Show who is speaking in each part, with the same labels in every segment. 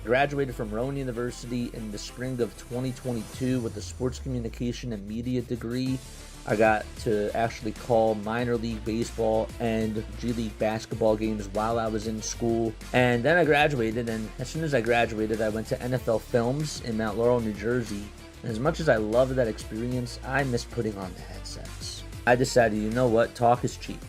Speaker 1: graduated from Rowan University in the spring of 2022 with a sports communication and media degree. I got to actually call minor league baseball and G League basketball games while I was in school. And then I graduated, and as soon as I graduated, I went to NFL Films in Mount Laurel, New Jersey. And as much as I loved that experience, I miss putting on the headsets. I decided, you know what, talk is cheap.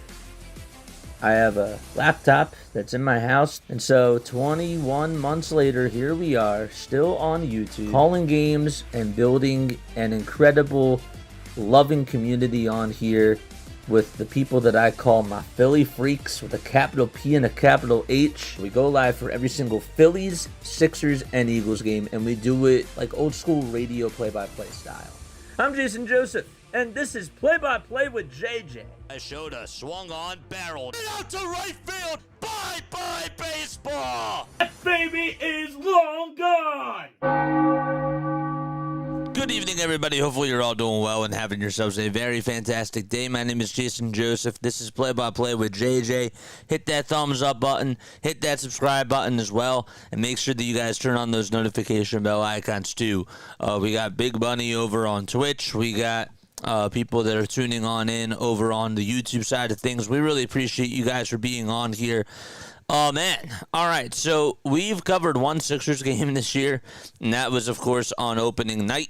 Speaker 1: I have a laptop that's in my house, and so 21 months later, here we are, still on YouTube, calling games and building an incredible loving community on here with the people that I call my Philly freaks with a capital P and a capital H. We go live for every single Phillies, Sixers, and Eagles game, and we do it like old school radio play-by-play style. I'm Jason Joseph, and this is Play-by-Play with JJ.
Speaker 2: I showed a swung on barrel out to right field. Bye-bye baseball.
Speaker 1: That baby is long gone.
Speaker 2: Good evening, everybody. Hopefully you're all doing well and having yourselves a very fantastic day. My name is Jason Joseph. This is Play-by-Play with JJ. Hit that thumbs up button. Hit that subscribe button as well. And make sure that you guys turn on those notification bell icons too. We got Big Bunny over on Twitch. We got people that are tuning on in over on the YouTube side of things. We really appreciate you guys for being on here. Oh, man. All right, so we've covered one Sixers game this year, and that was, of course, on opening night.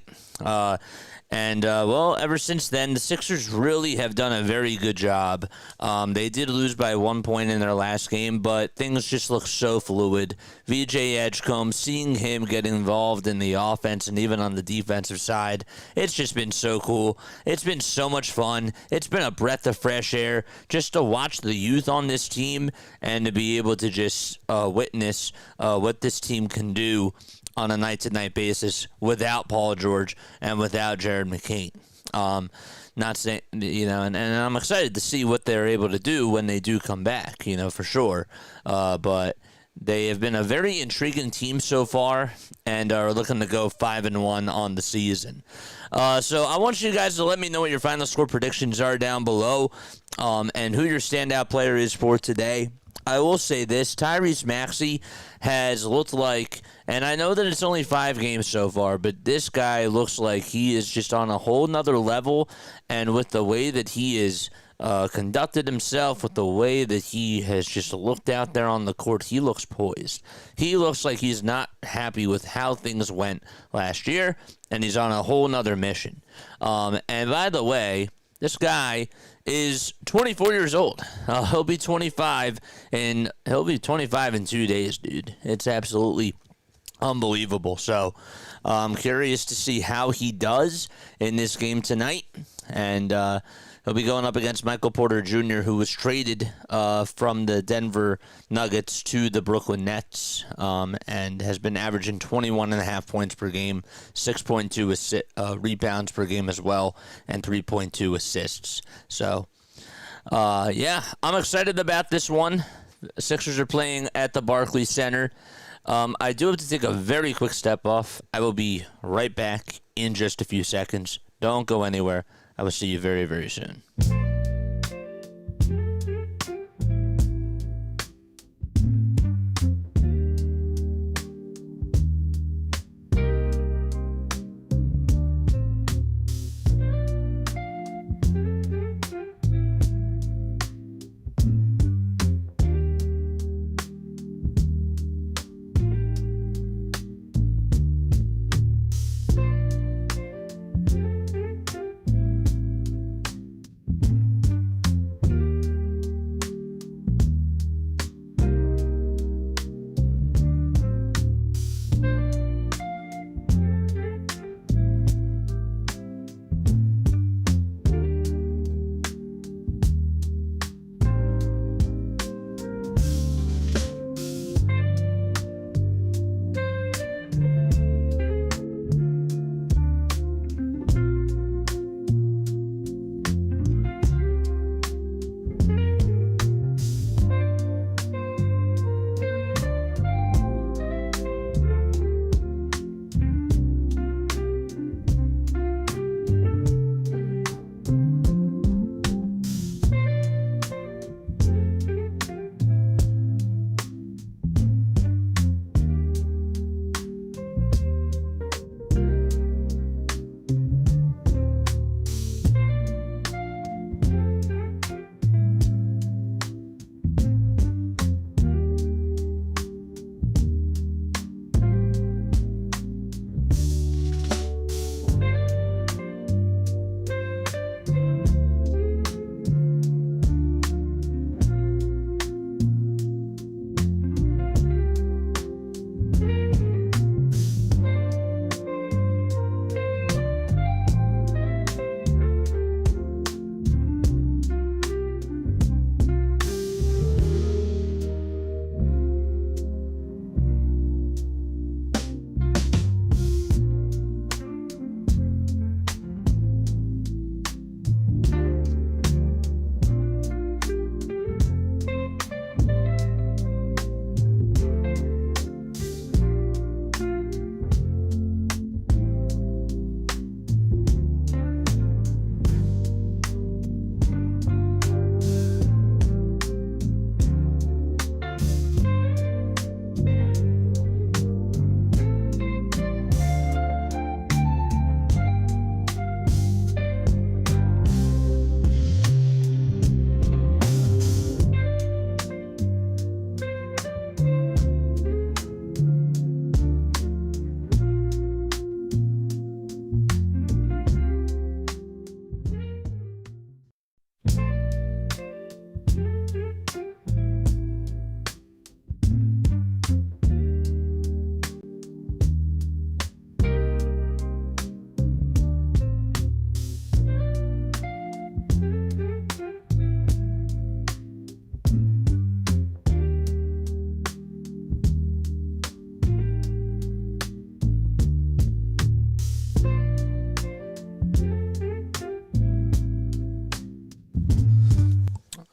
Speaker 2: Well, ever since then, the Sixers really have done a very good job. They did lose by 1 point in their last game, but things just look so fluid. VJ Edgecombe, seeing him get involved in the offense and even on the defensive side, it's just been so cool. It's been so much fun. It's been a breath of fresh air just to watch the youth on this team and to be able to just witness what this team can do on a night-to-night basis without Paul George and without Jared McCain. Not saying, and I'm excited to see what they're able to do when they do come back, for sure. But they have been a very intriguing team so far and are looking to go 5-1 on the season. So I want you guys to let me know what your final score predictions are down below and who your standout player is for today. I will say this, Tyrese Maxey has looked like, and I know that it's only 5 games so far, but this guy looks like he is just on a whole nother level, and with the way that he is conducted himself, with the way that he has just looked out there on the court, he looks poised. He looks like he's not happy with how things went last year, and he's on a whole nother mission. And by the way, this guy is 24 years old. He'll be 25 in 2 days, dude. It's absolutely unbelievable. So I'm curious to see how he does in this game tonight. And he'll be going up against Michael Porter Jr., who was traded from the Denver Nuggets to the Brooklyn Nets and has been averaging 21.5 points per game, 6.2 rebounds per game as well, and 3.2 assists. So, I'm excited about this one. Sixers are playing at the Barclays Center. I do have to take a very quick step off. I will be right back in just a few seconds. Don't go anywhere. I will see you very, very soon.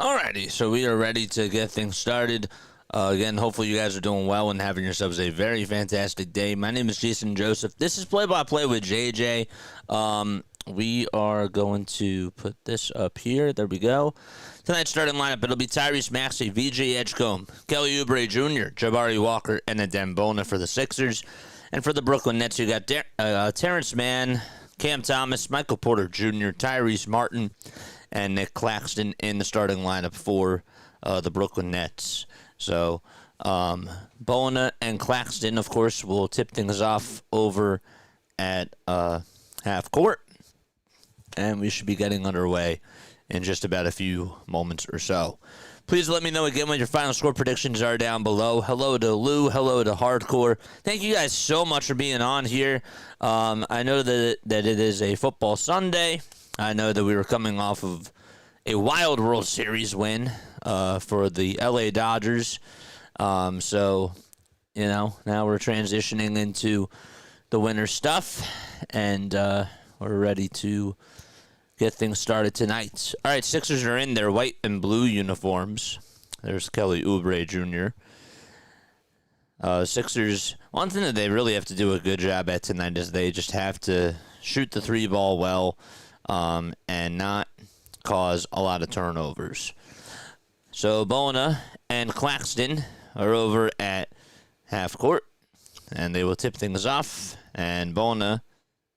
Speaker 2: Alrighty, so we are ready to get things started. Again, hopefully you guys are doing well and having yourselves a very fantastic day. My name is Jason Joseph. This is Play-by-Play with JJ. We are going to put this up here. There we go. Tonight's starting lineup, it'll be Tyrese Maxey, VJ Edgecombe, Kelly Oubre Jr., Jabari Walker, and Adem Bona for the Sixers. And for the Brooklyn Nets, you got Terrence Mann, Cam Thomas, Michael Porter Jr., Tyrese Martin, and Nick Claxton in the starting lineup for the Brooklyn Nets. So, Bona and Claxton, of course, will tip things off over at half court. And we should be getting underway in just about a few moments or so. Please let me know again what your final score predictions are down below. Hello to Lou. Hello to Hardcore. Thank you guys so much for being on here. I know that it is a football Sunday. I know that we were coming off of a wild World Series win for the LA Dodgers. So, now we're transitioning into the winter stuff, and we're ready to get things started tonight. All right, Sixers are in their white and blue uniforms. There's Kelly Oubre Jr. Sixers, one thing that they really have to do a good job at tonight is they just have to shoot the three ball well and not cause a lot of turnovers. So Bona and Claxton are over at half court, and they will tip things off, and Bona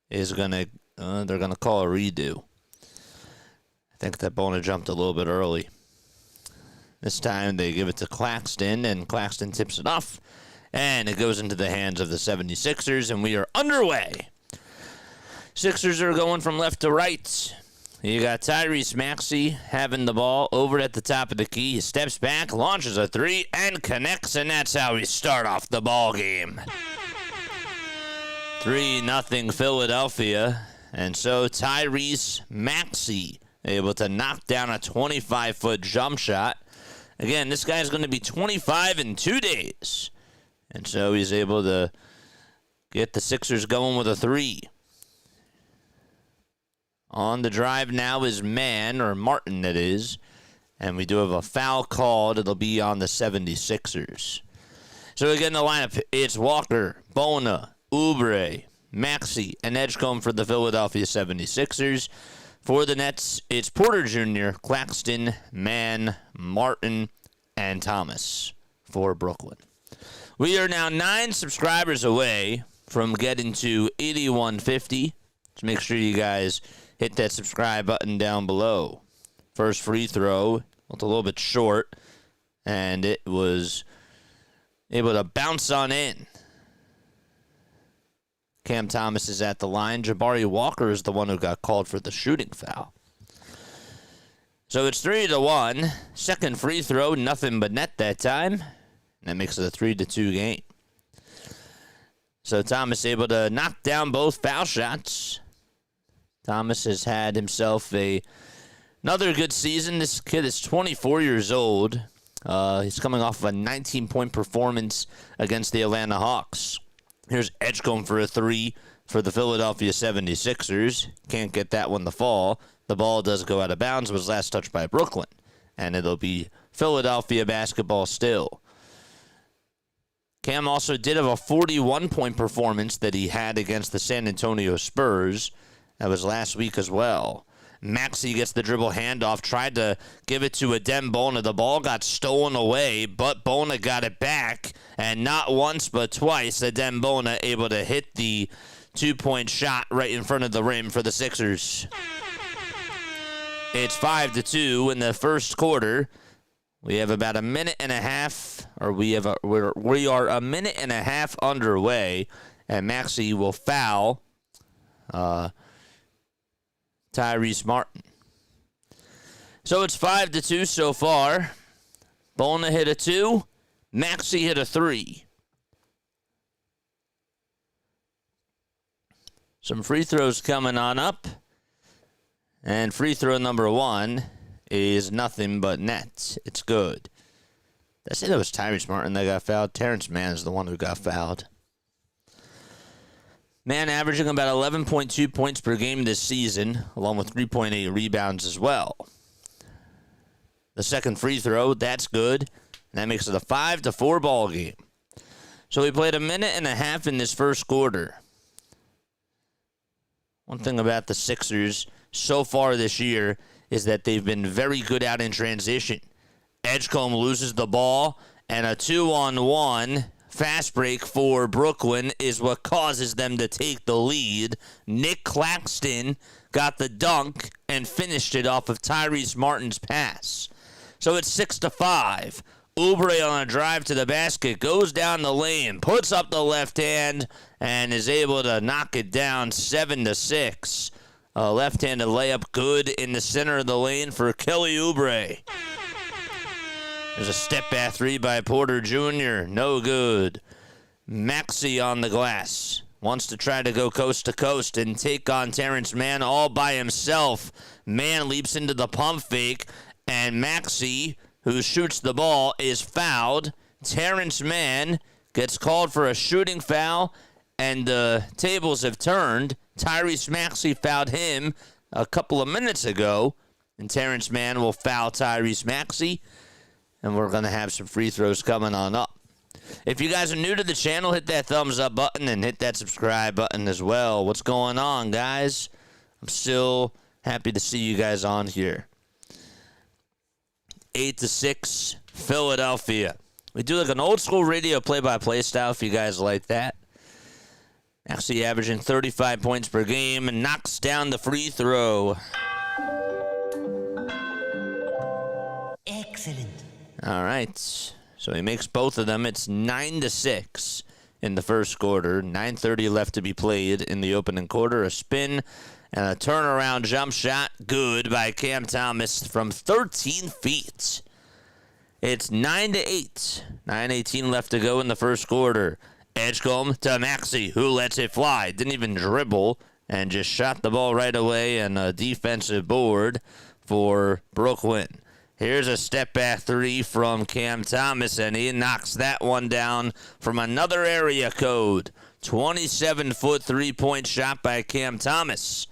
Speaker 2: is going to, they're going to call a redo. I think that Bona jumped a little bit early. This time they give it to Claxton, and Claxton tips it off, and it goes into the hands of the 76ers, and we are underway. Sixers are going from left to right. You got Tyrese Maxey having the ball over at the top of the key. He steps back, launches a three, and connects, and that's how we start off the ball game. 3-0 Philadelphia, and so Tyrese Maxey able to knock down a 25-foot jump shot. Again, this guy's going to be 25 in 2 days. And so he's able to get the Sixers going with a three. On the drive now is Martin, that is. And we do have a foul called. It'll be on the 76ers. So again, the lineup, it's Walker, Bona, Oubre, Maxey, and Edgecombe for the Philadelphia 76ers. For the Nets, it's Porter Jr., Claxton, Mann, Martin, and Thomas for Brooklyn. We are now 9 subscribers away from getting to 8150. So make sure you guys hit that subscribe button down below. First free throw, it's a little bit short, and it was able to bounce on in. Cam Thomas is at the line. Jabari Walker is the one who got called for the shooting foul. So it's 3-1. Second free throw, nothing but net that time. That makes it a 3-2 game. So Thomas able to knock down both foul shots. Thomas has had himself another good season. This kid is 24 years old. He's coming off of a 19-point performance against the Atlanta Hawks. Here's Edgecombe for a three for the Philadelphia 76ers. Can't get that one to fall. The ball does go out of bounds. Was last touched by Brooklyn. And it'll be Philadelphia basketball still. Cam also did have a 41-point performance that he had against the San Antonio Spurs. That was last week as well. Maxey gets the dribble handoff, tried to give it to Adem Bona. The ball got stolen away, but Bona got it back. And not once but twice, Adem Bona able to hit the 2-point shot right in front of the rim for the Sixers. It's 5-2 in the first quarter. We have about a minute and a half, or we are a minute and a half underway, and Maxey will foul Tyrese Martin. So it's 5-2 so far. Bona hit a 2. Maxey hit a 3. Some free throws coming on up. And free throw number 1 is nothing but net. It's good. Did I say that was Tyrese Martin that got fouled? Terrence Mann is the one who got fouled. Mann averaging about 11.2 points per game this season, along with 3.8 rebounds as well. the second free throw. That's good. And that makes it a 5-4 ball game. So we played a minute and a half in this first quarter. One thing about the Sixers so far this year is that they've been very good out in transition. Edgecombe loses the ball, and a 2-on-1 fast break for Brooklyn is what causes them to take the lead. Nick Claxton got the dunk and finished it off of Tyrese Martin's pass. So it's 6-5. Oubre on a drive to the basket, goes down the lane, puts up the left hand, and is able to knock it down 7-6. A left-handed layup good in the center of the lane for Kelly Oubre. There's a step-back three by Porter Jr. No good. Maxey on the glass. Wants to try to go coast to coast and take on Terrence Mann all by himself. Mann leaps into the pump fake, and Maxey, who shoots the ball, is fouled. Terrence Mann gets called for a shooting foul, and the tables have turned. Tyrese Maxey fouled him a couple of minutes ago, and Terrence Mann will foul Tyrese Maxey, and we're going to have some free throws coming on up. If you guys are new to the channel, hit that thumbs up button and hit that subscribe button as well. What's going on, guys? I'm still happy to see you guys on here. 8-6, Philadelphia. We do like an old school radio play-by-play style if you guys like that. Actually averaging 35 points per game and knocks down the free throw.
Speaker 3: Excellent.
Speaker 2: All right. So he makes both of them. It's 9-6 in the first quarter. 9:30 left to be played in the opening quarter. A spin and a turnaround jump shot. Good by Cam Thomas from 13 feet. It's 9-8. 9:18 left to go in the first quarter. Edgecombe to Maxey, who lets it fly. Didn't even dribble and just shot the ball right away, and a defensive board for Brooklyn. Here's a step-back three from Cam Thomas, and he knocks that one down from another area code. 27-foot three-point shot by Cam Thomas.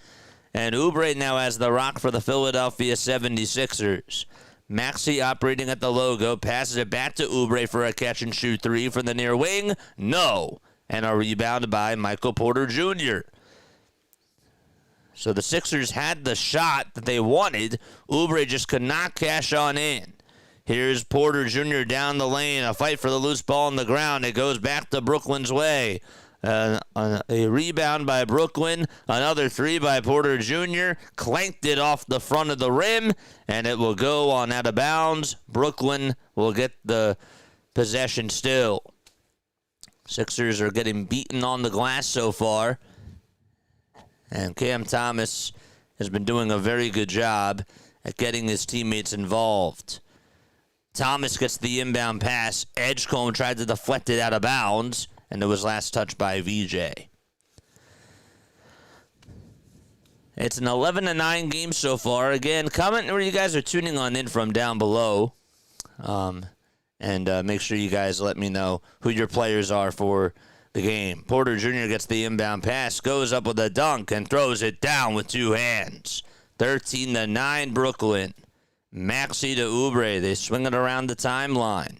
Speaker 2: And Oubre now has the rock for the Philadelphia 76ers. Maxey operating at the logo, passes it back to Oubre for a catch-and-shoot three from the near wing. No. And a rebound by Michael Porter Jr. So the Sixers had the shot that they wanted. Oubre just could not cash on in. Here's Porter Jr. down the lane. A fight for the loose ball on the ground. It goes back to Brooklyn's way. A rebound by Brooklyn. Another three by Porter Jr. Clanked it off the front of the rim, and it will go on out of bounds. Brooklyn will get the possession still. Sixers are getting beaten on the glass so far. And Cam Thomas has been doing a very good job at getting his teammates involved. Thomas gets the inbound pass. Edgecombe tried to deflect it out of bounds, and it was last touched by VJ. It's an 11-9 game so far. Again, comment where you guys are tuning on in from down below. And make sure you guys let me know who your players are for the game. Porter Jr. gets the inbound pass, goes up with a dunk, and throws it down with two hands. 13-9 Brooklyn. Maxey to Oubre. They swing it around the timeline.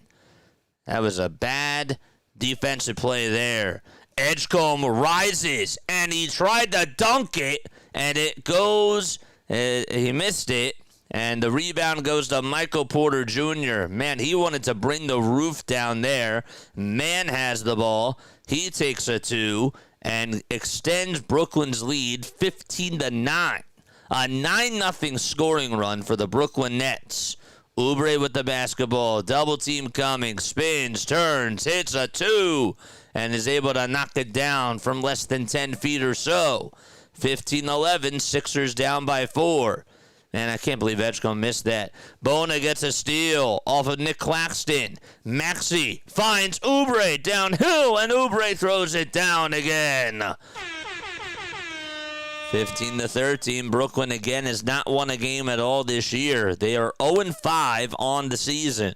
Speaker 2: That was a bad defensive play there. Edgecombe rises, and he tried to dunk it, and it goes, he missed it, and the rebound goes to Michael Porter Jr. Man, he wanted to bring the roof down there. Mann has the ball. He takes a two and extends Brooklyn's lead 15-9. A 9-0 scoring run for the Brooklyn Nets. Oubre with the basketball. Double team coming. Spins, turns, hits a two, and is able to knock it down from less than 10 feet or so. 15-11, Sixers down by 4. Man, I can't believe Edgecombe missed that. Bona gets a steal off of Nick Claxton. Maxey finds Oubre downhill, and Oubre throws it down again. 15-13. Brooklyn again has not won a game at all this year. They are 0-5 on the season.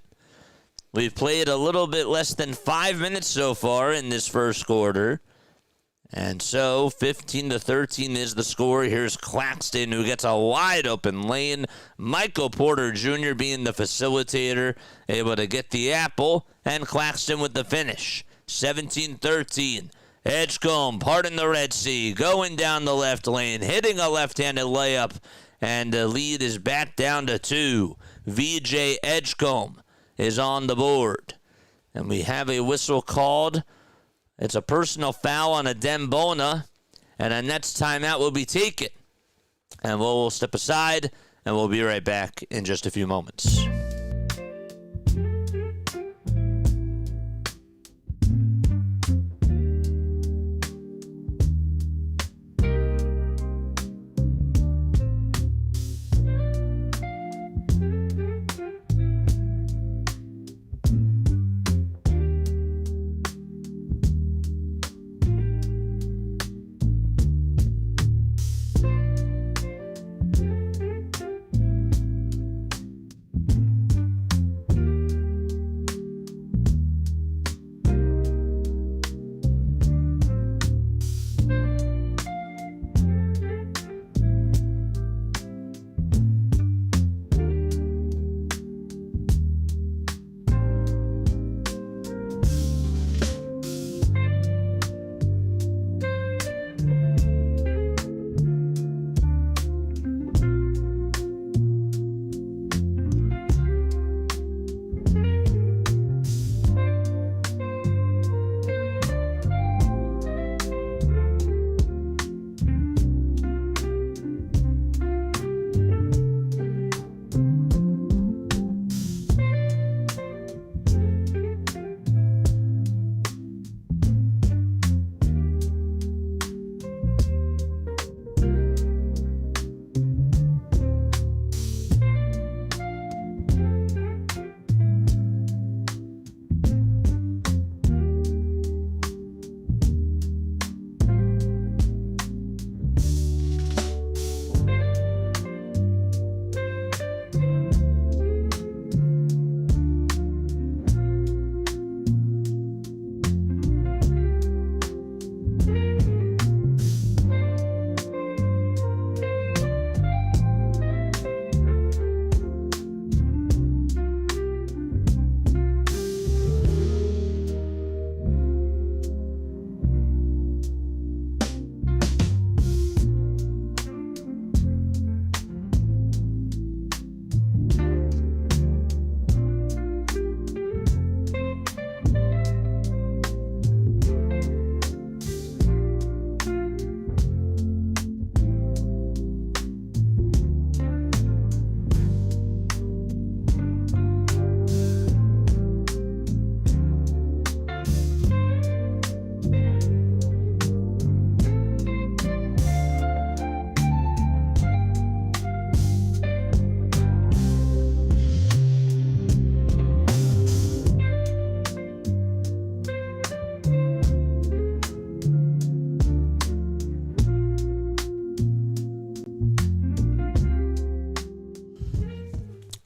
Speaker 2: We've played a little bit less than 5 minutes so far in this first quarter. And so 15-13 is the score. Here's Claxton, who gets a wide open lane. Michael Porter Jr. being the facilitator, able to get the apple, and Claxton with the finish. 17-13. Edgecombe, pardon the Red Sea, going down the left lane, hitting a left-handed layup, and the lead is back down to 2. VJ Edgecombe is on the board. And we have a whistle called. It's a personal foul on a Dembona, and a Nets timeout will be taken. And we'll step aside, and we'll be right back in just a few moments.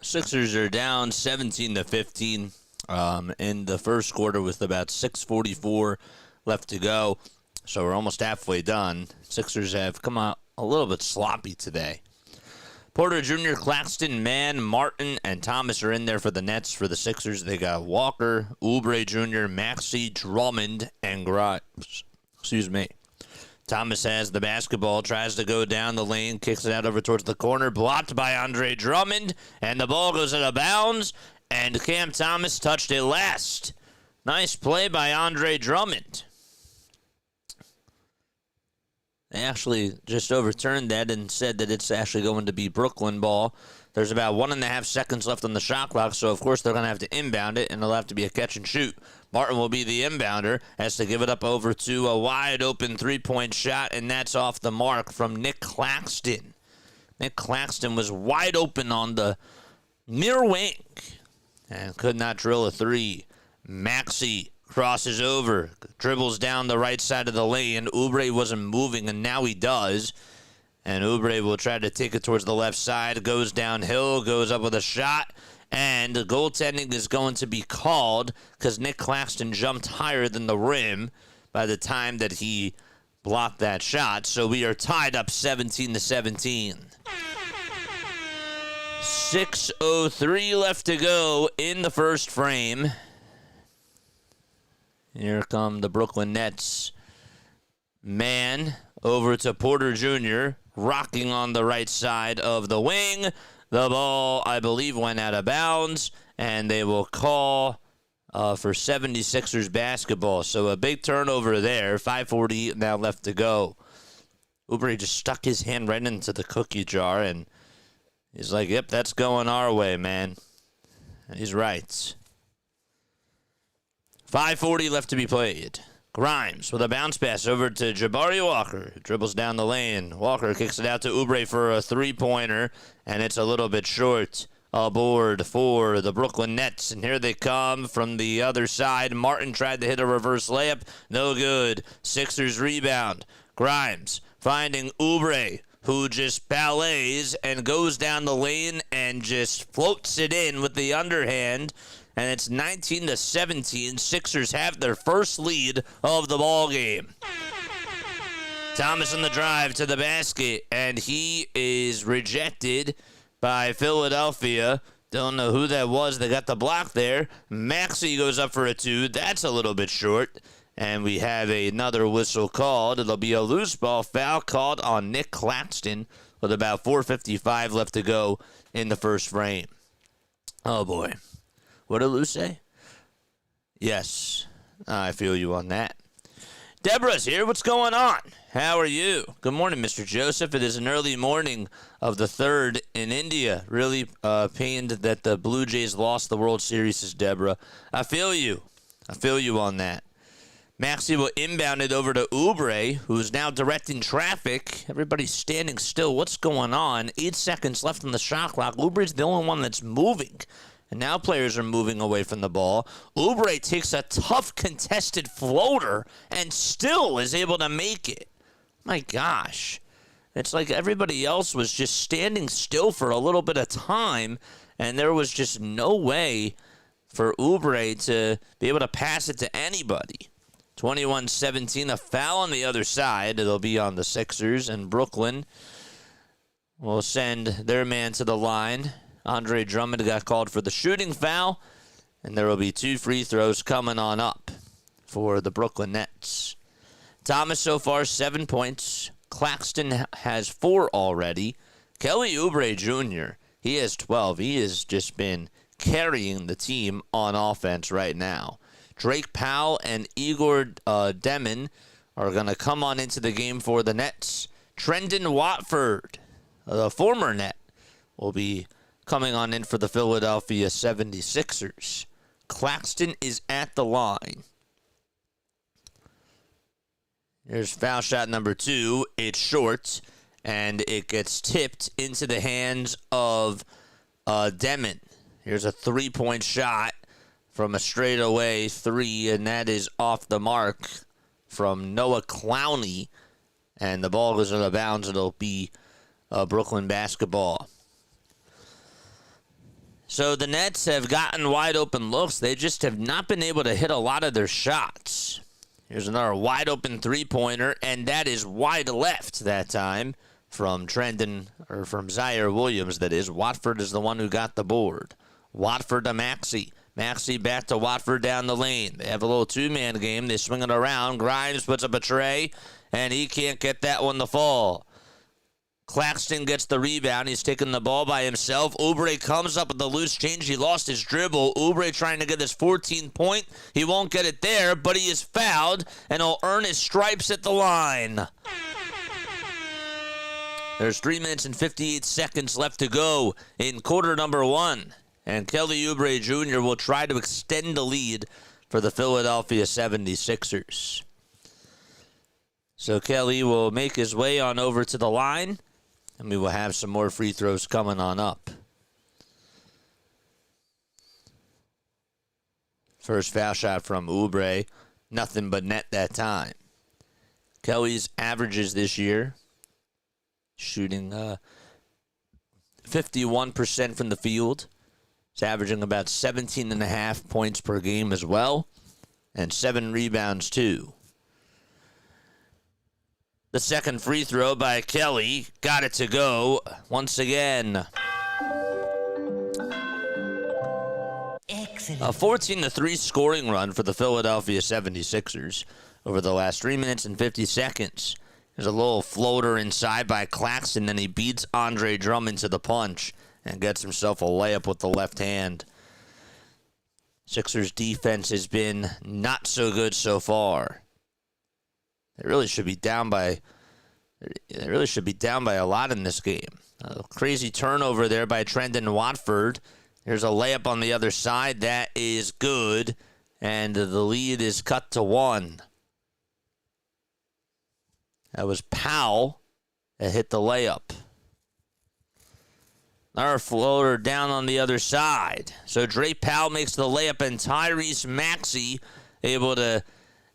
Speaker 2: Sixers are down 17-15 in the first quarter with about 6:44 left to go. So we're almost halfway done. Sixers have come out a little bit sloppy today. Porter Jr., Claxton, Mann, Martin, and Thomas are in there for the Nets. For the Sixers, they got Walker, Oubre Jr., Maxey, Drummond, and Grimes. Thomas has the basketball, tries to go down the lane, kicks it out over towards the corner, blocked by Andre Drummond, and the ball goes out of bounds, and Cam Thomas touched it last. Nice play by Andre Drummond. They actually just overturned that and said that it's actually going to be Brooklyn ball. There's about 1.5 seconds left on the shot clock, so of course they're going to have to inbound it, and it'll have to be a catch and shoot. Martin will be the inbounder, has to give it up over to a wide-open three-point shot, and that's off the mark from Nick Claxton. Nick Claxton was wide open on the near wing and could not drill a three. Maxey crosses over, dribbles down the right side of the lane. Oubre wasn't moving, and now he does. And Oubre will try to take it towards the left side, goes downhill, goes up with a shot, and the goaltending is going to be called because Nick Claxton jumped higher than the rim by the time that he blocked that shot. So we are tied up 17-17. 6:03 left to go in the first frame. Here come the Brooklyn Nets. Man over to Porter Jr., rocking on the right side of the wing. The ball, I believe, went out of bounds, and they will call for 76ers basketball. So a big turnover there. 5:40 now left to go. Oubre just stuck his hand right into the cookie jar, and he's like, yep, that's going our way, man. And he's right. 5:40 left to be played. Grimes with a bounce pass over to Jabari Walker. Dribbles down the lane. Walker kicks it out to Oubre for a three-pointer, and it's a little bit short. A board for the Brooklyn Nets, and here they come from the other side. Martin tried to hit a reverse layup. No good. Sixers rebound. Grimes finding Oubre, who just ballets and goes down the lane and just floats it in with the underhand. And it's 19-17. Sixers have their first lead of the ball game. Thomas on the drive to the basket, and he is rejected by Philadelphia. Don't know who that was that got the block there. Maxey goes up for a two. That's a little bit short. And we have another whistle called. It'll be a loose ball foul called on Nick Claxton with about 4:55 left to go in the first frame. Oh, boy. What did Lou say? Yes, I feel you on that. Deborah's here. What's going on? How are you? Good morning, Mr. Joseph. It is an early morning of the third in India. Really pained that the Blue Jays lost the World Series, says Deborah. I feel you. I feel you on that. Maxey will inbound it over to Oubre, who's now directing traffic. Everybody's standing still. What's going on? 8 seconds left on the shot clock. Oubre's the only one that's moving. And now players are moving away from the ball. Oubre takes a tough contested floater and still is able to make it. My gosh. It's like everybody else was just standing still for a little bit of time, and there was just no way for Oubre to be able to pass it to anybody. 21-17, a foul on the other side. It'll be on the Sixers, and Brooklyn will send their man to the line. Andre Drummond got called for the shooting foul, and there will be 2 free throws coming on up for the Brooklyn Nets. Thomas so far 7 points. Claxton has 4 already. Kelly Oubre Jr., he has 12. He has just been carrying the team on offense right now. Drake Powell and Igor Demon are going to come on into the game for the Nets. Trendon Watford, the former Net, will be coming on in for the Philadelphia 76ers. Claxton is at the line. Here's foul shot number 2. It's short, and it gets tipped into the hands of Demon. Here's a 3-point shot from a straightaway 3, and that is off the mark from Noah Clowney. And the ball goes out of bounds. It'll be Brooklyn basketball. So the Nets have gotten wide open looks. They just have not been able to hit a lot of their shots. Here's another wide open 3-pointer, and that is wide left that time from Zaire Williams, that is. Watford is the one who got the board. Watford to Maxey. Maxey back to Watford down the lane. They have a little 2-man game. They swing it around. Grimes puts up a tray, and he can't get that one to fall. Claxton gets the rebound. He's taking the ball by himself. Oubre comes up with the loose change. He lost his dribble. Oubre trying to get his 14th point. He won't get it there, but he is fouled, and he'll earn his stripes at the line. There's 3 minutes and 58 seconds left to go in quarter number 1. And Kelly Oubre Jr. will try to extend the lead for the Philadelphia 76ers. So Kelly will make his way on over to the line, and we will have some more free throws coming on up. First foul shot from Oubre. Nothing but net that time. Kelly's averages this year, shooting 51% from the field. He's averaging about 17.5 points per game as well, and 7 rebounds too. The second free throw by Kelly. Got it to go once again.
Speaker 3: Excellent.
Speaker 2: A 14-3 scoring run for the Philadelphia 76ers over the last 3 minutes and 50 seconds. There's a little floater inside by Claxton, then he beats Andre Drummond to the punch and gets himself a layup with the left hand. Sixers defense has been not so good so far. They really should be down by a lot in this game. A crazy turnover there by Trendon Watford. There's a layup on the other side. That is good. And the lead is cut to 1. That was Powell that hit the layup. Another floater down on the other side. So Dre Powell makes the layup, and Tyrese Maxey able to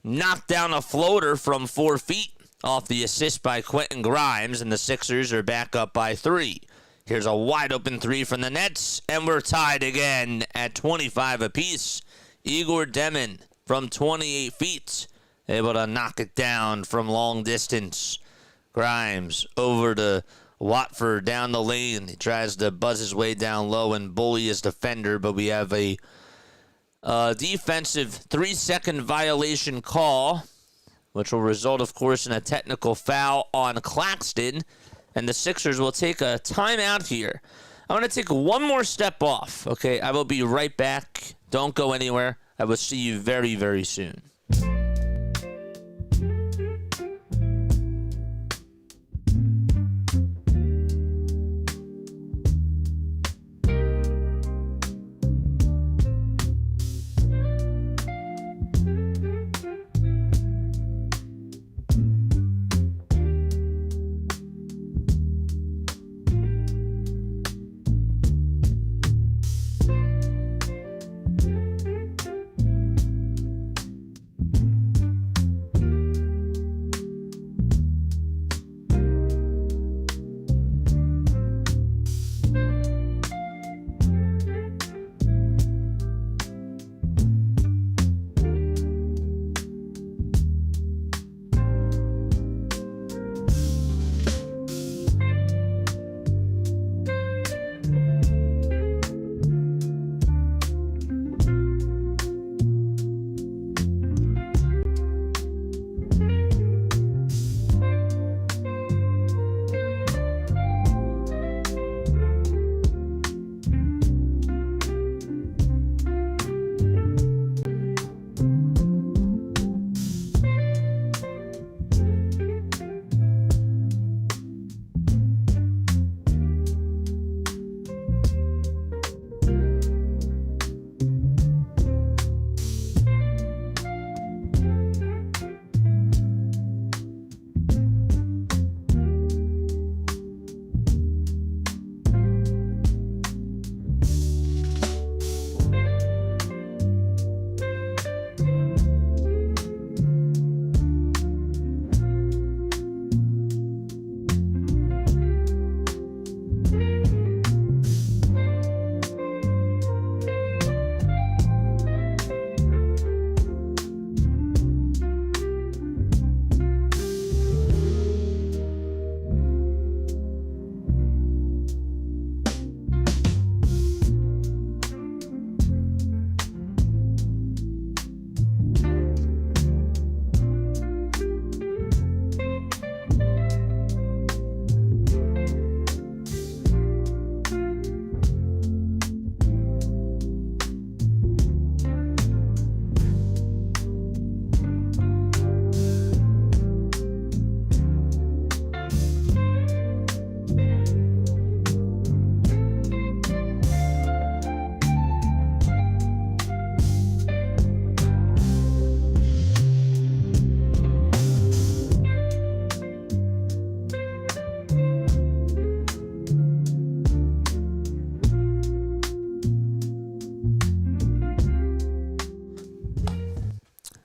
Speaker 2: knock down a floater from 4 feet off the assist by Quentin Grimes, and the Sixers are back up by 3. Here's a wide-open 3 from the Nets, and we're tied again at 25 apiece. Igor Demon from 28 feet, able to knock it down from long distance. Grimes over to Watford down the lane. He tries to buzz his way down low and bully his defender, but we have a defensive 3-second violation call, which will result, of course, in a technical foul on Claxton. And the Sixers will take a timeout here. I'm going to take one more step off, okay? I will be right back. Don't go anywhere. I will see you very, very soon.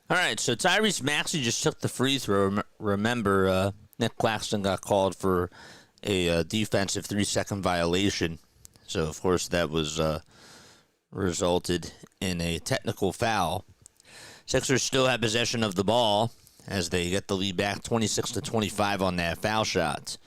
Speaker 2: All right, so Tyrese Maxey just took the free throw. Remember, Nick Claxton got called for a defensive 3-second violation. So, of course, that was resulted in a technical foul. Sixers still have possession of the ball as they get the lead back 26-25 on that foul shot.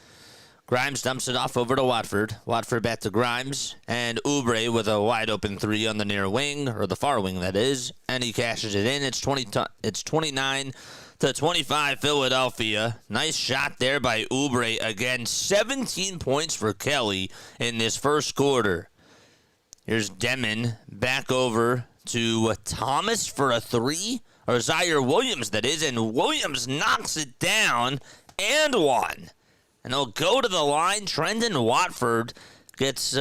Speaker 2: Grimes dumps it off over to Watford. Watford back to Grimes, and Oubre with a wide-open three on the near wing, or the far wing, that is, and he cashes it in. It's 29-25 Philadelphia. Nice shot there by Oubre. Again, 17 points for Kelly in this first quarter. Here's Demon back over to Thomas for a three, or Zaire Williams, that is, and Williams knocks it down and one. And they'll go to the line. Trendon Watford gets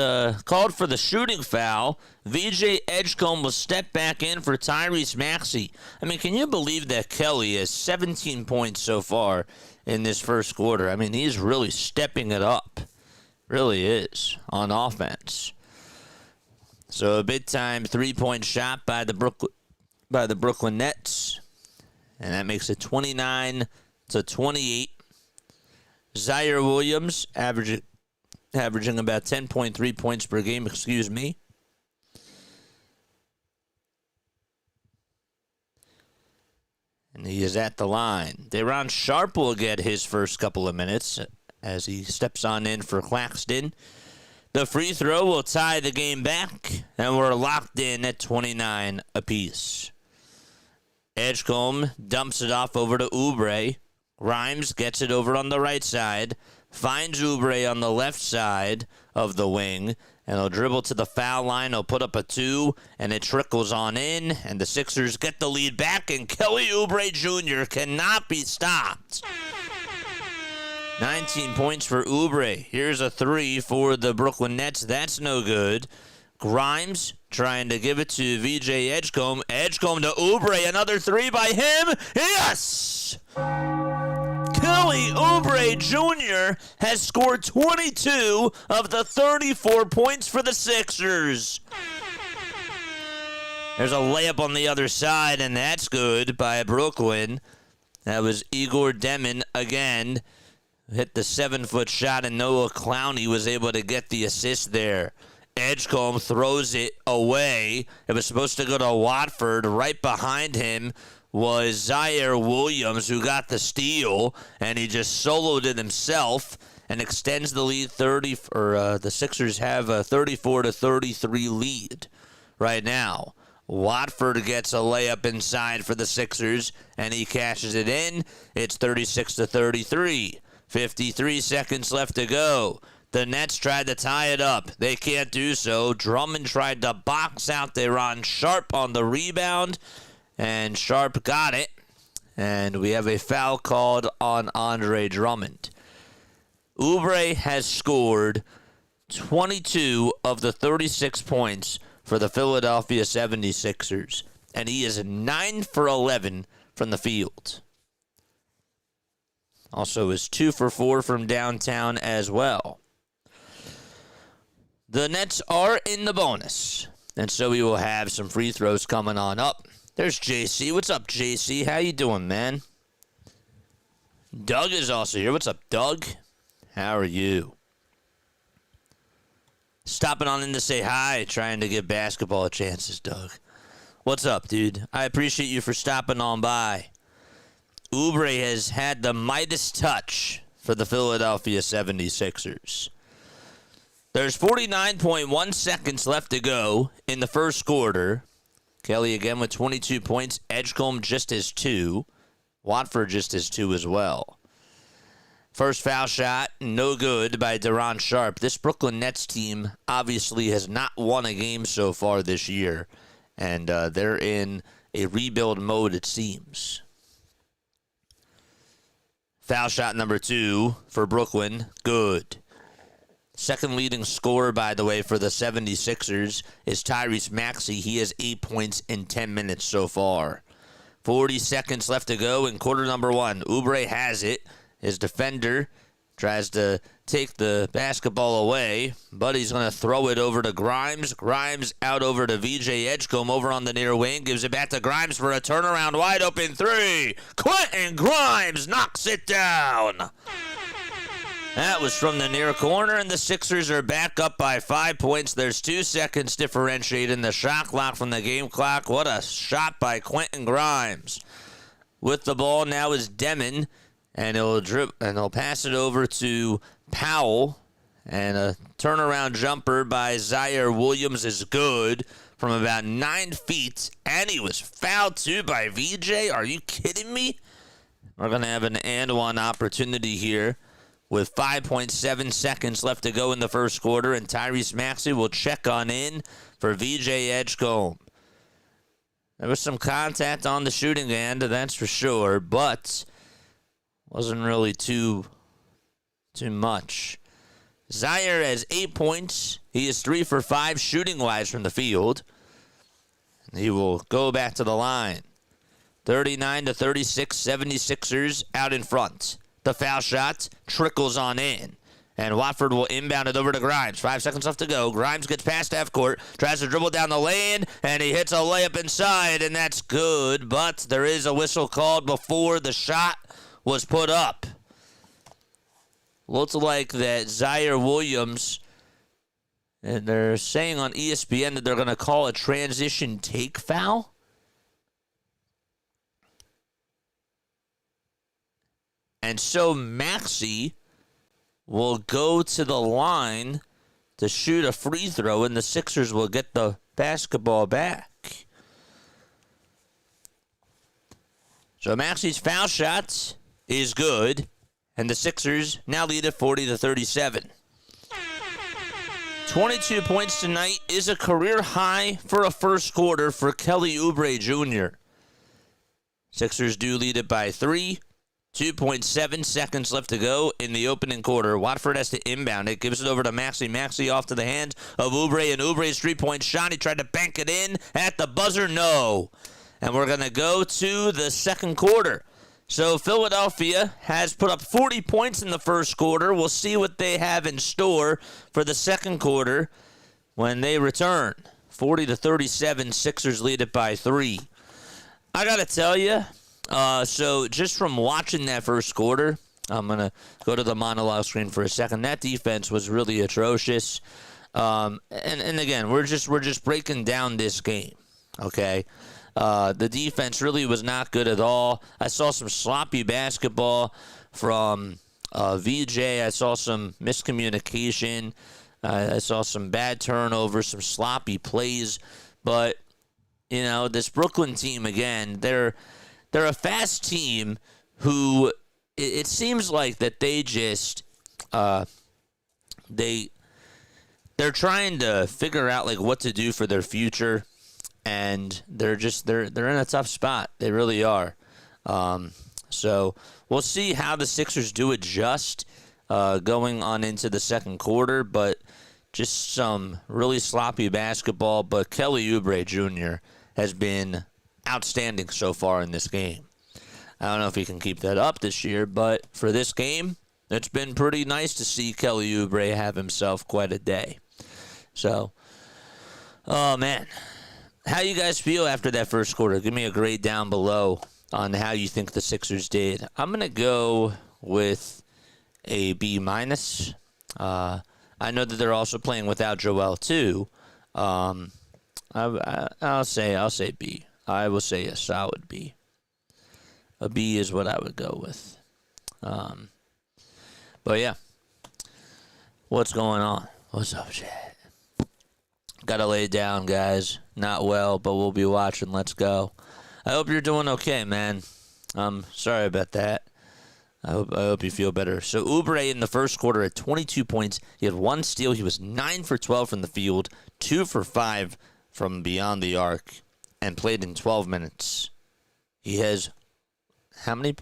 Speaker 2: called for the shooting foul. VJ Edgecombe will step back in for Tyrese Maxey. I mean, can you believe that Kelly has 17 points so far in this first quarter? I mean, he's really stepping it up. Really is on offense. So a big-time three-point shot by the Brooklyn Nets. And that makes it 29-28. Zaire Williams averaging about 10.3 points per game, And he is at the line. De'Ron Sharp will get his first couple of minutes as he steps on in for Claxton. The free throw will tie the game back, and we're locked in at 29 apiece. Edgecombe dumps it off over to Oubre. Grimes gets it over on the right side, finds Oubre on the left side of the wing, and he'll dribble to the foul line. He'll put up a two, and it trickles on in, and the Sixers get the lead back, and Kelly Oubre Jr. cannot be stopped. 19 points for Oubre. Here's a three for the Brooklyn Nets. That's no good. Grimes trying to give it to VJ Edgecombe. Edgecombe to Oubre. Another three by him. Yes! Kelly Oubre Jr. has scored 22 of the 34 points for the Sixers. There's a layup on the other side, and that's good by Brooklyn. That was Igor Demon again. Hit the 7-foot shot, and Noah Clowney was able to get the assist there. Edgecombe throws it away. It was supposed to go to Watford. Right behind him was Zaire Williams, who got the steal, and he just soloed it himself and extends the lead. The Sixers have a 34-33 lead right now. Watford gets a layup inside for the Sixers, and he cashes it in. It's 36-33. 53 seconds left to go. The Nets tried to tie it up. They can't do so. Drummond tried to box out De'Ron Sharp on the rebound, and Sharp got it. And we have a foul called on Andre Drummond. Oubre has scored 22 of the 36 points for the Philadelphia 76ers, and he is 9 for 11 from the field. Also is 2 for 4 from downtown as well. The Nets are in the bonus, and so we will have some free throws coming on up. There's JC. What's up, JC? How you doing, man? Doug is also here. What's up, Doug? How are you? Stopping on in to say hi, trying to give basketball chances, Doug. What's up, dude? I appreciate you for stopping on by. Oubre has had the Midas touch for the Philadelphia 76ers. There's 49.1 seconds left to go in the first quarter. Kelly again with 22 points. Edgecombe just has 2. Watford just has 2 as well. First foul shot, no good by De'Ron Sharp. This Brooklyn Nets team obviously has not won a game so far this year, and they're in a rebuild mode, it seems. Foul shot number 2 for Brooklyn, good. Second leading scorer, by the way, for the 76ers is Tyrese Maxey. He has 8 points in 10 minutes so far. 40 seconds left to go in quarter number 1. Oubre has it. His defender tries to take the basketball away, but he's going to throw it over to Grimes. Grimes out over to VJ Edgecombe over on the near wing. Gives it back to Grimes for a turnaround wide open 3. Quentin Grimes knocks it down. That was from the near corner, and the Sixers are back up by 5 points. There's 2 seconds differentiating the shot clock from the game clock. What a shot by Quentin Grimes. with the ball now is Demon, and he'll pass it over to Powell, and a turnaround jumper by Zaire Williams is good from about 9 feet, and he was fouled too by VJ. Are you kidding me? We're going to have an and one opportunity here with 5.7 seconds left to go in the first quarter, and Tyrese Maxey will check on in for VJ Edgecombe. There was some contact on the shooting end, that's for sure, but wasn't really too much. Zaire has 8 points. He is 3 for 5 shooting-wise from the field. He will go back to the line. 39-36, 76ers out in front. The foul shot trickles on in. And Watford will inbound it over to Grimes. 5 seconds left to go. Grimes gets past half court, tries to dribble down the lane, and he hits a layup inside, and that's good. But there is a whistle called before the shot was put up. Looks like that Zaire Williams, and they're saying on ESPN that they're going to call a transition take foul. And so Maxey will go to the line to shoot a free throw, and the Sixers will get the basketball back. So Maxey's foul shot is good, and the Sixers now lead at 40-37. 22 points tonight is a career high for a first quarter for Kelly Oubre Jr. Sixers do lead it by 3. 2.7 seconds left to go in the opening quarter. Watford has to inbound it. Gives it over to Maxey. Maxey off to the hands of Oubre, and Oubre's three-point shot. He tried to bank it in at the buzzer. No. And we're going to go to the second quarter. So Philadelphia has put up 40 points in the first quarter. We'll see what they have in store for the second quarter when they return. 40-37, Sixers lead it by 3. I got to tell you, so just from watching that first quarter, I'm going to go to the monologue screen for a second. That defense was really atrocious. And again, we're just breaking down this game, okay? The defense really was not good at all. I saw some sloppy basketball from VJ. I saw some miscommunication. I saw some bad turnovers, some sloppy plays. But, you know, this Brooklyn team, again, they're a fast team who it seems like that they just they're trying to figure out like what to do for their future. And they're in a tough spot. They really are. So we'll see how the Sixers do adjust going on into the second quarter. But just some really sloppy basketball. But Kelly Oubre Jr. has been outstanding so far in this game. I don't know if he can keep that up this year, but for this game, it's been pretty nice to see Kelly Oubre have himself quite a day. So, oh man. How you guys feel after that first quarter? Give me a grade down below on how you think the Sixers did. I'm going to go with a B-. I know that they're also playing without Joel too. I'll say B. I will say a solid B. A B is what I would go with. But yeah. What's going on? What's up, Chad? Gotta lay it down, guys. Not well, but we'll be watching. Let's go. I hope you're doing okay, man. Sorry about that. I hope you feel better. So Oubre in the first quarter had 22 points. He had 1 steal. He was 9 for 12 from the field, 2 for 5 from beyond the arc, and played in 12 minutes. He has how many?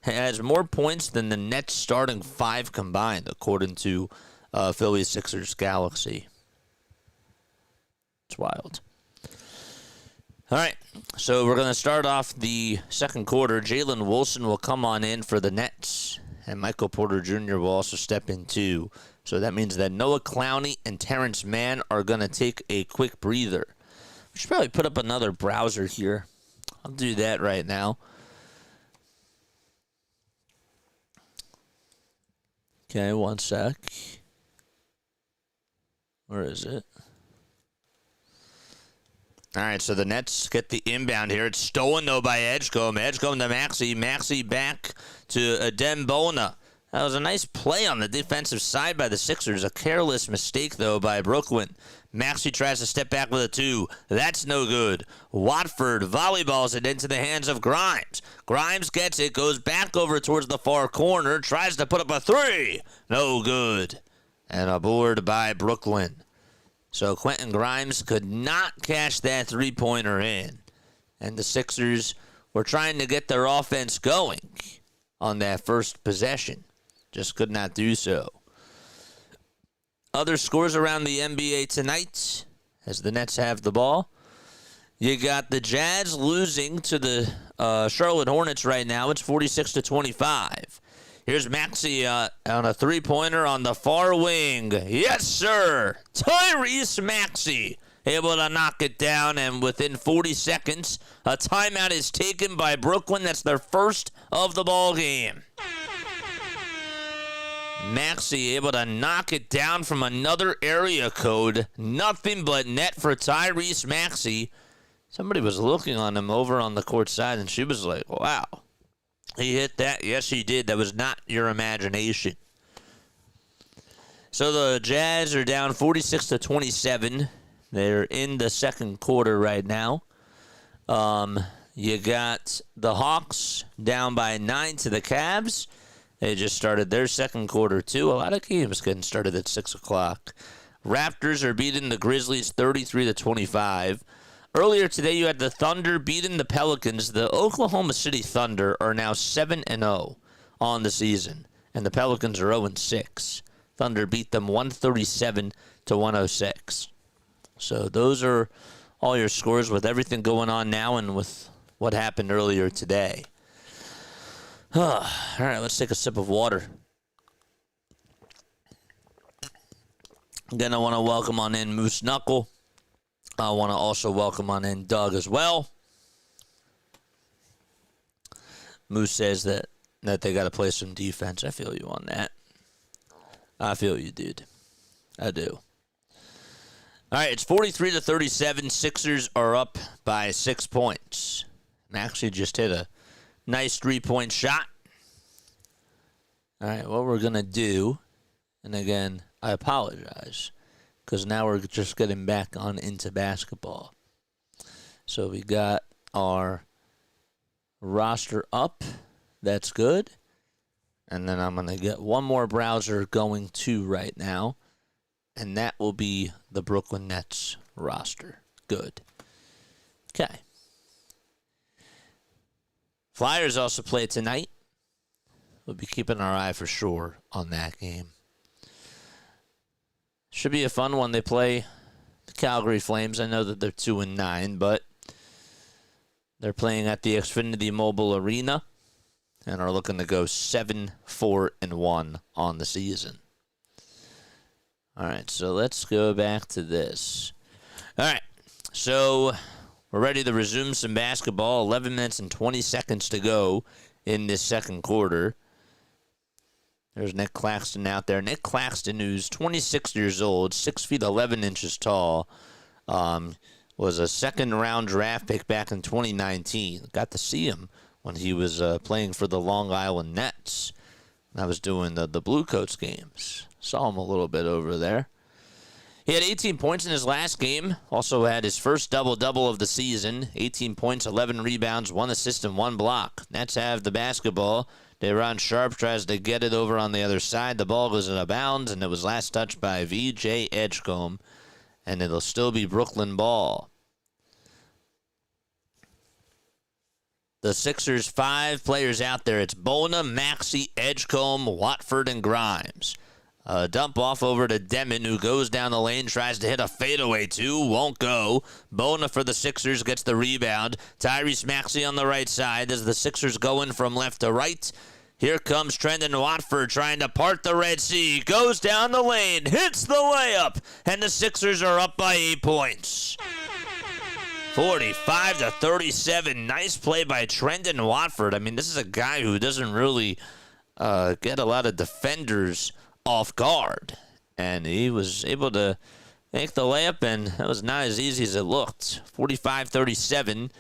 Speaker 2: He has more points than the Nets starting 5 combined, according to Philly Sixers Galaxy. It's wild. All right, so we're going to start off the second quarter. Jalen Wilson will come on in for the Nets, and Michael Porter Jr. will also step in too. So that means that Noah Clowney and Terrence Mann are going to take a quick breather. We should probably put up another browser here. I'll do that right now. Okay, one sec. Where is it? All right, so the Nets get the inbound here. It's stolen, though, by Edgecombe. Edgecombe to Maxey. Maxey back to Adembona. That was a nice play on the defensive side by the Sixers. A careless mistake, though, by Brooklyn. Maxey tries to step back with a 2. That's no good. Watford volleyballs it into the hands of Grimes. Grimes gets it, goes back over towards the far corner, tries to put up a 3. No good. And a board by Brooklyn. So Quentin Grimes could not cash that three-pointer in. And the Sixers were trying to get their offense going on that first possession. Just could not do so. Other scores around the NBA tonight as the Nets have the ball. You got the Jazz losing to the Charlotte Hornets right now. It's 46-25. Here's Maxey on a three-pointer on the far wing. Yes, sir. Tyrese Maxey able to knock it down, and within 40 seconds, a timeout is taken by Brooklyn. That's their first of the ball game. Maxey able to knock it down from another area code. Nothing but net for Tyrese Maxey. Somebody was looking on him over on the court side, and she was like, wow. He hit that. Yes, he did. That was not your imagination. So the Jazz are down 46-27. They're in the second quarter right now. You got the Hawks down by 9 to the Cavs. They just started their second quarter, too. A lot of games getting started at 6 o'clock. Raptors are beating the Grizzlies 33-25. Earlier today, you had the Thunder beating the Pelicans. The Oklahoma City Thunder are now 7-0 on the season, and the Pelicans are 0-6. Thunder beat them 137-106. So those are all your scores with everything going on now and with what happened earlier today. All right, let's take a sip of water. Then I want to welcome on in Moose Knuckle. I want to also welcome on in Doug as well. Moose says that they got to play some defense. I feel you on that. I feel you, dude. I do. All right, it's 43-37. Sixers are up by 6 points. Maxey just hit a nice three-point shot. All right, what we're going to do, and again, I apologize, because now we're just getting back on into basketball. So we got our roster up. That's good. And then I'm going to get one more browser going too right now, and that will be the Brooklyn Nets roster. Good. Okay. Flyers also play tonight. We'll be keeping our eye for sure on that game. Should be a fun one. They play the Calgary Flames. I know that they're 2-9, but they're playing at the Xfinity Mobile Arena and are looking to go 7-4-1 on the season. All right, so let's go back to this. All right, so we're ready to resume some basketball. 11 minutes and 20 seconds to go in this second quarter. There's Nick Claxton out there. Nick Claxton, who's 26 years old, 6 feet 11 inches tall, was a second-round draft pick back in 2019. Got to see him when he was playing for the Long Island Nets. I was doing the Blue Coats games. Saw him a little bit over there. He had 18 points in his last game. Also had his first double-double of the season. 18 points, 11 rebounds, 1 assist, and 1 block. Nets have the basketball. De'Ron Sharp tries to get it over on the other side. The ball goes out of bounds, and it was last touched by V.J. Edgecombe. And it'll still be Brooklyn ball. The Sixers' 5 players out there. It's Bona, Maxey, Edgecombe, Watford, and Grimes. Dump off over to Demon, who goes down the lane, tries to hit a fadeaway too, won't go. Bona for the Sixers gets the rebound. Tyrese Maxey on the right side as the Sixers going from left to right. Here comes Trendon Watford trying to part the Red Sea. Goes down the lane, hits the layup, and the Sixers are up by 8 points. 45-37. Nice play by Trendon Watford. I mean, this is a guy who doesn't really get a lot of defenders off guard, and he was able to make the layup, and that was not as easy as it looked. 45-37.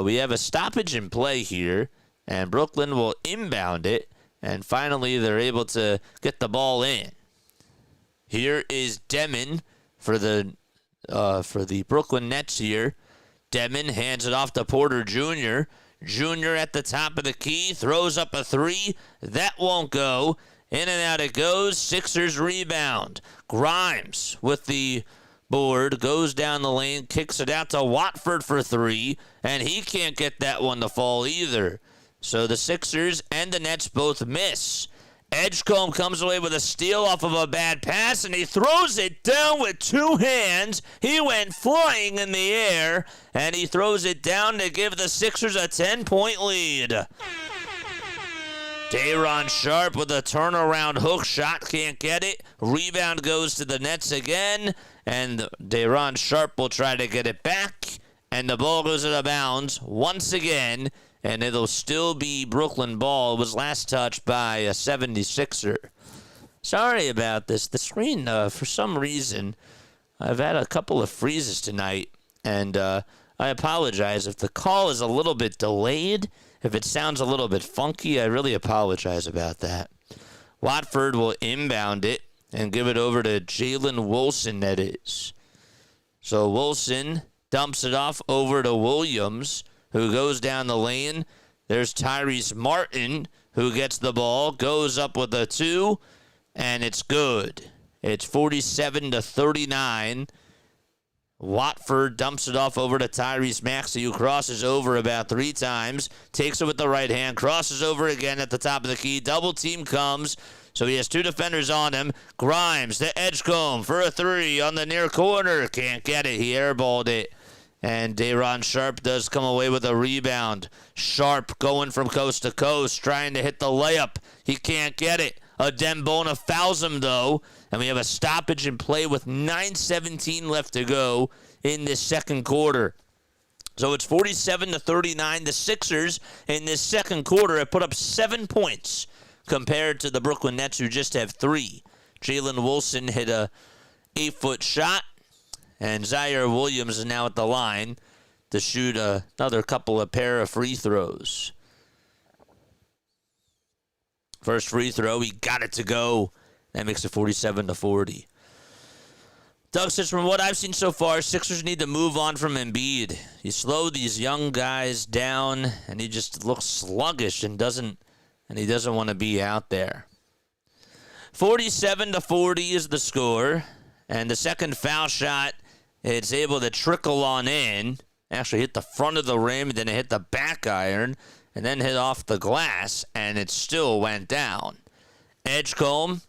Speaker 2: We have a stoppage in play here, and Brooklyn will inbound it, and finally they're able to get the ball in. Here is Demon for the Brooklyn Nets here. Demon hands it off to Porter Jr. Jr. at the top of the key, throws up a three. That won't go. In and out it goes. Sixers rebound. Grimes with the board, goes down the lane, kicks it out to Watford for three, and he can't get that one to fall either. So the Sixers and the Nets both miss. Edgecombe comes away with a steal off of a bad pass, and he throws it down with two hands. He went flying in the air, and he throws it down to give the Sixers a 10-point lead. Day'Ron Sharpe with a turnaround hook shot, can't get it. Rebound goes to the Nets again, and Day'Ron Sharpe will try to get it back, and the ball goes out of bounds once again, and it'll still be Brooklyn ball. It was last touched by a 76er. Sorry about this. The screen, for some reason, I've had a couple of freezes tonight, and I apologize. If the call is a little bit delayed, if it sounds a little bit funky, I really apologize about that. Watford will inbound it and give it over to Jalen Wilson, that is. So Wilson dumps it off over to Williams, who goes down the lane. There's Tyrese Martin, who gets the ball, goes up with a two, and it's good. It's 47-39. Watford dumps it off over to Tyrese Maxey, who crosses over about three times, takes it with the right hand, crosses over again at the top of the key. Double team comes, so he has two defenders on him. Grimes to Edgecombe for a three on the near corner. Can't get it. He airballed it. And Day'Ron Sharpe does come away with a rebound. Sharpe going from coast to coast, trying to hit the layup. He can't get it. Dembona fouls him, though. And we have a stoppage in play with 9:17 left to go in this second quarter. So it's 47-39. The Sixers in this second quarter have put up 7 points compared to the Brooklyn Nets, who just have 3. Jalen Wilson hit a 8-foot shot. And Zaire Williams is now at the line to shoot another couple of pair of free throws. First free throw, he got it to go. That makes it 47-40. Doug says, from what I've seen so far, Sixers need to move on from Embiid. You slow these young guys down, and he just looks sluggish and he doesn't want to be out there. 47-40 is the score, and the second foul shot, it's able to trickle on in. Actually hit the front of the rim, then it hit the back iron, and then hit off the glass, and it still went down. Edgecombe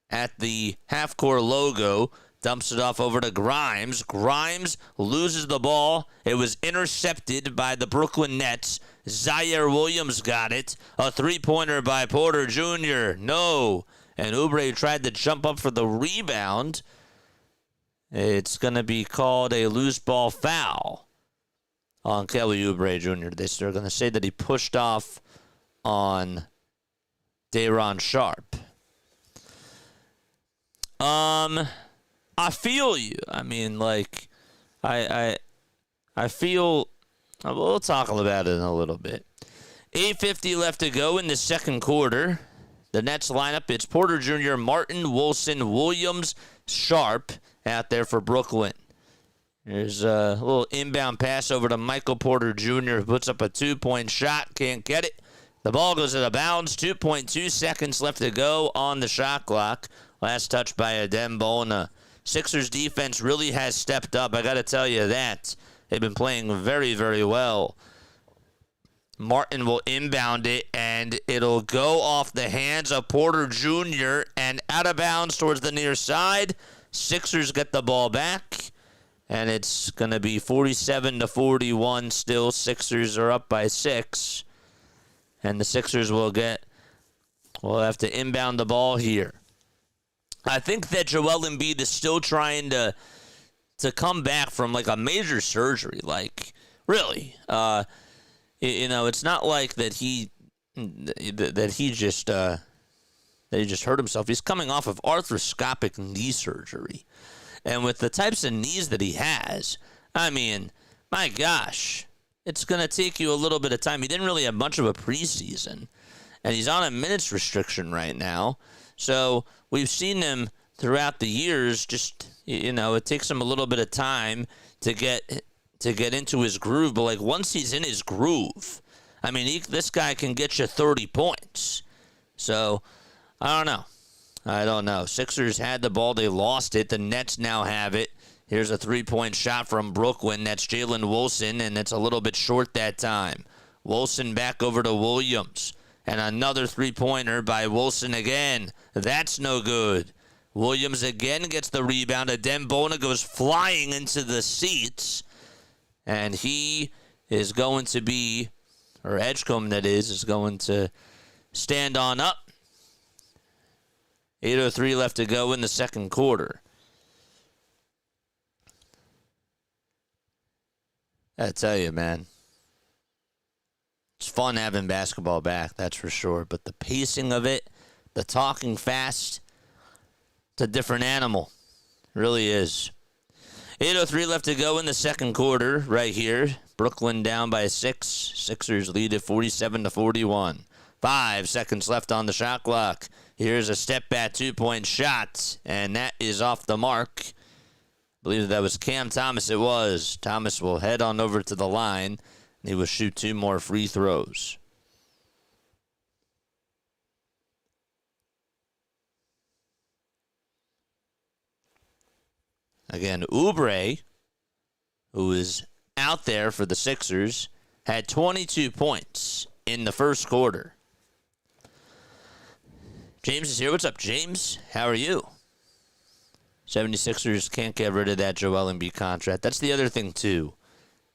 Speaker 2: at the half-court logo dumps it off over to Grimes. Grimes loses the ball. It was intercepted by the Brooklyn Nets. Zaire Williams got it. A three-pointer by Porter Jr. No. And Oubre tried to jump up for the rebound. It's going to be called a loose ball foul on Kelly Oubre Jr. They're going to say that he pushed off on Day'Ron Sharpe. I feel you. I mean, like, I feel. We'll talk about it in a little bit. 8:50 left to go in the second quarter. The Nets lineup, it's Porter Jr., Martin, Wilson, Williams, Sharpe out there for Brooklyn. There's a little inbound pass over to Michael Porter Jr., who puts up a 2-point shot. Can't get it. The ball goes out of bounds. 2.2 seconds left to go on the shot clock. Last touch by Dembona. Sixers defense really has stepped up. I got to tell you that. They've been playing very, very well. Martin will inbound it, and it'll go off the hands of Porter Jr. and out of bounds towards the near side. Sixers get the ball back, and it's going to be 47-41 still. Sixers are up by 6, and the Sixers will have to inbound the ball here. I think that Joel Embiid is still trying to come back from like a major surgery. Like, really, it's not like that he just hurt himself. He's coming off of arthroscopic knee surgery. And with the types of knees that he has, I mean, my gosh, it's going to take you a little bit of time. He didn't really have much of a preseason, and he's on a minutes restriction right now. So we've seen him throughout the years. Just, it takes him a little bit of time to get into his groove. But like once he's in his groove, I mean, this guy can get you 30 points. So I don't know. Sixers had the ball. They lost it. The Nets now have it. Here's a three-point shot from Brooklyn. That's Jalen Wilson, and it's a little bit short that time. Wilson back over to Williams. And another three-pointer by Wilson again. That's no good. Williams again gets the rebound. Adembona goes flying into the seats. And he is going to be, or Edgecombe that is going to stand on up. 8:03 left to go in the second quarter. I tell you, man, it's fun having basketball back, that's for sure. But the pacing of it, the talking fast, it's a different animal. It really is. 8:03 left to go in the second quarter right here. Brooklyn down by 6. Sixers lead at 47-41. 5 seconds left on the shot clock. Here's a step back 2-point shot, and that is off the mark. I believe that was Cam Thomas. It was. Thomas will head on over to the line, and he will shoot 2 more free throws. Again, Oubre, who is out there for the Sixers, had 22 points in the first quarter. James is here. What's up, James? How are you? 76ers can't get rid of that Joel Embiid contract. That's the other thing, too.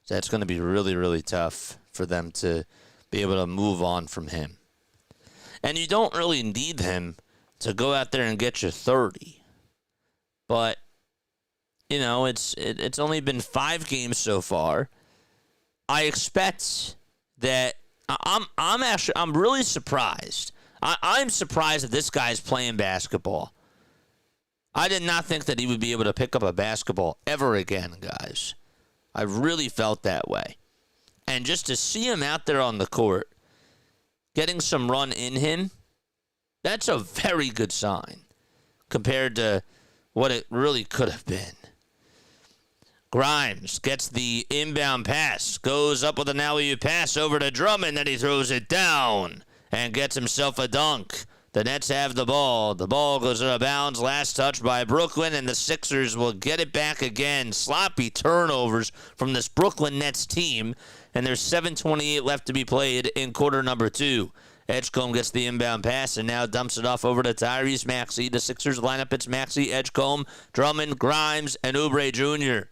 Speaker 2: That's going to be really, really tough for them to be able to move on from him. And you don't really need him to go out there and get you 30. But, it's only been 5 games so far. I expect that I'm really surprised. I'm surprised that this guy's playing basketball. I did not think that he would be able to pick up a basketball ever again, guys. I really felt that way. And just to see him out there on the court, getting some run in him, that's a very good sign compared to what it really could have been. Grimes gets the inbound pass, goes up with an alley-oop pass over to Drummond, then he throws it down and gets himself a dunk. The Nets have the ball. The ball goes out of bounds. Last touch by Brooklyn, and the Sixers will get it back again. Sloppy turnovers from this Brooklyn Nets team, and there's 7:28 left to be played in quarter number 2. Edgecombe gets the inbound pass and now dumps it off over to Tyrese Maxey. The Sixers lineup, it's Maxey, Edgecombe, Drummond, Grimes, and Oubre Jr.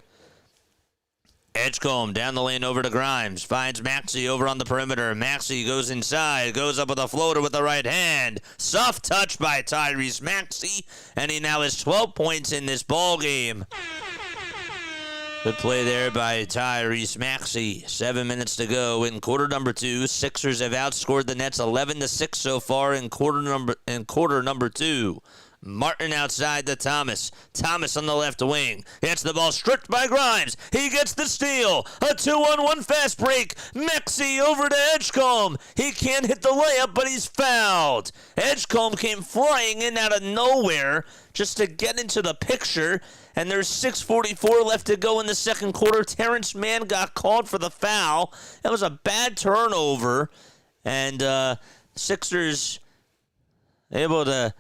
Speaker 2: Edgecombe down the lane over to Grimes. Finds Maxey over on the perimeter. Maxey goes inside. Goes up with a floater with the right hand. Soft touch by Tyrese Maxey. And he now has 12 points in this ball game. Good play there by Tyrese Maxey. 7 minutes to go in quarter number 2. Sixers have outscored the Nets 11-6 so far in quarter number 2. Martin outside to Thomas. Thomas on the left wing. Hits the ball stripped by Grimes. He gets the steal. A 2-on-1 fast break. Maxey over to Edgecombe. He can't hit the layup, but he's fouled. Edgecombe came flying in out of nowhere just to get into the picture. And there's 6:44 left to go in the second quarter. Terrence Mann got called for the foul. That was a bad turnover. And Sixers able to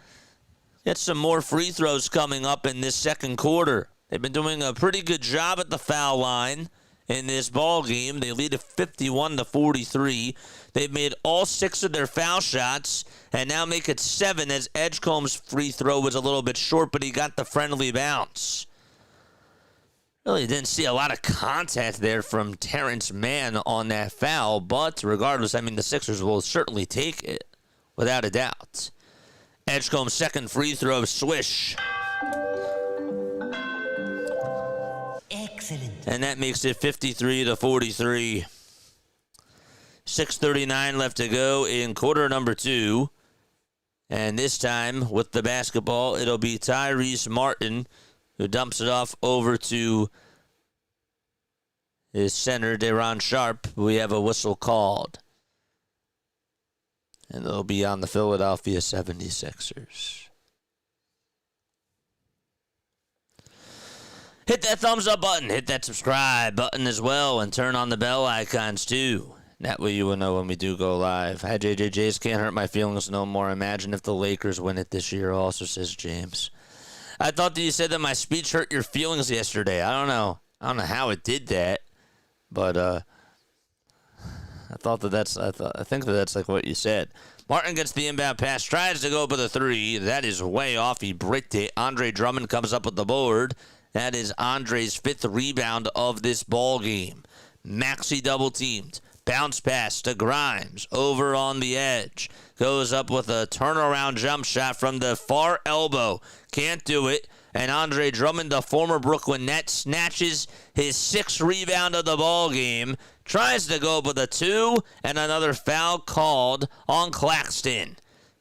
Speaker 2: get some more free throws coming up in this second quarter. They've been doing a pretty good job at the foul line in this ball game. They lead at 51-43. They've made all 6 of their foul shots and now make it 7 as Edgecombe's free throw was a little bit short, but he got the friendly bounce. Really didn't see a lot of contact there from Terrence Mann on that foul, but regardless, I mean, the Sixers will certainly take it without a doubt. Edgecombe's second free throw, swish.
Speaker 3: Excellent.
Speaker 2: And that makes it 53-43. 6:39 left to go in quarter number 2. And this time, with the basketball, it'll be Tyrese Martin who dumps it off over to his center, Daron Sharp. We have a whistle called. And they'll be on the Philadelphia 76ers. Hit that thumbs up button. Hit that subscribe button as well. And turn on the bell icons too. That way you will know when we do go live. Hi, JJJs. Can't hurt my feelings no more. Imagine if the Lakers win it this year, also says James. I thought that you said that my speech hurt your feelings yesterday. I don't know how it did that. But I think that's like what you said. Martin gets the inbound pass, tries to go for the three. That is way off. He bricked it. Andre Drummond comes up with the board. That is Andre's 5th rebound of this ball game. Maxey double teamed. Bounce pass to Grimes over on the edge. Goes up with a turnaround jump shot from the far elbow. Can't do it. And Andre Drummond, the former Brooklyn Net, snatches his 6th rebound of the ball game. Tries to go with a 2, and another foul called on Claxton.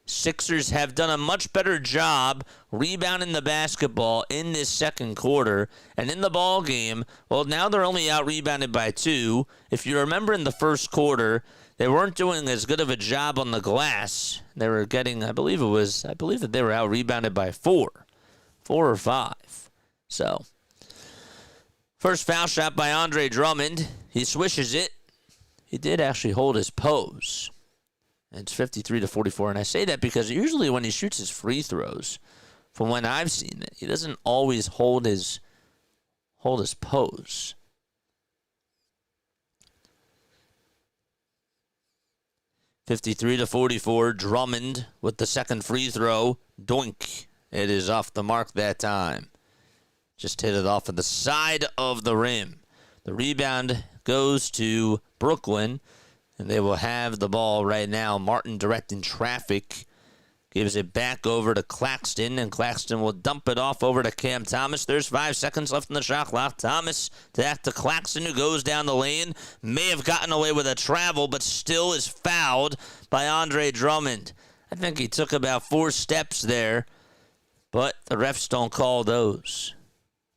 Speaker 2: Sixers have done a much better job rebounding the basketball in this second quarter. And in the ball game, well, now they're only out-rebounded by 2. If you remember in the first quarter, they weren't doing as good of a job on the glass. They were getting, I believe that they were out-rebounded by 4 or 5. So, first foul shot by Andre Drummond. He swishes it. He did actually hold his pose. And it's 53-44. And I say that because usually when he shoots his free throws, from when I've seen it, he doesn't always hold his pose. (53-44). Drummond with the second free throw. Doink. It is off the mark that time. Just hit it off of the side of the rim. The rebound goes to Brooklyn, and they will have the ball right now. Martin directing traffic. Gives it back over to Claxton, and Claxton will dump it off over to Cam Thomas. There's 5 seconds left in the shot clock. Thomas back to Claxton, who goes down the lane. May have gotten away with a travel, but still is fouled by Andre Drummond. I think he took about 4 steps there, but the refs don't call those.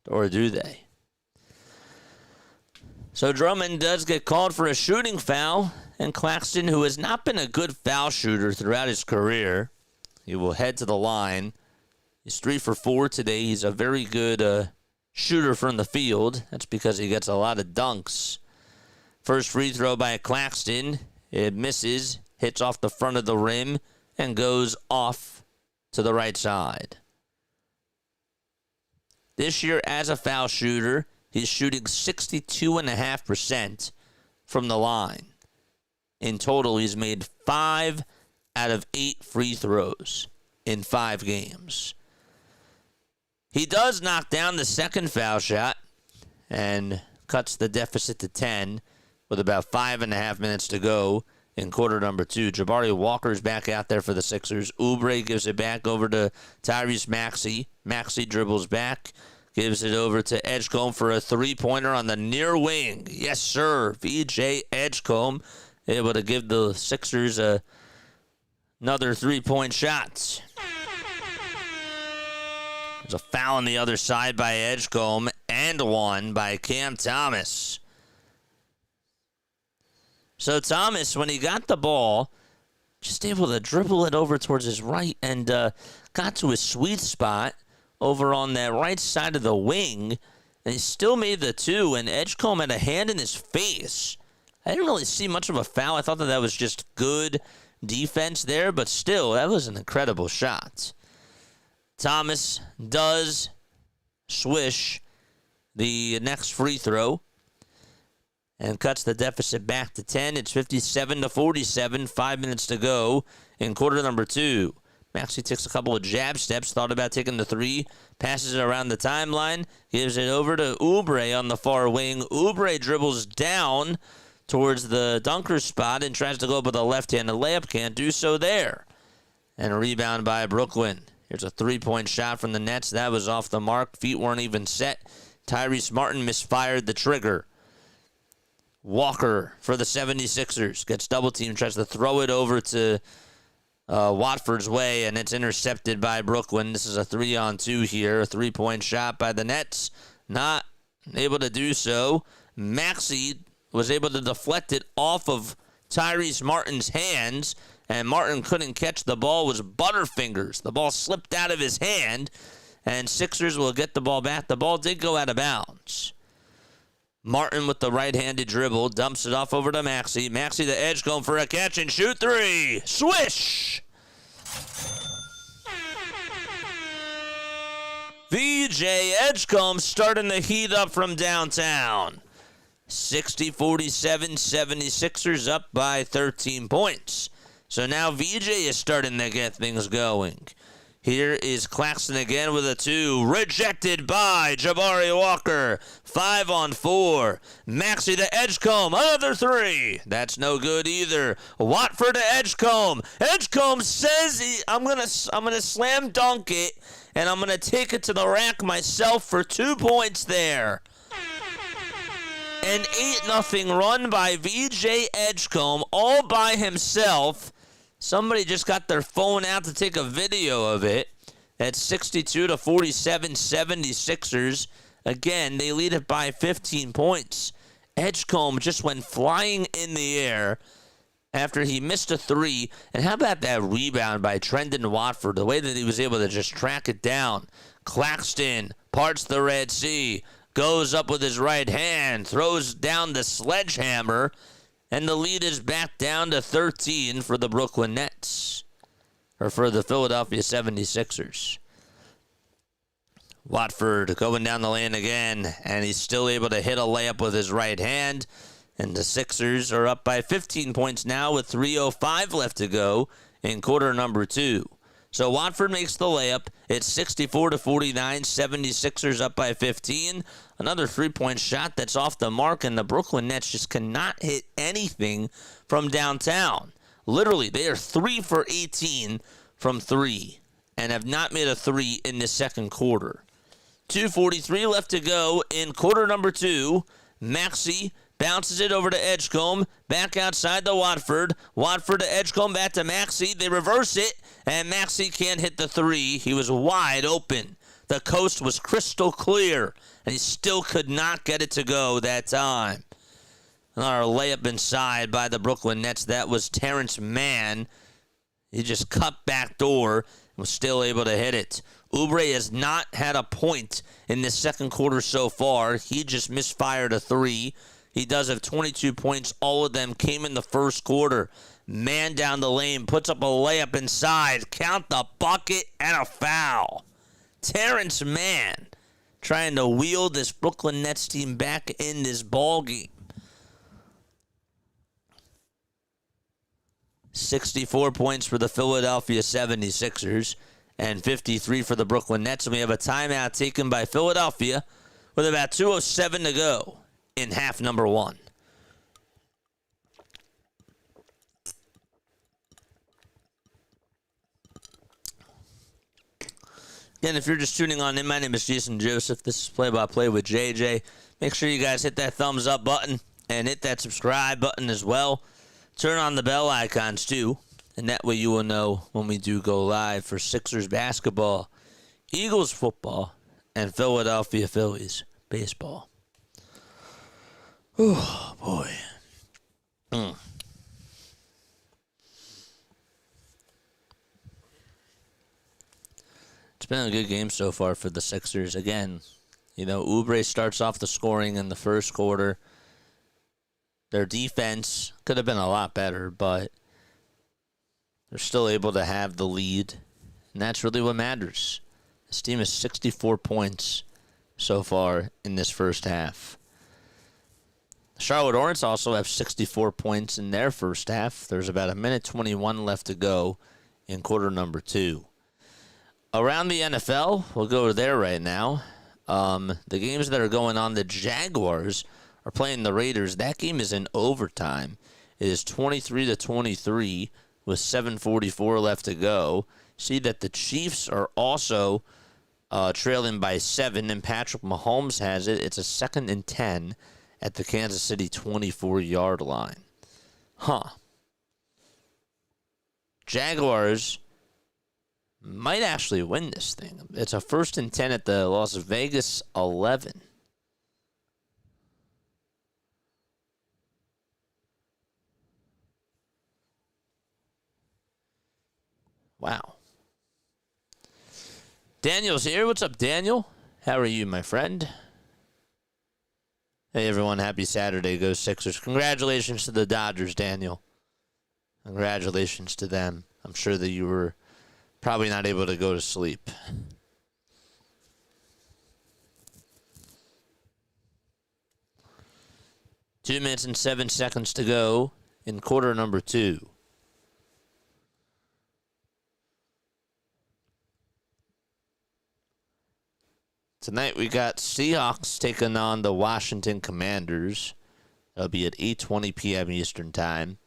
Speaker 2: Or do they? So Drummond does get called for a shooting foul, and Claxton, who has not been a good foul shooter throughout his career, he will head to the line. He's 3 for 4 today. He's a very good shooter from the field. That's because he gets a lot of dunks. First free throw by Claxton. It misses, hits off the front of the rim, and goes off to the right side. This year, as a foul shooter, he's shooting 62.5% from the line. In total, he's made 5 out of 8 free throws in 5 games. He does knock down the second foul shot and cuts the deficit to 10 with about 5.5 minutes to go in quarter number 2. Jabari Walker's back out there for the Sixers. Oubre gives it back over to Tyrese Maxey. Maxey dribbles back. Gives it over to Edgecombe for a three-pointer on the near wing. Yes, sir. VJ Edgecombe able to give the Sixers another three-point shot. There's a foul on the other side by Edgecombe and one by Cam Thomas. So Thomas, when he got the ball, just able to dribble it over towards his right and got to his sweet spot over on that right side of the wing, and he still made the 2, and Edgecombe had a hand in his face. I didn't really see much of a foul. I thought that was just good defense there, but still, that was an incredible shot. Thomas does swish the next free throw and cuts the deficit back to 10. It's 57-47, 5 minutes to go in quarter number 2. Maxey takes a couple of jab steps, thought about taking the 3, passes it around the timeline, gives it over to Oubre on the far wing. Oubre dribbles down towards the dunker spot and tries to go up with a left-handed layup. Can't do so there. And a rebound by Brooklyn. Here's a 3-point shot from the Nets. That was off the mark. Feet weren't even set. Tyrese Martin misfired the trigger. Walker for the 76ers gets double-teamed, tries to throw it over to Watford's way, and it's intercepted by Brooklyn. This is a 3-on-2 here. A 3-point shot by the Nets. Not able to do so. Maxey was able to deflect it off of Tyrese Martin's hands, and Martin couldn't catch the ball. It was Butterfingers. The ball slipped out of his hand, and Sixers will get the ball back. The ball did go out of bounds. Martin with the right-handed dribble dumps it off over to Maxey. Maxey the edge going for a catch and shoot three. Swish! VJ Edgecombe starting to heat up from downtown. 60-47, 76ers up by 13 points. So now VJ is starting to get things going. Here is Claxton again with a 2. Rejected by Jabari Walker. 5-on-4. Maxey to Edgecombe. Another 3. That's no good either. Watford to Edgecombe. Edgecombe says I'm gonna slam dunk it, and I'm gonna take it to the rack myself for 2 points there. An 8-0 run by VJ Edgecombe all by himself. Somebody just got their phone out to take a video of it. At 62-47, 76ers. Again, they lead it by 15 points. Edgecombe just went flying in the air after he missed a 3. And how about that rebound by Trendon Watford? The way that he was able to just track it down. Claxton parts the Red Sea. Goes up with his right hand. Throws down the sledgehammer. And the lead is back down to 13 for the Brooklyn Nets. Or for the Philadelphia 76ers. Watford going down the lane again. And he's still able to hit a layup with his right hand. And the Sixers are up by 15 points now with 3:05 left to go in quarter number 2. So Watford makes the layup. It's 64-49, 76ers up by 15. Another 3-point shot that's off the mark, and the Brooklyn Nets just cannot hit anything from downtown. Literally, they are 3 for 18 from 3 and have not made a 3 in the second quarter. 2:43 left to go in quarter number 2. Maxey bounces it over to Edgecombe. Back outside to Watford. Watford to Edgecombe. Back to Maxey. They reverse it. And Maxey can't hit the 3. He was wide open. The coast was crystal clear. And he still could not get it to go that time. Another layup inside by the Brooklyn Nets. That was Terrence Mann. He just cut back door and was still able to hit it. Oubre has not had a point in the second quarter so far. He just misfired a 3. He does have 22 points. All of them came in the first quarter. Man down the lane, puts up a layup inside. Count the bucket and a foul. Terrence Mann trying to wheel this Brooklyn Nets team back in this ball game. 64 points for the Philadelphia 76ers and 53 for the Brooklyn Nets. And we have a timeout taken by Philadelphia with about 2:07 to go in half number 1. Again, if you're just tuning on in, my name is Jason Joseph. This is Play-by-Play with JJ. Make sure you guys hit that thumbs up button and hit that subscribe button as well. Turn on the bell icons too, and that way you will know when we do go live for Sixers basketball, Eagles football, and Philadelphia Phillies baseball. Oh, boy. It's been a good game so far for the Sixers. Again, Oubre starts off the scoring in the first quarter. Their defense could have been a lot better, but they're still able to have the lead, and that's really what matters. This team has 64 points so far in this first half. The Charlotte Hornets also have 64 points in their first half. There's about 1:21 left to go in quarter number 2. Around the NFL, we'll go there right now. The games that are going on, the Jaguars are playing the Raiders. That game is in overtime. It is 23-23 with 7:44 left to go. See that the Chiefs are also trailing by 7, and Patrick Mahomes has it. It's a 2nd and 10 at the Kansas City 24-yard line. Jaguars might actually win this thing. It's a 1st and 10 at the Las Vegas 11. Wow. Daniel's here. What's up, Daniel? How are you, my friend? Hey, everyone. Happy Saturday. Go Sixers. Congratulations to the Dodgers, Daniel. Congratulations to them. I'm sure that you were probably not able to go to sleep. Two minutes and 7 seconds to go in quarter number 2. Tonight we got Seahawks taking on the Washington Commanders. That'll be at 8:20 p.m. Eastern Time.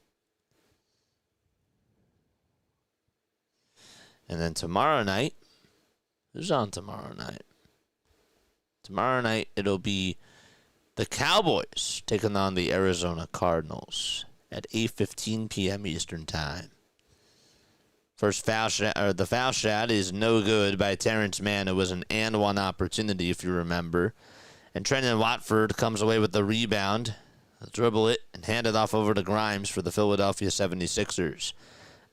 Speaker 2: And then tomorrow night, who's on tomorrow night? Tomorrow night it'll be the Cowboys taking on the Arizona Cardinals at 8:15 p.m. Eastern Time. First foul shot, or the foul shot is no good by Terrence Mann. It was an and one opportunity, if you remember. And Trenton Watford comes away with the rebound. They'll dribble it and hand it off over to Grimes for the Philadelphia 76ers.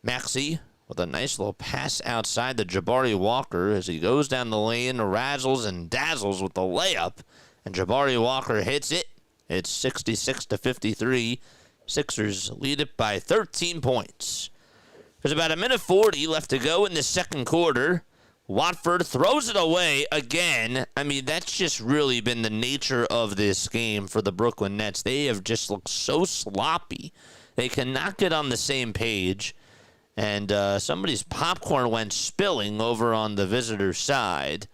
Speaker 2: Maxey with a nice little pass outside the Jabari Walker as he goes down the lane, razzles and dazzles with the layup. And Jabari Walker hits it. It's 66-53. Sixers lead it by 13 points. There's about 1:40 left to go in the second quarter. Watford throws it away again. I mean, that's just really been the nature of this game for the Brooklyn Nets. They have just looked so sloppy. They cannot get on the same page. And somebody's popcorn went spilling over on the visitor side.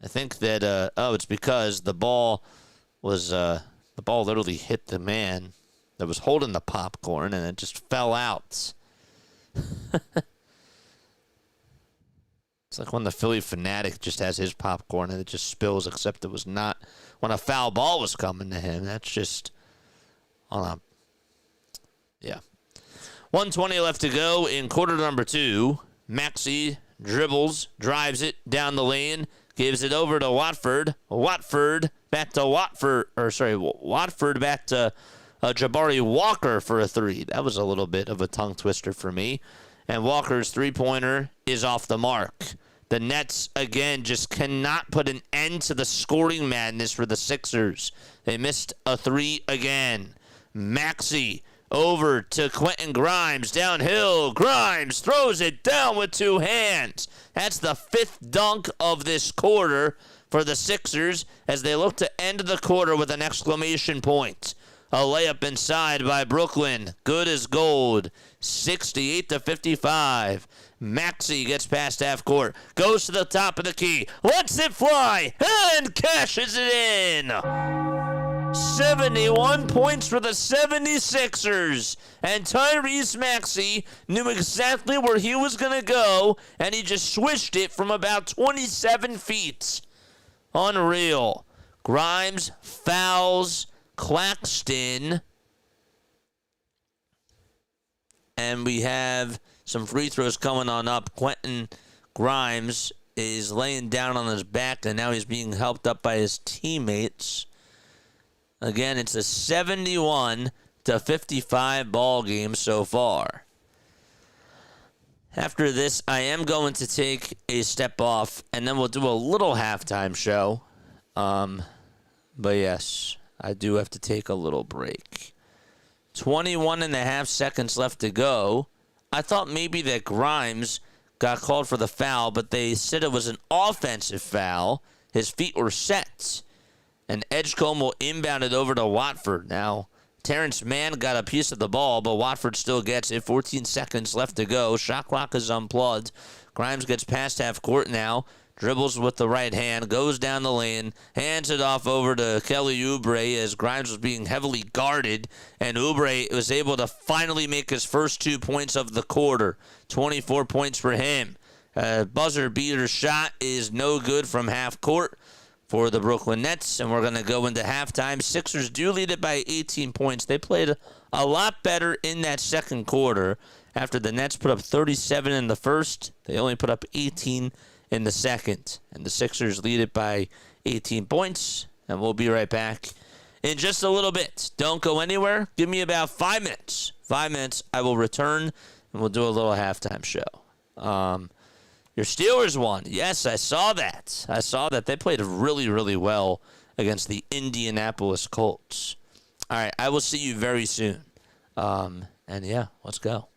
Speaker 2: I think that, it's because the ball literally hit the man that was holding the popcorn, and it just fell out. It's like when the Philly fanatic just has his popcorn and it just spills, except it was not when a foul ball was coming to him. That's just yeah. 1:20 left to go in quarter number 2. Maxey dribbles, drives it down the lane, gives it over to Watford. Watford back to Jabari Walker for a 3. That was a little bit of a tongue twister for me. And Walker's 3-pointer is off the mark. The Nets, again, just cannot put an end to the scoring madness for the Sixers. They missed a 3 again. Maxey over to Quentin Grimes. Downhill. Grimes throws it down with 2 hands. That's the 5th dunk of this quarter for the Sixers as they look to end the quarter with an exclamation point. A layup inside by Brooklyn. Good as gold. 68-55. Maxey gets past half court. Goes to the top of the key. Lets it fly. And cashes it in. 71 points for the 76ers. And Tyrese Maxey knew exactly where he was going to go. And he just swished it from about 27 feet. Unreal. Grimes fouls Claxton. And we have some free throws coming on up. Quentin Grimes is laying down on his back, and now he's being helped up by his teammates. Again, it's a 71-55 ball game so far. After this, I am going to take a step off, and then we'll do a little halftime show. But yes, I do have to take a little break. 21 and a half seconds left to go. I thought maybe that Grimes got called for the foul, but they said it was an offensive foul. His feet were set. And Edgecombe will inbound it over to Watford. Now, Terrence Mann got a piece of the ball, but Watford still gets it. 14 seconds left to go. Shot clock is unplugged. Grimes gets past half court now. Dribbles with the right hand, goes down the lane, hands it off over to Kelly Oubre as Grimes was being heavily guarded, and Oubre was able to finally make his first 2 points of the quarter. 24 points for him. Buzzer beater shot is no good from half court for the Brooklyn Nets, and we're going to go into halftime. Sixers do lead it by 18 points. They played a lot better in that second quarter, After the Nets put up 37 in the first, they only put up 18 in the second. And the Sixers lead it by 18 points. And we'll be right back in just a little bit. Don't go anywhere. Give me about 5 minutes. 5 minutes, I will return, and we'll do a little halftime show. Your Steelers won. Yes, I saw that. They played really, really well against the Indianapolis Colts. All right, I will see you very soon. And yeah, let's go.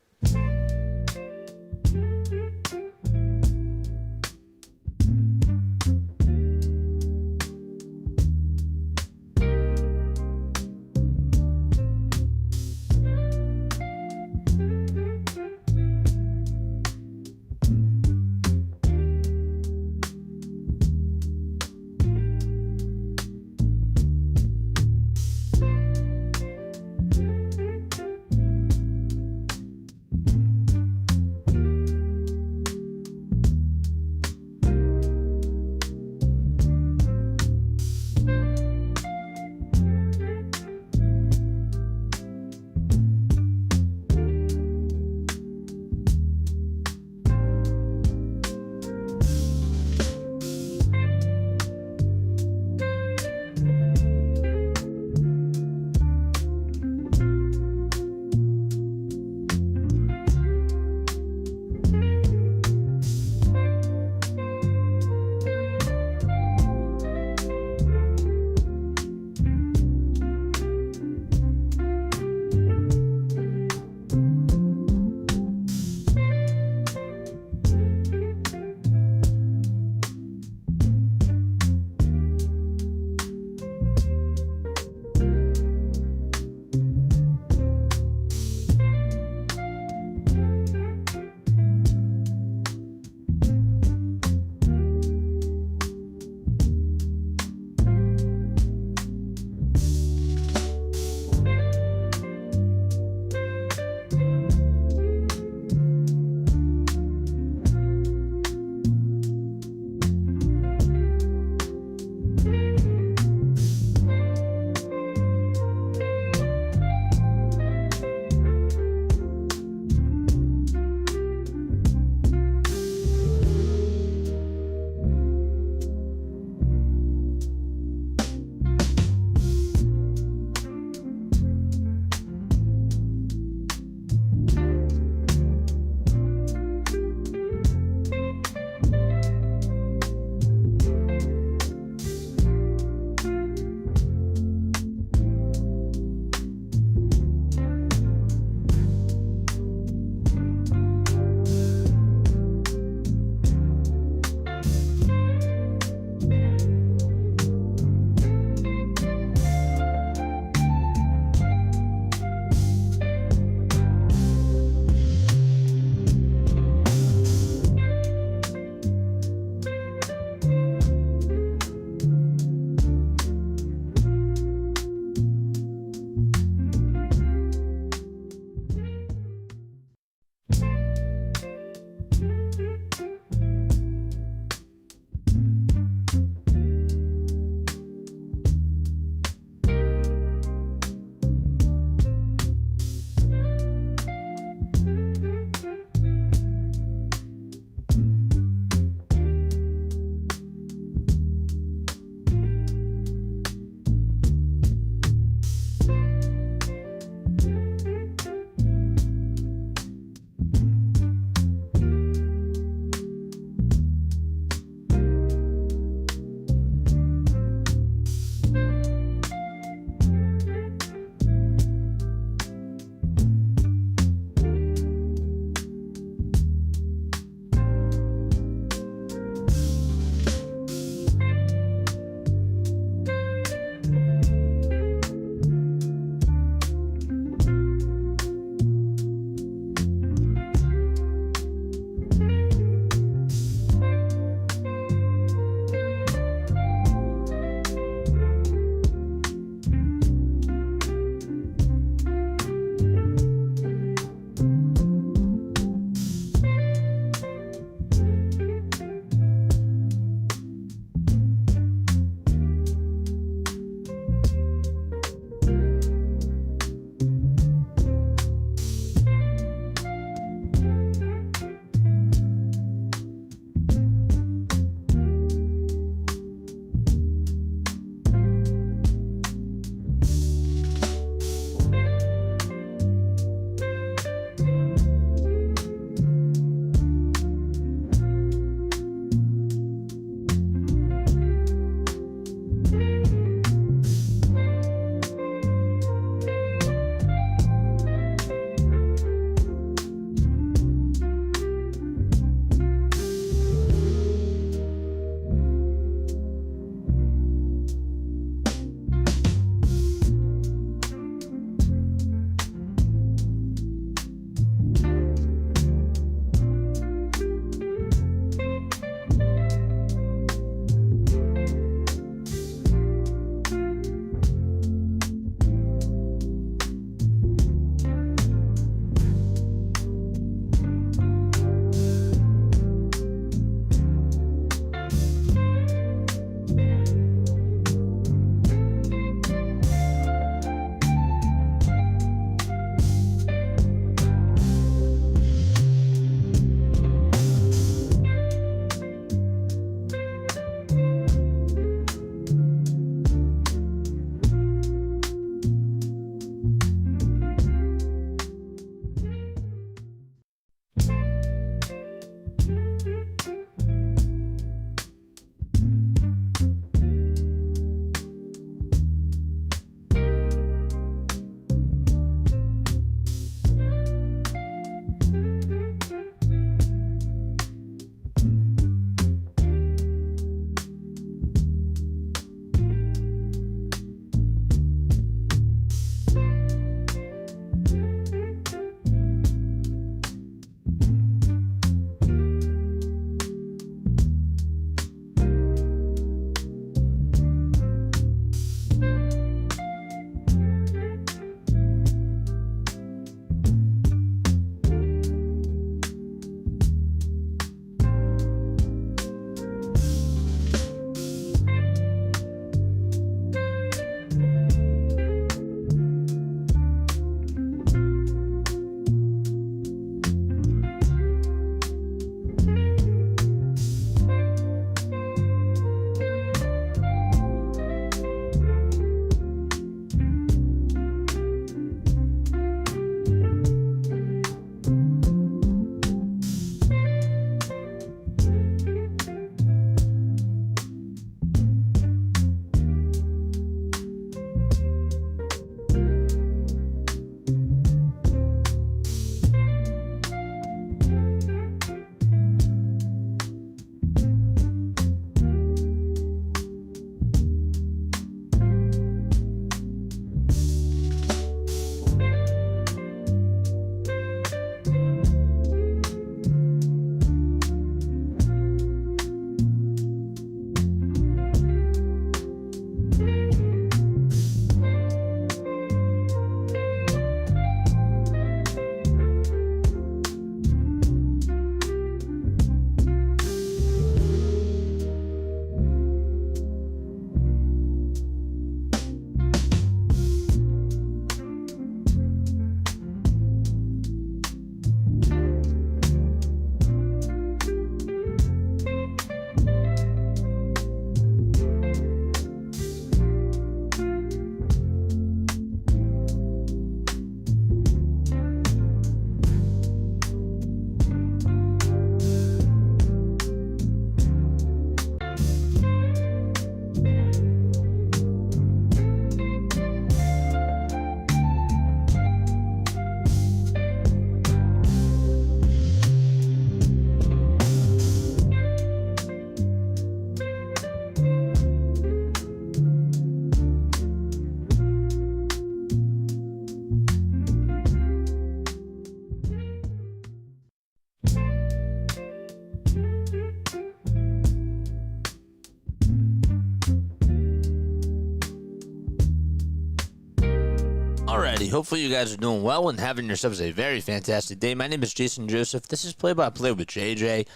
Speaker 2: Alrighty, hopefully you guys are doing well and having yourselves a very fantastic day. My name is Jason Joseph. This is Play-by-Play with JJ.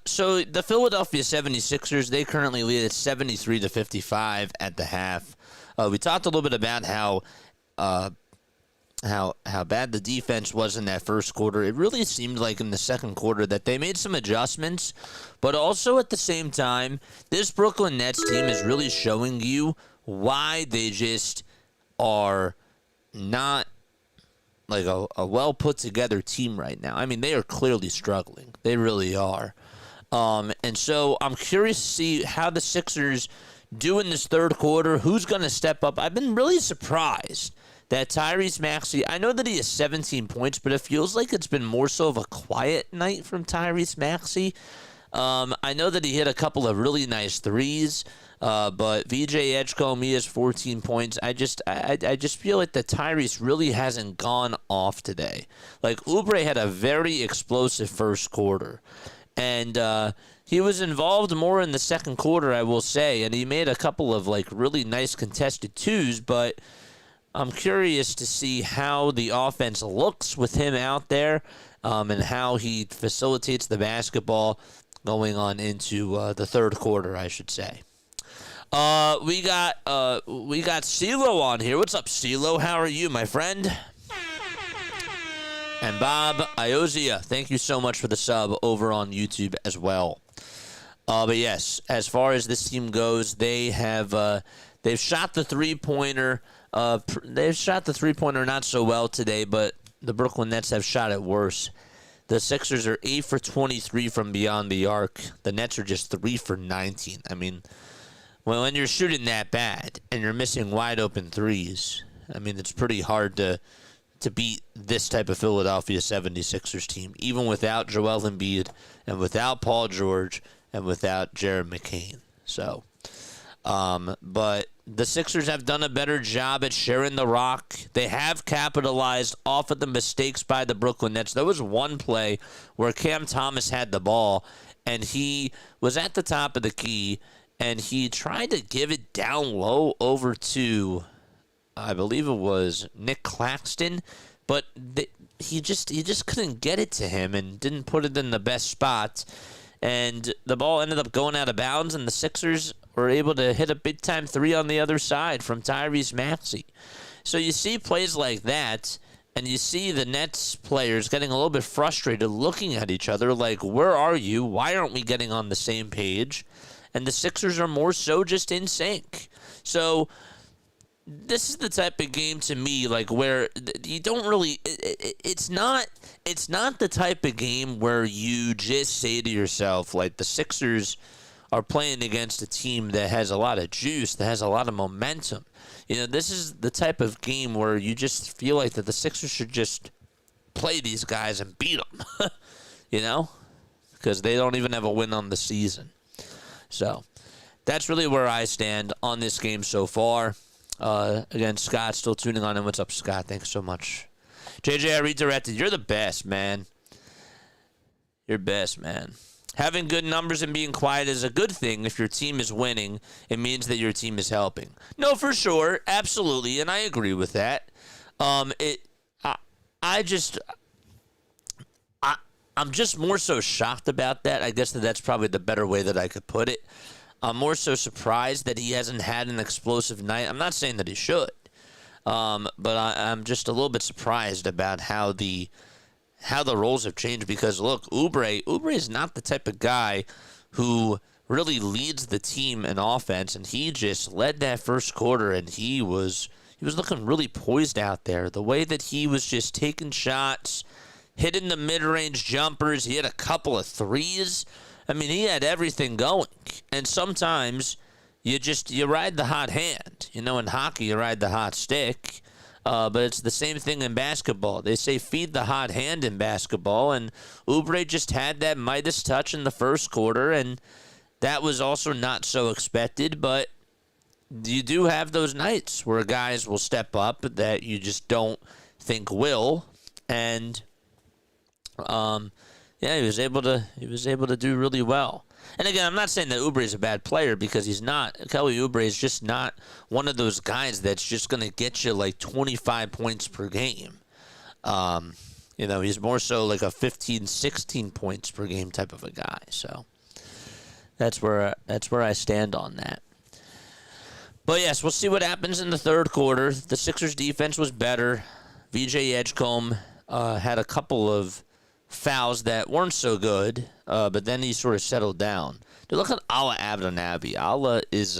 Speaker 2: So the Philadelphia 76ers, they currently lead at 73-55 at the half. We talked a little bit about how bad the defense was in that first quarter. It really seemed like in the second quarter that they made some adjustments, but also at the same time, this Brooklyn Nets team is really showing you why they just are not like a well put together team right now. I mean, they are clearly struggling. They really are. And so I'm curious to see how the Sixers do in this third quarter. Who's going to step up? I've been really surprised that Tyrese Maxey, I know that he has 17 points, but it feels like it's been more so of a quiet night from Tyrese Maxey. I know that he hit a couple of really nice threes, but VJ Edgecombe, he has 14 points. I just feel like that Tyrese really hasn't gone off today. Like, Oubre had a very explosive first quarter, and he was involved more in the second quarter, I will say, and he made a couple of like really nice contested twos, but I'm curious to see how the offense looks with him out there, and how he facilitates the basketball going on into the third quarter, I should say. We got CeeLo on here. What's up, CeeLo? How are you, my friend? And Bob Iozia, thank you so much for the sub over on YouTube as well. But yes, as far as this team goes, they've shot the three-pointer. They've shot the three-pointer not so well today, but the Brooklyn Nets have shot it worse. The Sixers are 8 for 23 from beyond the arc. The Nets are just 3 for 19. I mean, when you're shooting that bad and you're missing wide-open threes, I mean, it's pretty hard to beat this type of Philadelphia 76ers team, even without Joel Embiid and without Paul George and without Jared McCain. So, but the Sixers have done a better job at sharing the rock. They have capitalized off of the mistakes by the Brooklyn Nets. There was one play where Cam Thomas had the ball, and he was at the top of the key, and he tried to give it down low over to, I believe it was Nick Claxton, but he just couldn't get it to him and didn't put it in the best spot. And the ball ended up going out of bounds, and the Sixers were able to hit a big-time three on the other side from Tyrese Maxey. So you see plays like that, and you see the Nets players getting a little bit frustrated, looking at each other like, where are you? Why aren't we getting on the same page? And the Sixers are more so just in sync. So this is the type of game to me, like, where you don't really, it's not the type of game where you just say to yourself, like, the Sixers are playing against a team that has a lot of juice, that has a lot of momentum. You know, this is the type of game where you just feel like that the Sixers should just play these guys and beat them, you know, because they don't even have a win on the season. So that's really where I stand on this game so far. Again, Scott still tuning on in. What's up, Scott? Thanks so much. JJ, I redirected. You're the best, man. You're best, man. Having good numbers and being quiet is a good thing. If your team is winning, it means that your team is helping. No, for sure. Absolutely. And I agree with that. I'm just more so shocked about that. I guess that's probably the better way that I could put it. I'm more so surprised that he hasn't had an explosive night. I'm not saying that he should, but I'm just a little bit surprised about how the roles have changed. Because look, Oubre is not the type of guy who really leads the team in offense, and he just led that first quarter, and he was looking really poised out there. The way that he was just taking shots, hitting the mid-range jumpers, he had a couple of threes. I mean, he had everything going. And sometimes you ride the hot hand. You know, in hockey, you ride the hot stick. But it's the same thing in basketball. They say feed the hot hand in basketball. And Oubre just had that Midas touch in the first quarter. And that was also not so expected. But you do have those nights where guys will step up that you just don't think will. And yeah, he was able to do really well. And again, I'm not saying that Oubre is a bad player because he's not. Kelly Oubre is just not one of those guys that's just going to get you like 25 points per game. He's more so like a 15, 16 points per game type of a guy. So that's where I stand on that. But yes, we'll see what happens in the third quarter. The Sixers defense was better. VJ Edgecombe had a couple of fouls that weren't so good, but then he sort of settled down. Dude, look at Allah Abdelnaby. Allah is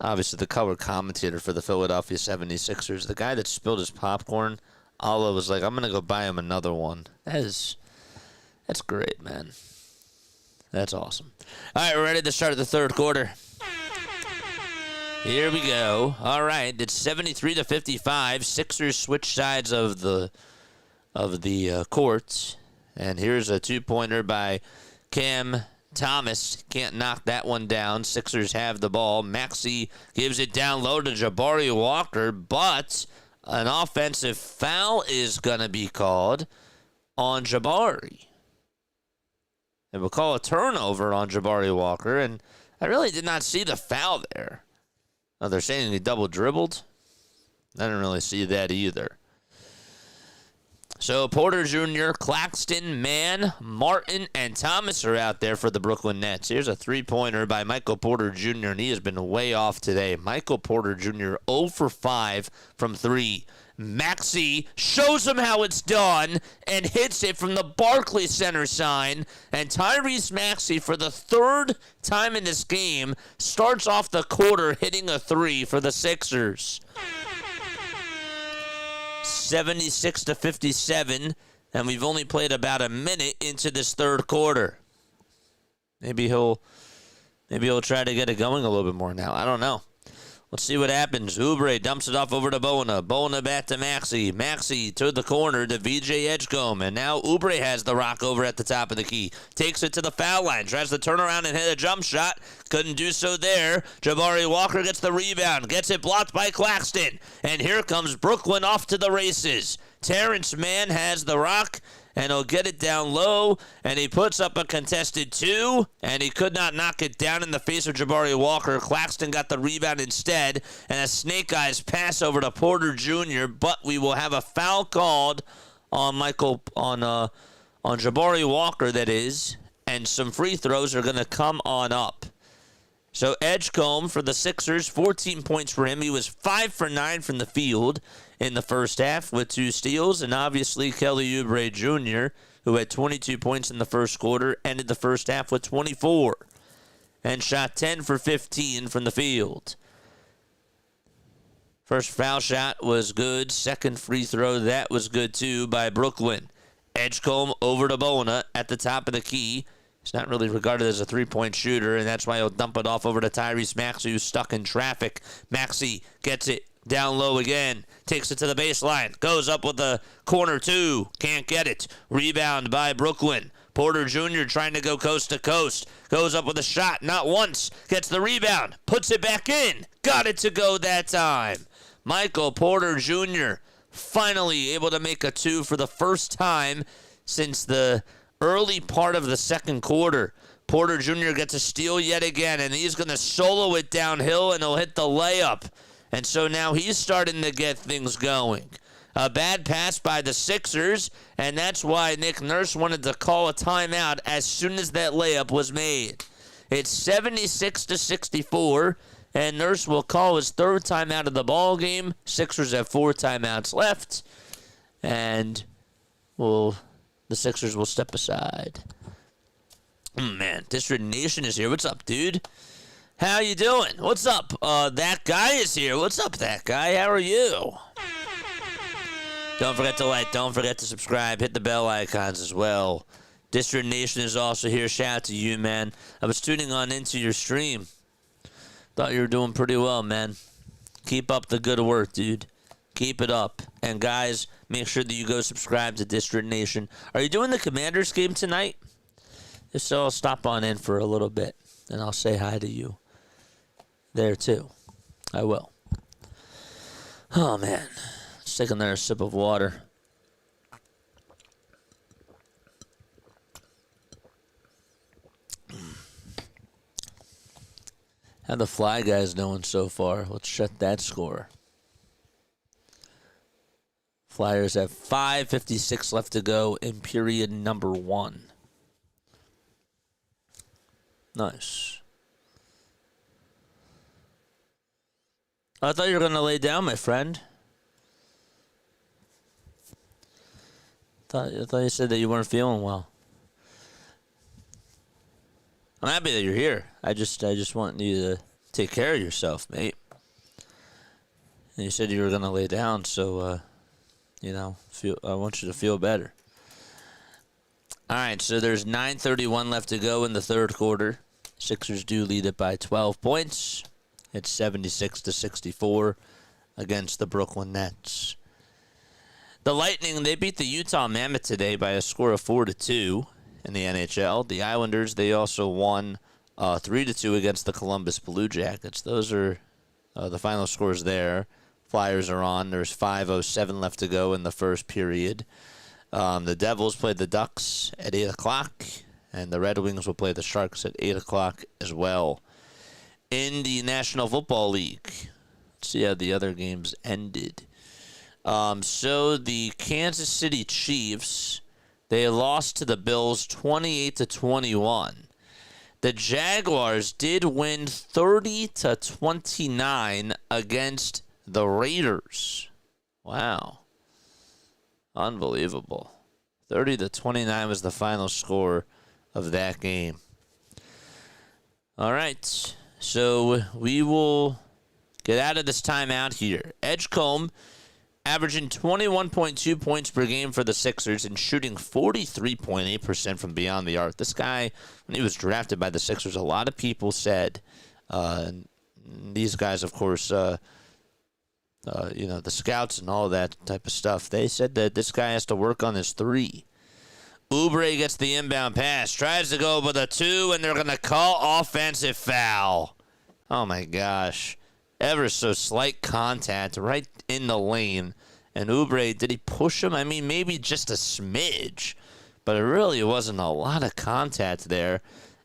Speaker 2: obviously the color commentator for the Philadelphia 76ers. The guy that spilled his popcorn, Allah was like, I'm going to go buy him another one. That's great, man. That's awesome. All right, we're ready to start the third quarter. Here we go. All right, it's 73-55. Sixers switch sides of the court, and here's a two-pointer by Cam Thomas. Can't knock that one down. Sixers have the ball. Maxey gives it down low to Jabari Walker, but an offensive foul is going to be called on Jabari. And we'll call a turnover on Jabari Walker, and I really did not see the foul there. Oh, they're saying he double dribbled? I didn't really see that either. So Porter Jr., Claxton, Mann, Martin, and Thomas are out there for the Brooklyn Nets. Here's a three-pointer by Michael Porter Jr., and he has been way off today. Michael Porter Jr., 0 for 5 from 3. Maxey shows him how it's done and hits it from the Barclays Center sign. And Tyrese Maxey, for the third time in this game, starts off the quarter hitting a three for the Sixers. 76-57, and we've only played about a minute into this third quarter. Maybe he'll try to get it going a little bit more now. I don't know. Let's see what happens. Oubre dumps it off over to Bona. Bona back to Maxey. Maxey to the corner to VJ Edgecombe. And now Oubre has the rock over at the top of the key. Takes it to the foul line. Tries to turn around and hit a jump shot. Couldn't do so there. Jabari Walker gets the rebound. Gets it blocked by Claxton. And here comes Brooklyn off to the races. Terrence Mann has the rock. And he'll get it down low, and he puts up a contested two, and he could not knock it down in the face of Jabari Walker. Claxton got the rebound instead, and a snake eyes pass over to Porter Jr., but we will have a foul called on Jabari Walker, that is, and some free throws are going to come on up. So Edgecombe for the Sixers, 14 points for him. He was 5 for 9 from the field in the first half with 2 steals. And obviously Kelly Oubre Jr., who had 22 points in the first quarter, ended the first half with 24 and shot 10 for 15 from the field. First foul shot was good. Second free throw, that was good too by Brooklyn. Edgecombe over to Bona at the top of the key. He's not really regarded as a three-point shooter, and that's why he'll dump it off over to Tyrese Maxey, who's stuck in traffic. Maxey gets it down low again, takes it to the baseline, goes up with the corner two, can't get it. Rebound by Brooklyn. Porter Jr. trying to go coast to coast, goes up with a shot, not once, gets the rebound, puts it back in, got it to go that time. Michael Porter Jr. finally able to make a two for the first time since the early part of the second quarter. Porter Jr. gets a steal yet again, and he's going to solo it downhill, and he'll hit the layup. And so now he's starting to get things going. A bad pass by the Sixers, and that's why Nick Nurse wanted to call a timeout as soon as that layup was made. It's 76-64, and Nurse will call his third timeout of the ball game. Sixers have 4 timeouts left, and the Sixers will step aside. Man, District Nation is here. What's up, dude? How you doing? What's up? That guy is here. What's up, that guy? How are you? Don't forget to like. Don't forget to subscribe. Hit the bell icons as well. District Nation is also here. Shout out to you, man. I was tuning on into your stream. Thought you were doing pretty well, man. Keep up the good work, dude. Keep it up. And guys, make sure that you go subscribe to District Nation. Are you doing the Commanders game tonight? If so, I'll stop on in for a little bit, and I'll say hi to you there too. I will. Oh, man. Let's take another sip of water. How the Fly Guys doing so far? Let's check that score. Flyers have 5:56 left to go in period number 1. Nice. I thought you were going to lay down, my friend. I thought you said that you weren't feeling well. I'm happy that you're here. I just want you to take care of yourself, mate. And you said you were going to lay down, so, I want you to feel better. All right, so there's 9:31 left to go in the third quarter. Sixers do lead it by 12 points. It's 76-64 against the Brooklyn Nets. The Lightning, they beat the Utah Mammoth today by a score of 4-2 in the NHL. The Islanders, they also won 3-2 against the Columbus Blue Jackets. Those are the final scores there. Flyers are on. There's 5:07 left to go in the first period. The Devils played the Ducks at 8 o'clock, and the Red Wings will play the Sharks at 8 o'clock as well. In the National Football League, let's see how the other games ended. So the Kansas City Chiefs, they lost to the Bills 28-21. The Jaguars did win 30-29 against the Raiders. Wow. Unbelievable. 30-29 was the final score of that game. All right. So we will get out of this timeout here. Edgecombe averaging 21.2 points per game for the Sixers and shooting 43.8% from beyond the arc. This guy, when he was drafted by the Sixers, a lot of people said, these guys, of course, the scouts and all that type of stuff, they said that this guy has to work on his three. Oubre gets the inbound pass, tries to go with a 2, and they're going to call offensive foul. Oh, my gosh. Ever so slight contact right in the lane. And Oubre, did he push him? I mean, maybe just a smidge. But it really wasn't a lot of contact there.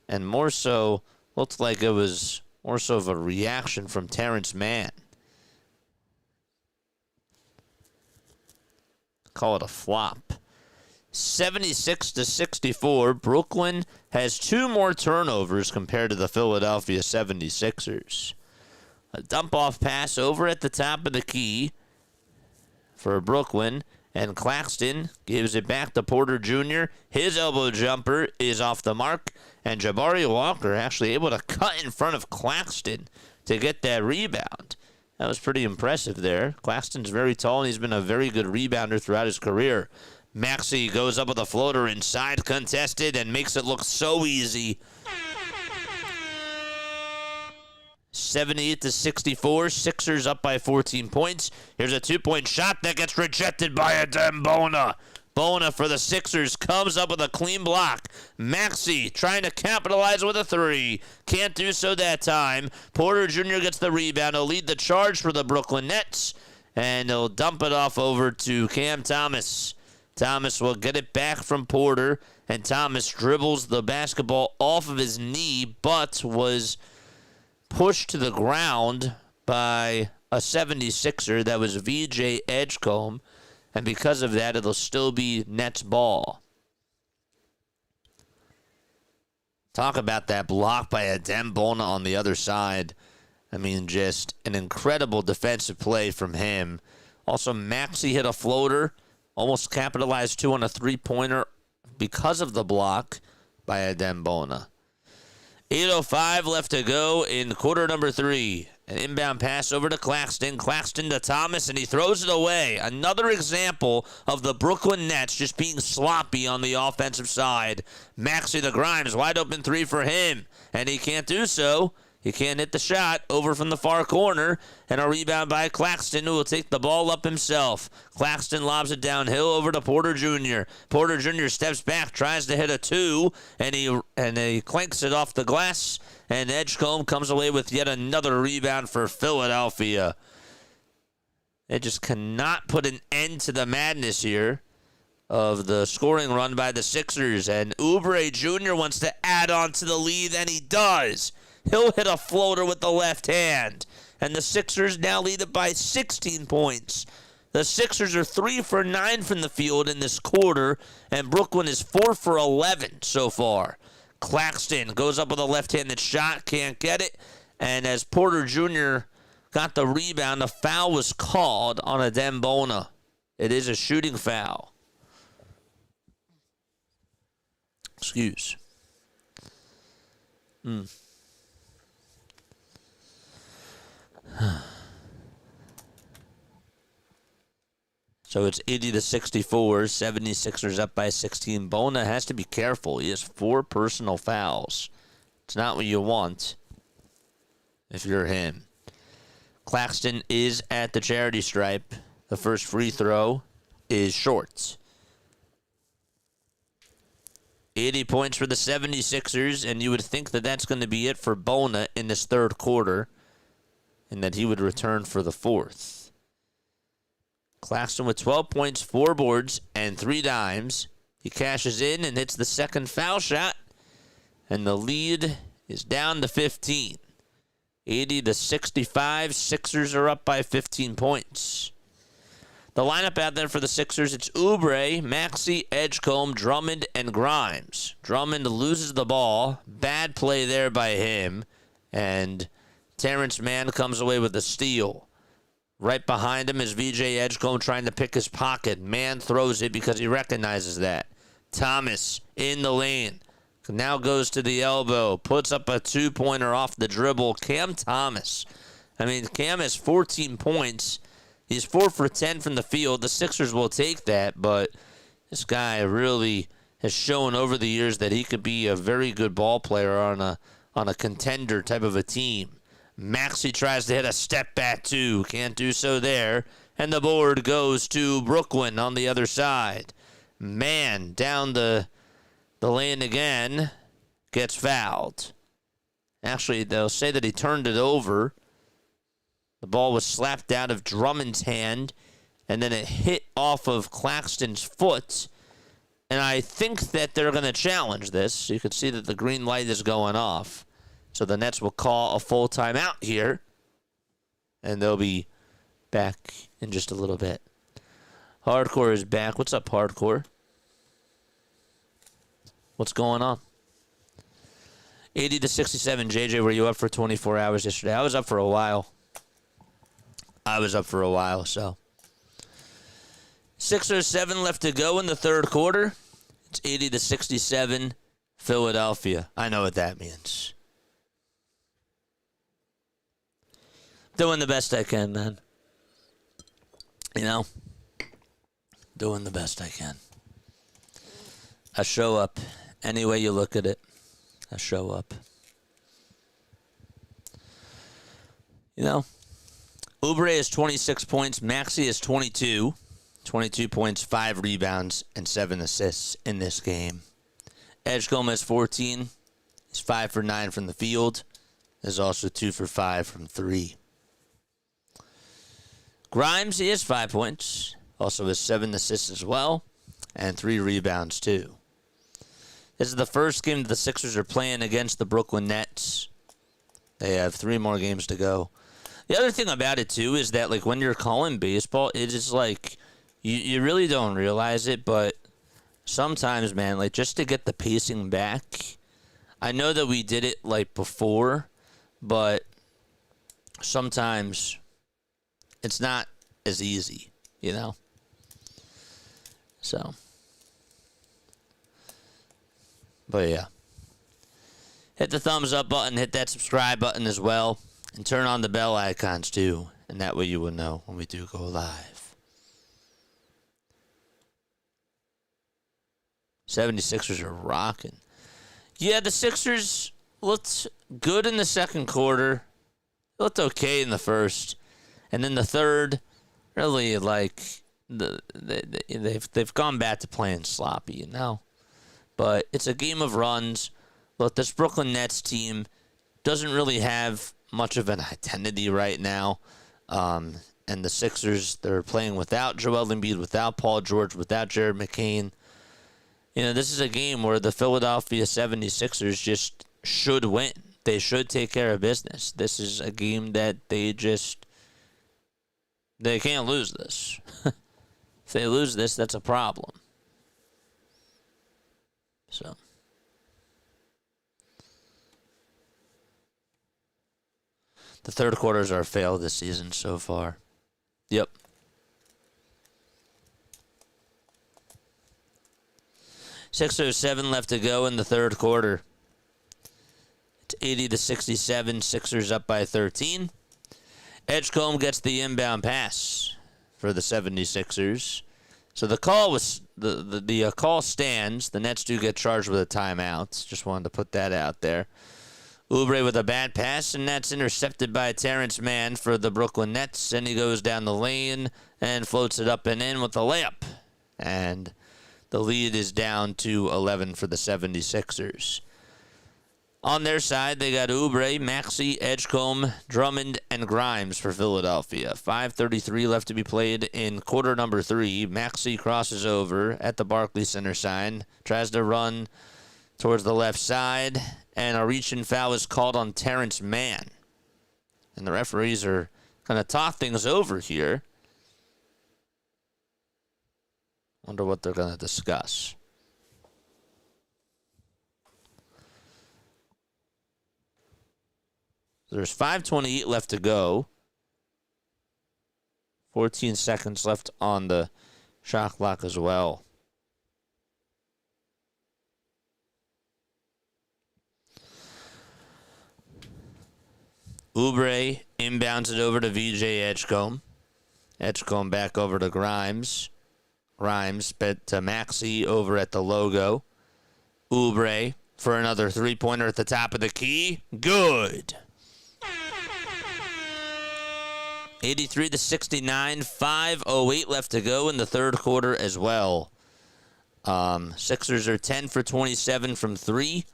Speaker 2: And more so, looked like it was more so of a reaction from Terrence Mann. Call it a flop. 76-64. Brooklyn has 2 more turnovers compared to the Philadelphia 76ers. A dump-off pass over at the top of the key for Brooklyn, and Claxton gives it back to Porter Jr. His elbow jumper is off the mark, and Jabari Walker actually able to cut in front of Claxton to get that rebound. That was pretty impressive there. Claxton's very tall, and he's been a very good rebounder throughout his career. Maxey goes up with a floater inside, contested, and makes it look so easy. 78-64. Sixers up by 14 points. Here's a 2-point shot that gets rejected by Adem Bona. Bona for the Sixers comes up with a clean block. Maxey trying to capitalize with a 3. Can't do so that time. Porter Jr. gets the rebound. He'll lead the charge for the Brooklyn Nets, and he'll dump it off over to Cam Thomas. Thomas will get it back from Porter, and Thomas dribbles the basketball off of his knee, but was pushed to the ground by a 76er. That was VJ Edgecombe, and because of that, it'll still be Nets ball. Talk about that block by Adem Bona on the other side. I mean, just an incredible defensive play from him. Also, Maxey hit a floater, almost capitalized 2 on a 3-pointer because of the block by Adem Bona. 8:05 left to go in quarter number 3. An inbound pass over to Claxton. Claxton to Thomas, and he throws it away. Another example of the Brooklyn Nets just being sloppy on the offensive side. Maxey the Grimes, wide open 3 for him, and he can't do so. He can't hit the shot over from the far corner, and a rebound by Claxton, who will take the ball up himself. Claxton lobs it downhill over to Porter Jr. Porter Jr. steps back, tries to hit a 2, and he clanks it off the glass, and Edgecombe comes away with yet another rebound for Philadelphia. They just cannot put an end to the madness here of the scoring run by the Sixers, and Oubre Jr. wants to add on to the lead, and he does. He'll hit a floater with the left hand. And the Sixers now lead it by 16 points. The Sixers are 3 for 9 from the field in this quarter, and Brooklyn is 4 for 11 so far. Claxton goes up with a left-handed shot, can't get it. And as Porter Jr. got the rebound, a foul was called on Adem Bona. It is a shooting foul. Excuse. So it's 80-64, 76ers up by 16. Bona has to be careful. He has 4 personal fouls. It's not what you want if you're him. Claxton is at the charity stripe. The first free throw is short. 80 points for the 76ers, and you would think that that's going to be it for Bona in this third quarter, and that he would return for the fourth. Claxton with 12 points, 4 boards, and 3 dimes. He cashes in and hits the second foul shot, and the lead is down to 15. 80-65, Sixers are up by 15 points. The lineup out there for the Sixers, it's Oubre, Maxey, Edgecombe, Drummond, and Grimes. Drummond loses the ball. Bad play there by him. And Terrence Mann comes away with a steal. Right behind him is VJ Edgecombe trying to pick his pocket. Mann throws it because he recognizes that. Thomas in the lane. Now goes to the elbow. Puts up a 2-pointer off the dribble. Cam Thomas. I mean, Cam has 14 points. He's 4 for 10 from the field. The Sixers will take that, but this guy really has shown over the years that he could be a very good ball player on a contender type of a team. Maxey tries to hit a step back too. Can't do so there. And the board goes to Brooklyn on the other side. Mann down the lane again. Gets fouled. Actually, they'll say that he turned it over. The ball was slapped out of Drummond's hand, and then it hit off of Claxton's foot. And I think that they're going to challenge this. You can see that the green light is going off. So the Nets will call a full timeout here, and they'll be back in just a little bit. Hardcore is back. What's up, Hardcore? What's going on? 80-67, JJ, were you up for 24 hours yesterday? I was up for a while. So. 6:07 left to go in the third quarter. It's 80-67, Philadelphia. I know what that means. Doing the best I can, man. You know? Doing the best I can. I show up any way you look at it. I show up. You know? Oubre has 26 points. Maxey has 22. 22 points, 5 rebounds, and 7 assists in this game. Edgecombe has 14. He's 5 for 9 from the field. There's also 2 for 5 from 3. Grimes, he has 5 points. Also has 7 assists as well. And 3 rebounds, too. This is the first game that the Sixers are playing against the Brooklyn Nets. They have 3 more games to go. The other thing about it, too, is that, like, when you're calling baseball, it is like, you really don't realize it, but sometimes, man, like, just to get the pacing back, I know that we did it, like, before, but sometimes it's not as easy, you know? So, but, yeah. Hit the thumbs up button, hit that subscribe button as well. And turn on the bell icons, too. And that way you will know when we do go live. 76ers are rocking. Yeah, the Sixers looked good in the second quarter. Looked okay in the first. And then the third, really, like, they've gone back to playing sloppy, you know? But it's a game of runs. Look, this Brooklyn Nets team doesn't really have much of an identity right now. And the Sixers, they're playing without Joel Embiid, without Paul George, without Jared McCain. You know, this is a game where the Philadelphia 76ers just should win. they should take care of business. This is a game that they can't lose this. If they lose this, that's a problem. So. The third quarters are a fail this season so far. Yep. .607 left to go in the third quarter. It's 80-67. Sixers up by 13. Edgecombe gets the inbound pass for the 76ers. So the call was the call stands. The Nets do get charged with a timeout. Just wanted to put that out there. Oubre with a bad pass, and that's intercepted by Terrence Mann for the Brooklyn Nets. And he goes down the lane and floats it up and in with a layup. And the lead is down to 11 for the 76ers. On their side, they got Oubre, Maxey, Edgecombe, Drummond, and Grimes for Philadelphia. 5:33 left to be played in quarter number 3. Maxey crosses over at the Barclays Center sign, tries to run towards the left side, and a reach-in foul is called on Terrence Mann. And the referees are going to talk things over here. Wonder what they're going to discuss. There's 5:28 left to go. 14 seconds left on the shot clock as well. Oubre inbounds it over to VJ Edgecombe. Edgecombe back over to Grimes. Grimes bet to Maxey over at the logo. Oubre for another three-pointer at the top of the key. Good. 83-69. 5:08 left to go in the third quarter as well. Sixers are 10 for 27 from 3.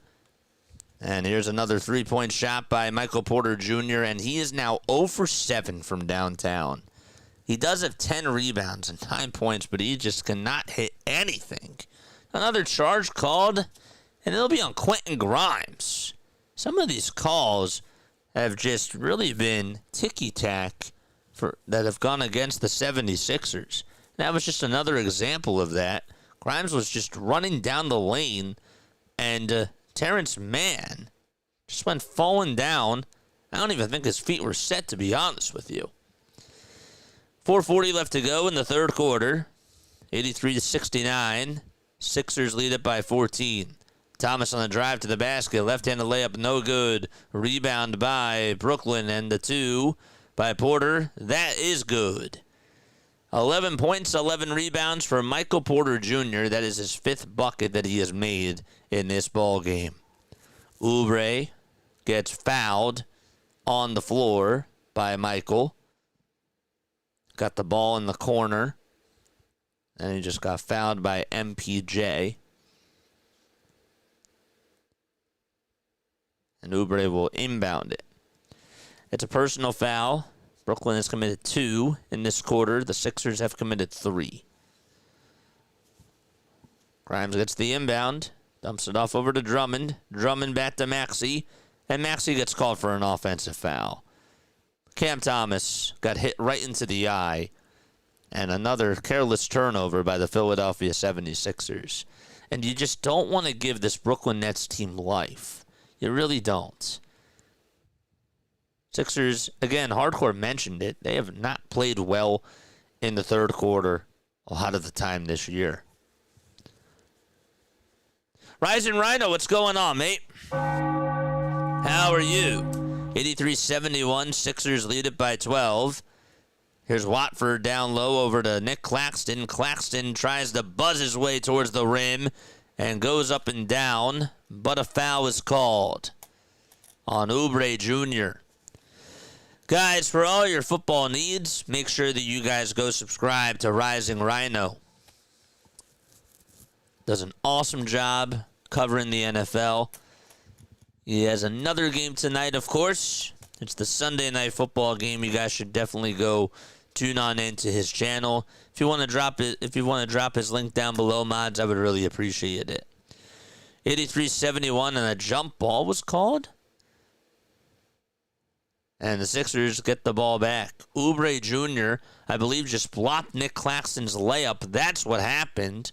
Speaker 2: And here's another three-point shot by Michael Porter Jr., and he is now 0 for 7 from downtown. He does have 10 rebounds and 9 points, but he just cannot hit anything. Another charge called, and it'll be on Quentin Grimes. Some of these calls have just really been ticky-tack that have gone against the 76ers. That was just another example of that. Grimes was just running down the lane, and Terrence Mann just went falling down. I don't even think his feet were set, to be honest with you. 4:40 left to go in the third quarter. 83-69. Sixers lead it by 14. Thomas on the drive to the basket. Left-handed layup, no good. Rebound by Brooklyn, and the 2 by Porter. That is good. 11 points, 11 rebounds for Michael Porter Jr. That is his 5th bucket that he has made in this ball game. Oubre gets fouled on the floor by Michael. Got the ball in the corner. And he just got fouled by MPJ. And Oubre will inbound it. It's a personal foul. Brooklyn has committed 2 in this quarter. The Sixers have committed 3. Grimes gets the inbound. Dumps it off over to Drummond. Drummond back to Maxey. And Maxey gets called for an offensive foul. Cam Thomas got hit right into the eye. And another careless turnover by the Philadelphia 76ers. And you just don't want to give this Brooklyn Nets team life. You really don't. Sixers, again, Hardcore mentioned it. They have not played well in the third quarter a lot of the time this year. Rising Rhino, what's going on, mate? How are you? 83-71, Sixers lead it by 12. Here's Watford down low over to Nick Claxton. Claxton tries to buzz his way towards the rim and goes up and down, but a foul is called on Oubre Jr. Guys, for all your football needs, make sure that you guys go subscribe to Rising Rhino. Does an awesome job covering the NFL. He has another game tonight, of course. It's the Sunday night football game. You guys should definitely go tune on into his channel. If you want to drop his link down below, mods, I would really appreciate it. 83-71, and a jump ball was called. And the Sixers get the ball back. Oubre Jr., I believe, just blocked Nick Claxton's layup. That's what happened.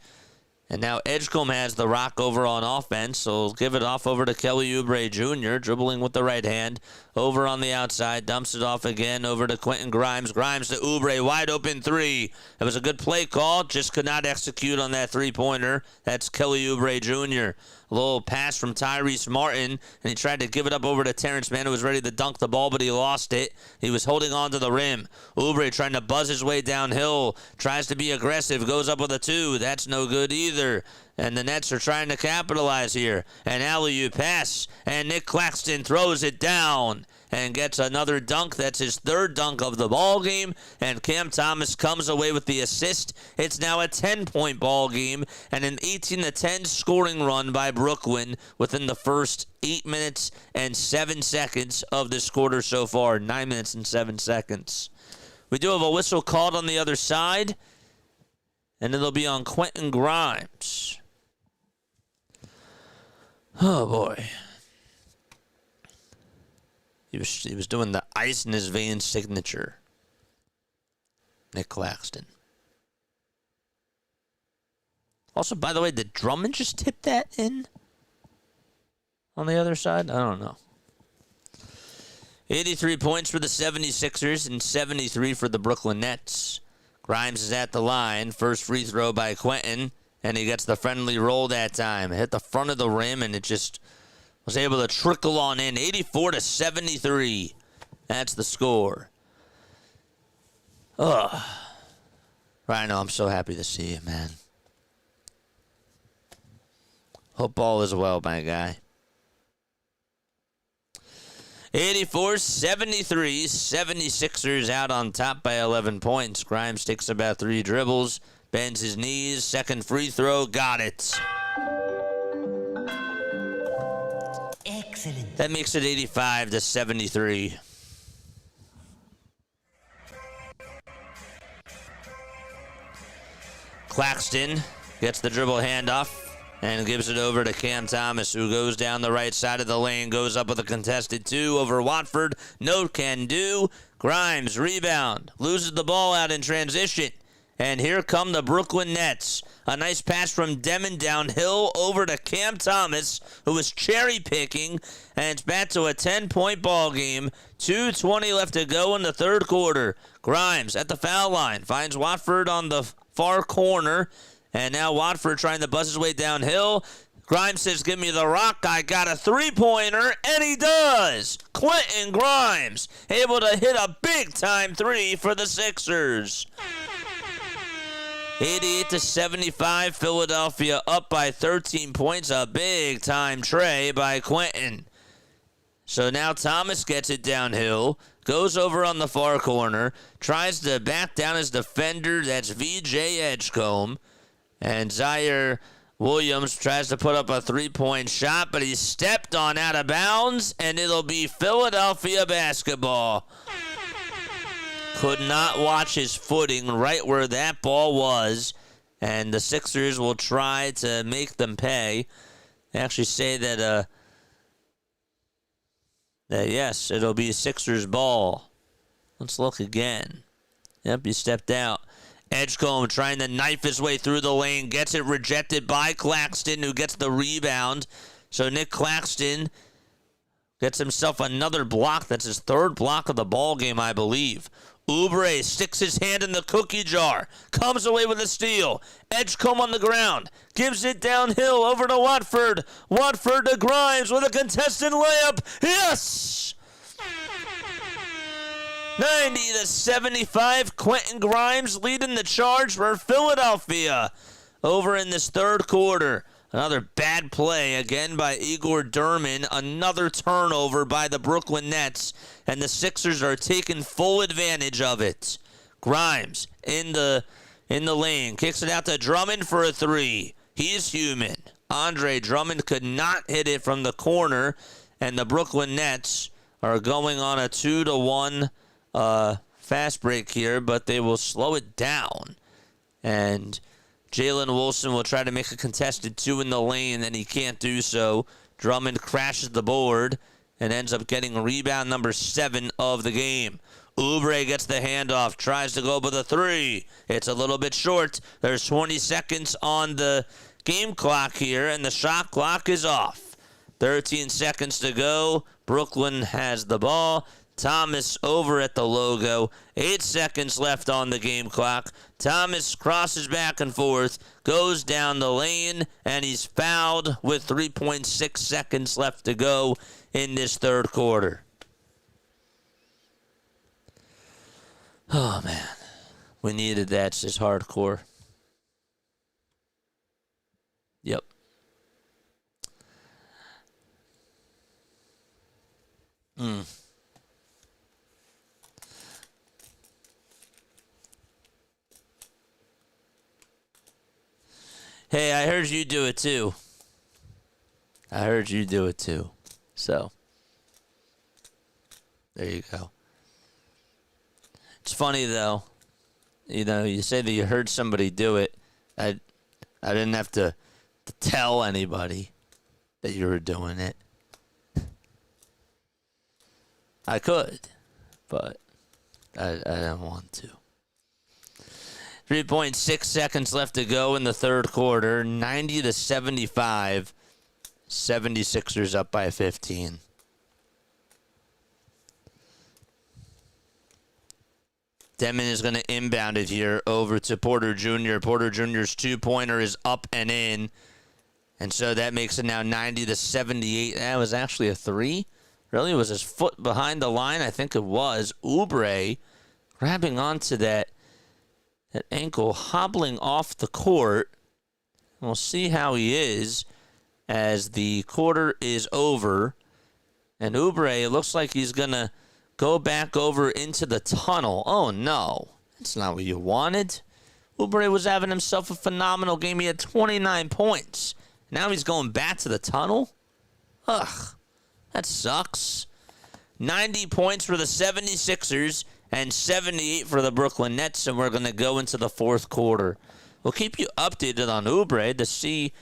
Speaker 2: And now Edgecombe has the rock over on offense, so we'll give it off over to Kelly Oubre Jr., dribbling with the right hand, over on the outside, dumps it off again over to Quentin Grimes. Grimes to Oubre, wide open three. It was a good play call, just could not execute on that three-pointer. That's Kelly Oubre Jr. A little pass from Tyrese Martin, and he tried to give it up over to Terrence Mann, who was ready to dunk the ball, but he lost it. He was holding on to the rim. Oubre trying to buzz his way downhill, tries to be aggressive, goes up with a two. That's no good either. And the Nets are trying to capitalize here. An alley-oop pass, and Nick Claxton throws it down and gets another dunk. That's his third dunk of the ball game, and Cam Thomas comes away with the assist. It's now a 10-point ball game and an 18-10 scoring run by Brooklyn within the first 8 minutes and 7 seconds of this quarter so far. 9 minutes and 7 seconds. We do have a whistle called on the other side, and it'll be on Quentin Grimes. Oh, boy. He was doing the ice in his veins signature. Nick Claxton. Also, by the way, did Drummond just tip that in on the other side? I don't know. 83 points for the 76ers and 73 for the Brooklyn Nets. Grimes is at the line. First free throw by Quentin, and he gets the friendly roll that time. It hit the front of the rim, and it just was able to trickle on in. 84-73. That's the score. Ugh. Rhino, I'm so happy to see you, man. Hope all is well, my guy. 84-73. 76ers out on top by 11 points. Grimes takes about 3 dribbles, bends his knees, second free throw, got it.
Speaker 3: Excellent.
Speaker 2: That makes it 85-73. Claxton gets the dribble handoff and gives it over to Cam Thomas, who goes down the right side of the lane, goes up with a contested 2 over Watford. No can do. Grimes, rebound, loses the ball out in transition. And here come the Brooklyn Nets. A nice pass from Demon downhill over to Cam Thomas, who was cherry-picking. And it's back to a 10-point ball game. 2:20 left to go in the third quarter. Grimes at the foul line finds Watford on the far corner. And now Watford trying to buzz his way downhill. Grimes says, give me the rock. I got a three-pointer, and he does. Quentin Grimes able to hit a big-time 3 for the Sixers. 88-75, Philadelphia up by 13 points. A big-time tray by Quentin. So now Thomas gets it downhill, goes over on the far corner, tries to back down his defender. That's VJ Edgecombe. And Zaire Williams tries to put up a three-point shot, but he's stepped on out of bounds, and it'll be Philadelphia basketball. Could not watch his footing right where that ball was, and the Sixers will try to make them pay. They actually say that yes, it'll be Sixers ball. Let's look again. Yep, he stepped out. Edgecombe trying to knife his way through the lane, gets it rejected by Claxton, who gets the rebound. So Nick Claxton gets himself another block. That's his third block of the ball game, I believe. Oubre sticks his hand in the cookie jar, comes away with a steal. Edgecombe on the ground, gives it downhill over to Watford. Watford to Grimes with a contested layup. Yes! 90-75, Quentin Grimes leading the charge for Philadelphia over in this third quarter. Another bad play again by Igor Durman. Another turnover by the Brooklyn Nets, and the Sixers are taking full advantage of it. Grimes in the lane, kicks it out to Drummond for a 3. He's human. Andre Drummond could not hit it from the corner, and the Brooklyn Nets are going on a 2-1 fast break here, but they will slow it down. And Jalen Wilson will try to make a contested 2 in the lane, and he can't do so. Drummond crashes the board, and ends up getting rebound number 7 of the game. Oubre gets the handoff, tries to go with a 3. It's a little bit short. There's 20 seconds on the game clock here, and the shot clock is off. 13 seconds to go. Brooklyn has the ball. Thomas over at the logo. 8 seconds left on the game clock. Thomas crosses back and forth, goes down the lane, and he's fouled with 3.6 seconds left to go in this third quarter. Oh, man. We needed that. It's just hardcore. Yep. Hey, I heard you do it too. So, there you go. It's funny though. You know, you say that you heard somebody do it. I didn't have to tell anybody that you were doing it. I could, but I don't want to. 3.6 seconds left to go in the third quarter. 90-75. 76ers up by 15. Denman is going to inbound it here over to Porter Jr. Porter Jr.'s two-pointer is up and in. And so that makes it now 90-78. That was actually a 3. Really? Was his foot behind the line? I think it was. Oubre grabbing onto that ankle, hobbling off the court. We'll see how he is as the quarter is over. And Oubre, it looks like he's going to go back over into the tunnel. Oh, no. That's not what you wanted. Oubre was having himself a phenomenal game. He had 29 points. Now he's going back to the tunnel? Ugh. That sucks. 90 points for the 76ers and 78 for the Brooklyn Nets, and we're going to go into the fourth quarter. We'll keep you updated on Oubre to see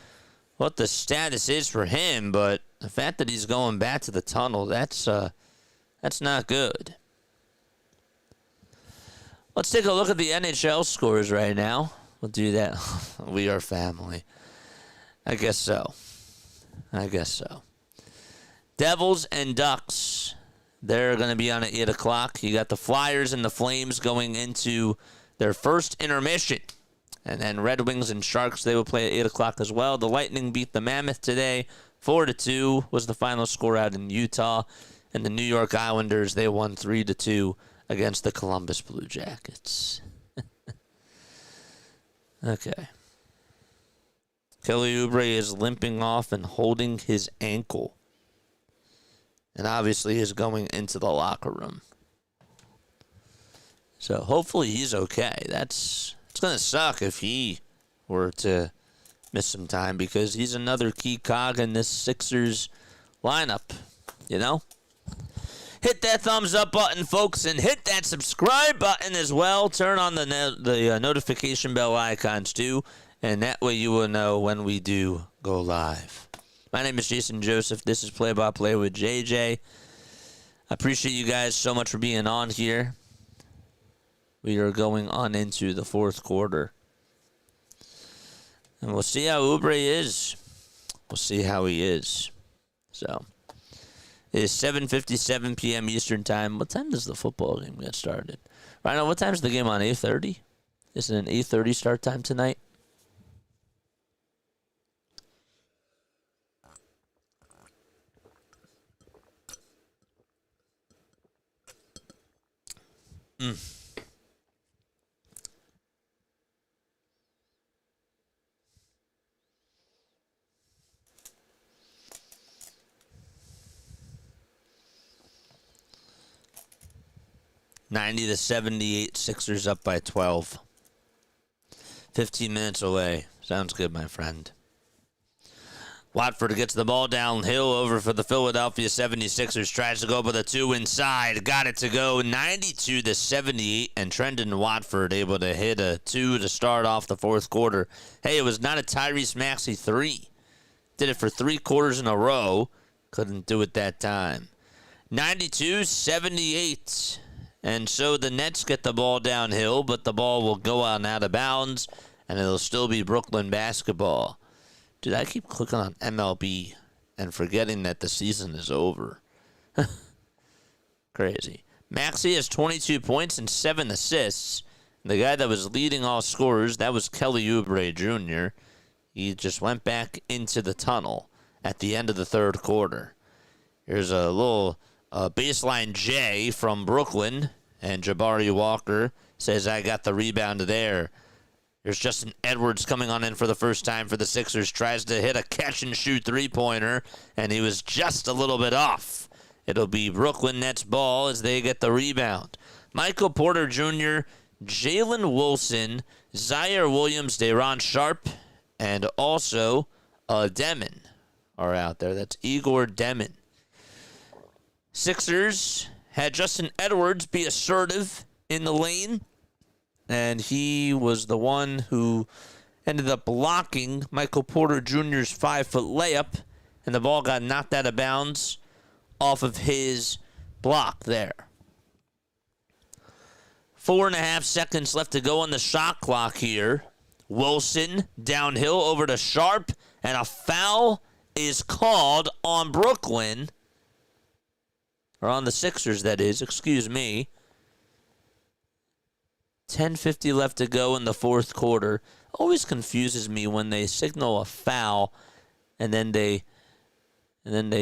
Speaker 2: what the status is for him, but the fact that he's going back to the tunnel, that's not good. Let's take a look at the NHL scores right now. We'll do that. We are family. I guess so. Devils and Ducks, they're going to be on at 8 o'clock. You got the Flyers and the Flames going into their first intermission. And then Red Wings and Sharks, they will play at 8 o'clock as well. The Lightning beat the Mammoth today. 4-2 was the final score out in Utah. And the New York Islanders, they won 3-2 against the Columbus Blue Jackets. Okay. Kelly Oubre is limping off and holding his ankle. And obviously is going into the locker room. So hopefully he's okay. It's going to suck if he were to miss some time because he's another key cog in this Sixers lineup, you know? Hit that thumbs up button, folks, and hit that subscribe button as well. Turn on the notification bell icons too, and that way you will know when we do go live. My name is Jason Joseph. This is Play by Play with JJ. I appreciate you guys so much for being on here. We are going on into the fourth quarter. And we'll see how Oubre is. We'll see how he is. So, it is 7:57 p.m. Eastern Time. What time does the football game get started? Right now, what time is the game on? 8:30? Is it an 8:30 start time tonight? Mm. $90-78, Sixers up by 12. 15 minutes away. Sounds good, my friend. Watford gets the ball downhill over for the Philadelphia 76ers. Tries to go with a 2 inside. Got it to go 92-78. And Trendon Watford able to hit a 2 to start off the fourth quarter. Hey, it was not a Tyrese Maxey 3. Did it for 3 quarters in a row. Couldn't do it that time. 92-78. And so the Nets get the ball downhill, but the ball will go on out of bounds, and it'll still be Brooklyn basketball. Dude, I keep clicking on MLB and forgetting that the season is over. Crazy. Maxey has 22 points and 7 assists. The guy that was leading all scorers, that was Kelly Oubre Jr. He just went back into the tunnel at the end of the third quarter. Here's a little baseline J from Brooklyn, and Jabari Walker says, I got the rebound there. There's Justin Edwards coming on in for the first time for the Sixers, tries to hit a catch-and-shoot three-pointer, and he was just a little bit off. It'll be Brooklyn Nets ball as they get the rebound. Michael Porter Jr., Jalen Wilson, Zaire Williams, Day'Ron Sharpe, and also Demon are out there. That's Igor Demon. Sixers had Justin Edwards be assertive in the lane, and he was the one who ended up blocking Michael Porter Jr.'s 5-foot layup, and the ball got knocked out of bounds off of his block there. 4.5 seconds left to go on the shot clock here. Wilson downhill over to Sharpe, and a foul is called on Brooklyn. Or on the Sixers, that is. Excuse me. 10:50 left to go in the fourth quarter. Always confuses me when they signal a foul and then they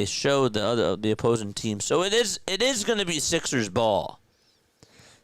Speaker 2: show the opposing team. So it is going to be Sixers ball.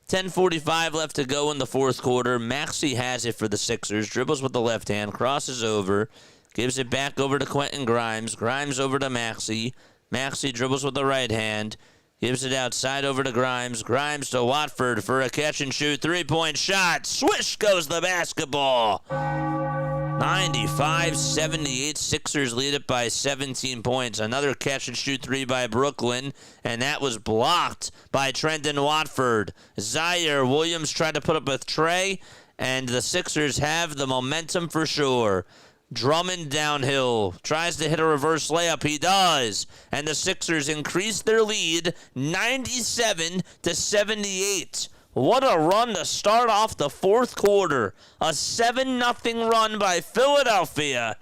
Speaker 2: 10:45 left to go in the fourth quarter. Maxey has it for the Sixers. Dribbles with the left hand, crosses over, gives it back over to Quentin Grimes. Grimes over to Maxey. Maxey dribbles with the right hand. Gives it outside over to Grimes. Grimes to Watford for a catch-and-shoot three-point shot. Swish goes the basketball. 95-78. Sixers lead it by 17 points. Another catch-and-shoot three by Brooklyn, and that was blocked by Trendon Watford. Zaire Williams tried to put up a tray, and the Sixers have the momentum for sure. Drummond downhill, tries to hit a reverse layup. He does. And the Sixers increase their lead 97-78. What a run to start off the fourth quarter. A 7-0 run by Philadelphia.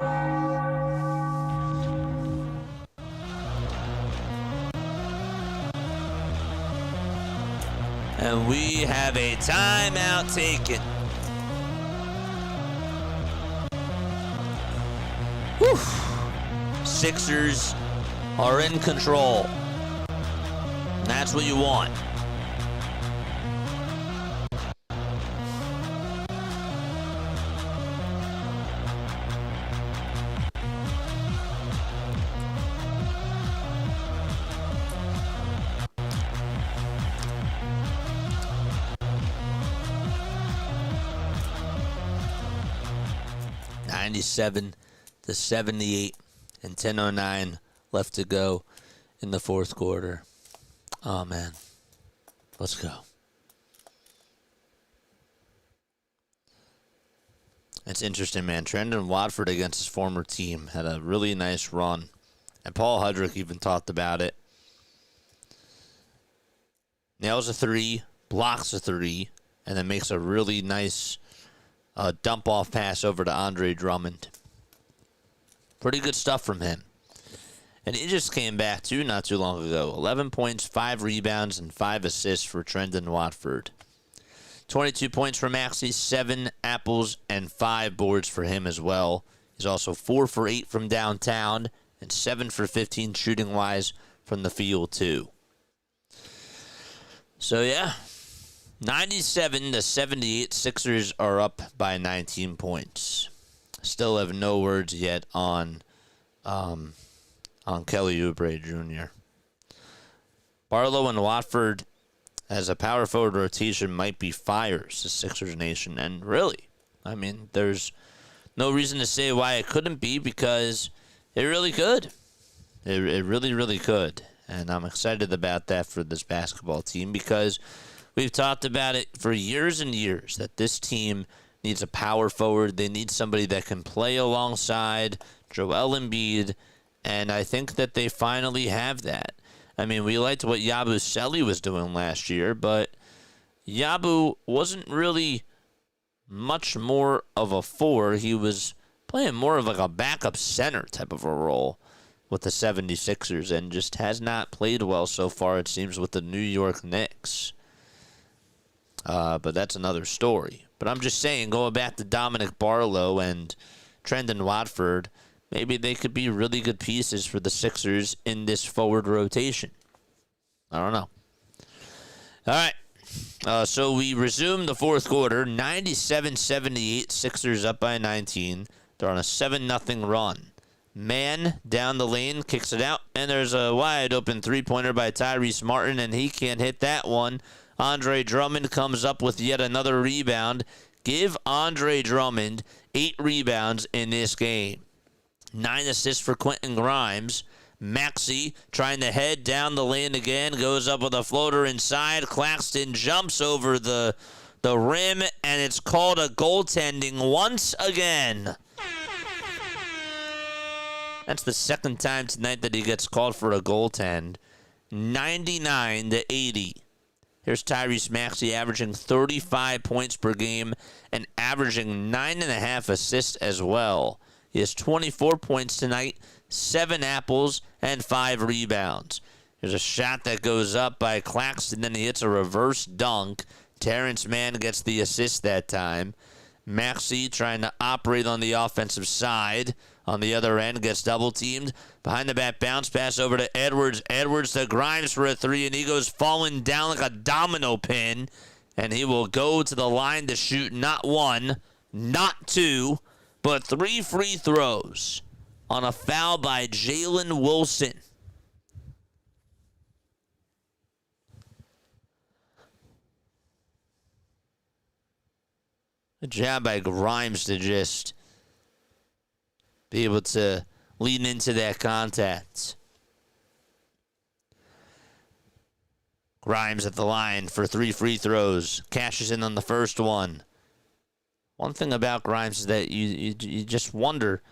Speaker 2: And we have a timeout taken. Whew. Sixers are in control. And that's what you want. The 78 and 10:09 left to go in the fourth quarter. Oh, man. Let's go. It's interesting, man. Trendon Watford against his former team had a really nice run. And Paul Hudrick even talked about it. Nails a three, blocks a three, and then makes a really nice dump-off pass over to Andre Drummond. Pretty good stuff from him. And he just came back, too, not too long ago. 11 points, 5 rebounds, and 5 assists for Trendon Watford. 22 points for Maxey, 7 apples, and 5 boards for him as well. He's also 4 for 8 from downtown and 7 for 15 shooting-wise from the field, too. So, yeah, 97-78. Sixers are up by 19 points. Still have no words yet on Kelly Oubre Jr. Barlow and Watford as a power forward rotation might be fires to Sixers Nation. And really, I mean, there's no reason to say why it couldn't be, because it really could. It really, really could. And I'm excited about that for this basketball team, because we've talked about it for years and years that this team needs a power forward. They need somebody that can play alongside Joel Embiid, and I think that they finally have that. I mean, we liked what Yabusele was doing last year, but Yabu wasn't really much more of a 4. He was playing more of like a backup center type of a role with the 76ers and just has not played well so far, it seems, with the New York Knicks. But that's another story. But I'm just saying, going back to Dominic Barlow and Trendon Watford, maybe they could be really good pieces for the Sixers in this forward rotation. I don't know. All right. So we resume the fourth quarter. 97-78. Sixers up by 19. They're on a 7-0 run. Man down the lane, kicks it out, and there's a wide-open three-pointer by Tyrese Martin, and he can't hit that one. Andre Drummond comes up with yet another rebound. Give Andre Drummond 8 rebounds in this game. 9 assists for Quentin Grimes. Maxey trying to head down the lane again, goes up with a floater inside. Claxton jumps over the rim, and it's called a goaltending once again. That's the second time tonight that he gets called for a goaltend. 99-80. Here's Tyrese Maxey averaging 35 points per game and averaging 9.5 assists as well. He has 24 points tonight, 7 apples, and 5 rebounds. There's a shot that goes up by Claxton, then he hits a reverse dunk. Terrence Mann gets the assist that time. Maxey trying to operate on the offensive side. On the other end, gets double-teamed. Behind the back, bounce pass over to Edwards. Edwards to Grimes for a 3, and he goes falling down like a domino pin. And he will go to the line to shoot not 1, not 2, but 3 free throws on a foul by Jalen Wilson. Good job by Grimes to just be able to lean into that contact. Grimes at the line for 3 free throws. Cashes in on the first one. One thing about Grimes is that you just wonder,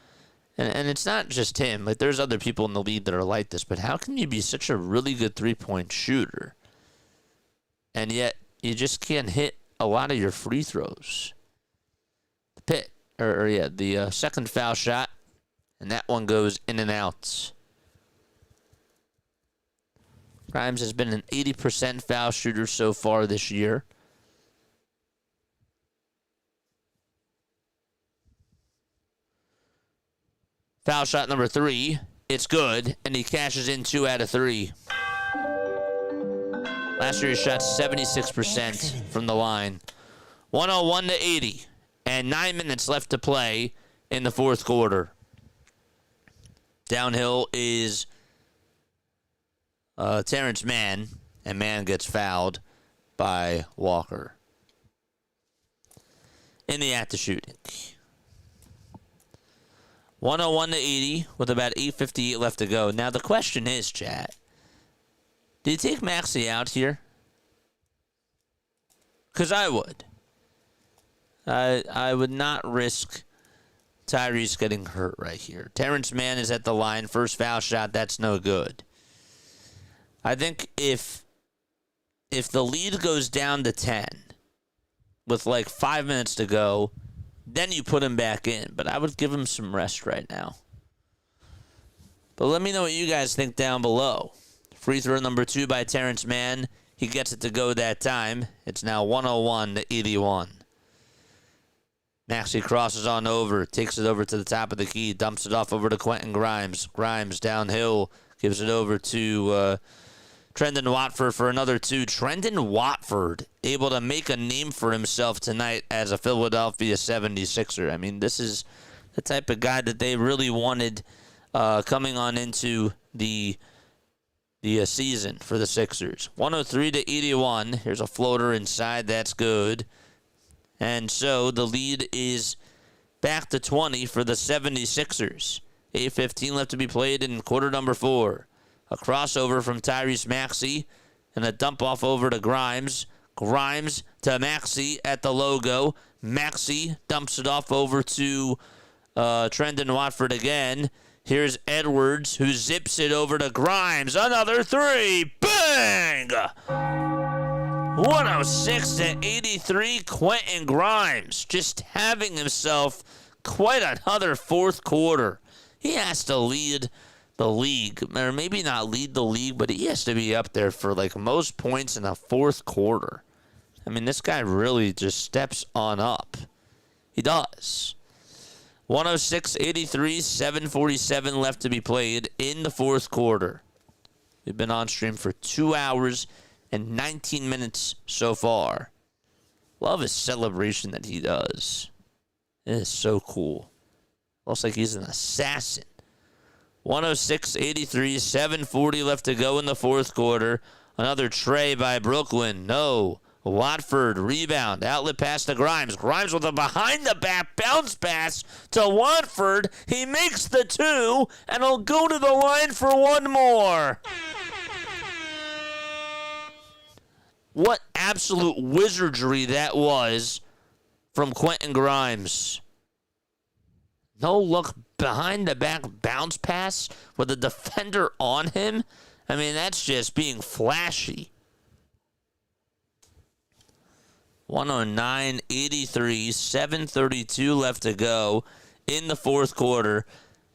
Speaker 2: and it's not just him. Like, there's other people in the league that are like this, but how can you be such a really good three-point shooter, and yet you just can't hit a lot of your free throws? The second foul shot, and that one goes in and out. Grimes has been an 80% foul shooter so far this year. Foul shot number 3. It's good, and he cashes in 2 out of 3. Last year he shot 76% from the line. 101-80, and 9 minutes left to play in the fourth quarter. Downhill is Terrence Mann, and Mann gets fouled by Walker in the act of shooting. 101-80 with about 8:58 left to go. Now the question is, chat, do you take Maxey out here? Because I would. I would not risk Tyrese getting hurt right here. Terrence Mann is at the line. First foul shot, that's no good. I think if the lead goes down to 10 with like 5 minutes to go, then you put him back in. But I would give him some rest right now. But let me know what you guys think down below. Free throw number 2 by Terrence Mann. He gets it to go that time. It's now 101-81. Maxey crosses on over, takes it over to the top of the key, dumps it off over to Quentin Grimes. Grimes downhill, gives it over to Trendon Watford for another 2. Trendon Watford able to make a name for himself tonight as a Philadelphia 76er. I mean, this is the type of guy that they really wanted coming on into the season for the Sixers. 103-81. Here's a floater inside. That's good. And so the lead is back to 20 for the 76ers. 8:15 left to be played in quarter number 4. A crossover from Tyrese Maxey and a dump off over to Grimes. Grimes to Maxey at the logo. Maxey dumps it off over to Trendon Watford again. Here's Edwards, who zips it over to Grimes. Another three. Bang! 106-83. Quentin Grimes just having himself quite another fourth quarter. He has to lead the league, or maybe not lead the league, but he has to be up there for like most points in the fourth quarter. I mean, this guy really just steps on up. He does. 106-83, 7:47 left to be played in the fourth quarter. We've been on stream for 2 hours and 19 minutes so far. Love his celebration that he does. It is so cool. Looks like he's an assassin. 106-83, 7:40 left to go in the fourth quarter. Another tray by Brooklyn. No. Watford, rebound, outlet pass to Grimes. Grimes with a behind-the-back bounce pass to Watford. He makes the two, and he'll go to the line for one more. What absolute wizardry that was from Quentin Grimes. No look, behind-the-back bounce pass with a defender on him. I mean, that's just being flashy. 109-83, 7:32 left to go in the fourth quarter.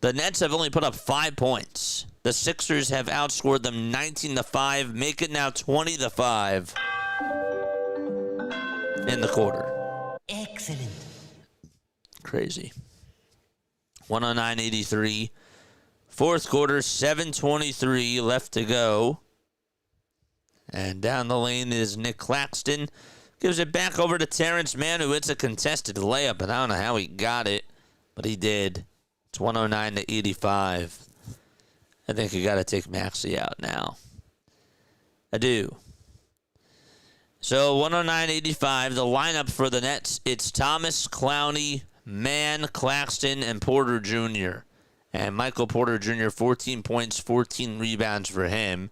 Speaker 2: The Nets have only put up 5 points. The Sixers have outscored them 19-5, make it now 20-5 in the quarter.
Speaker 3: Excellent.
Speaker 2: Crazy. 109-83, fourth quarter, 7:23 left to go. And down the lane is Nick Claxton. Gives it back over to Terrence Mann, who hits a contested layup, and I don't know how he got it, but he did. It's 109-85. I think you got to take Maxey out now. I do. So 109-85, the lineup for the Nets, it's Thomas, Clowney, Mann, Claxton, and Porter Jr. And Michael Porter Jr., 14 points, 14 rebounds for him.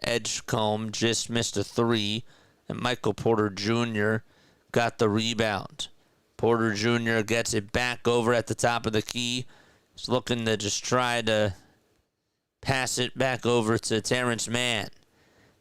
Speaker 2: Edgecombe just missed a three. And Michael Porter Jr. got the rebound. Porter Jr. gets it back over at the top of the key. He's looking to just try to pass it back over to Terrence Mann.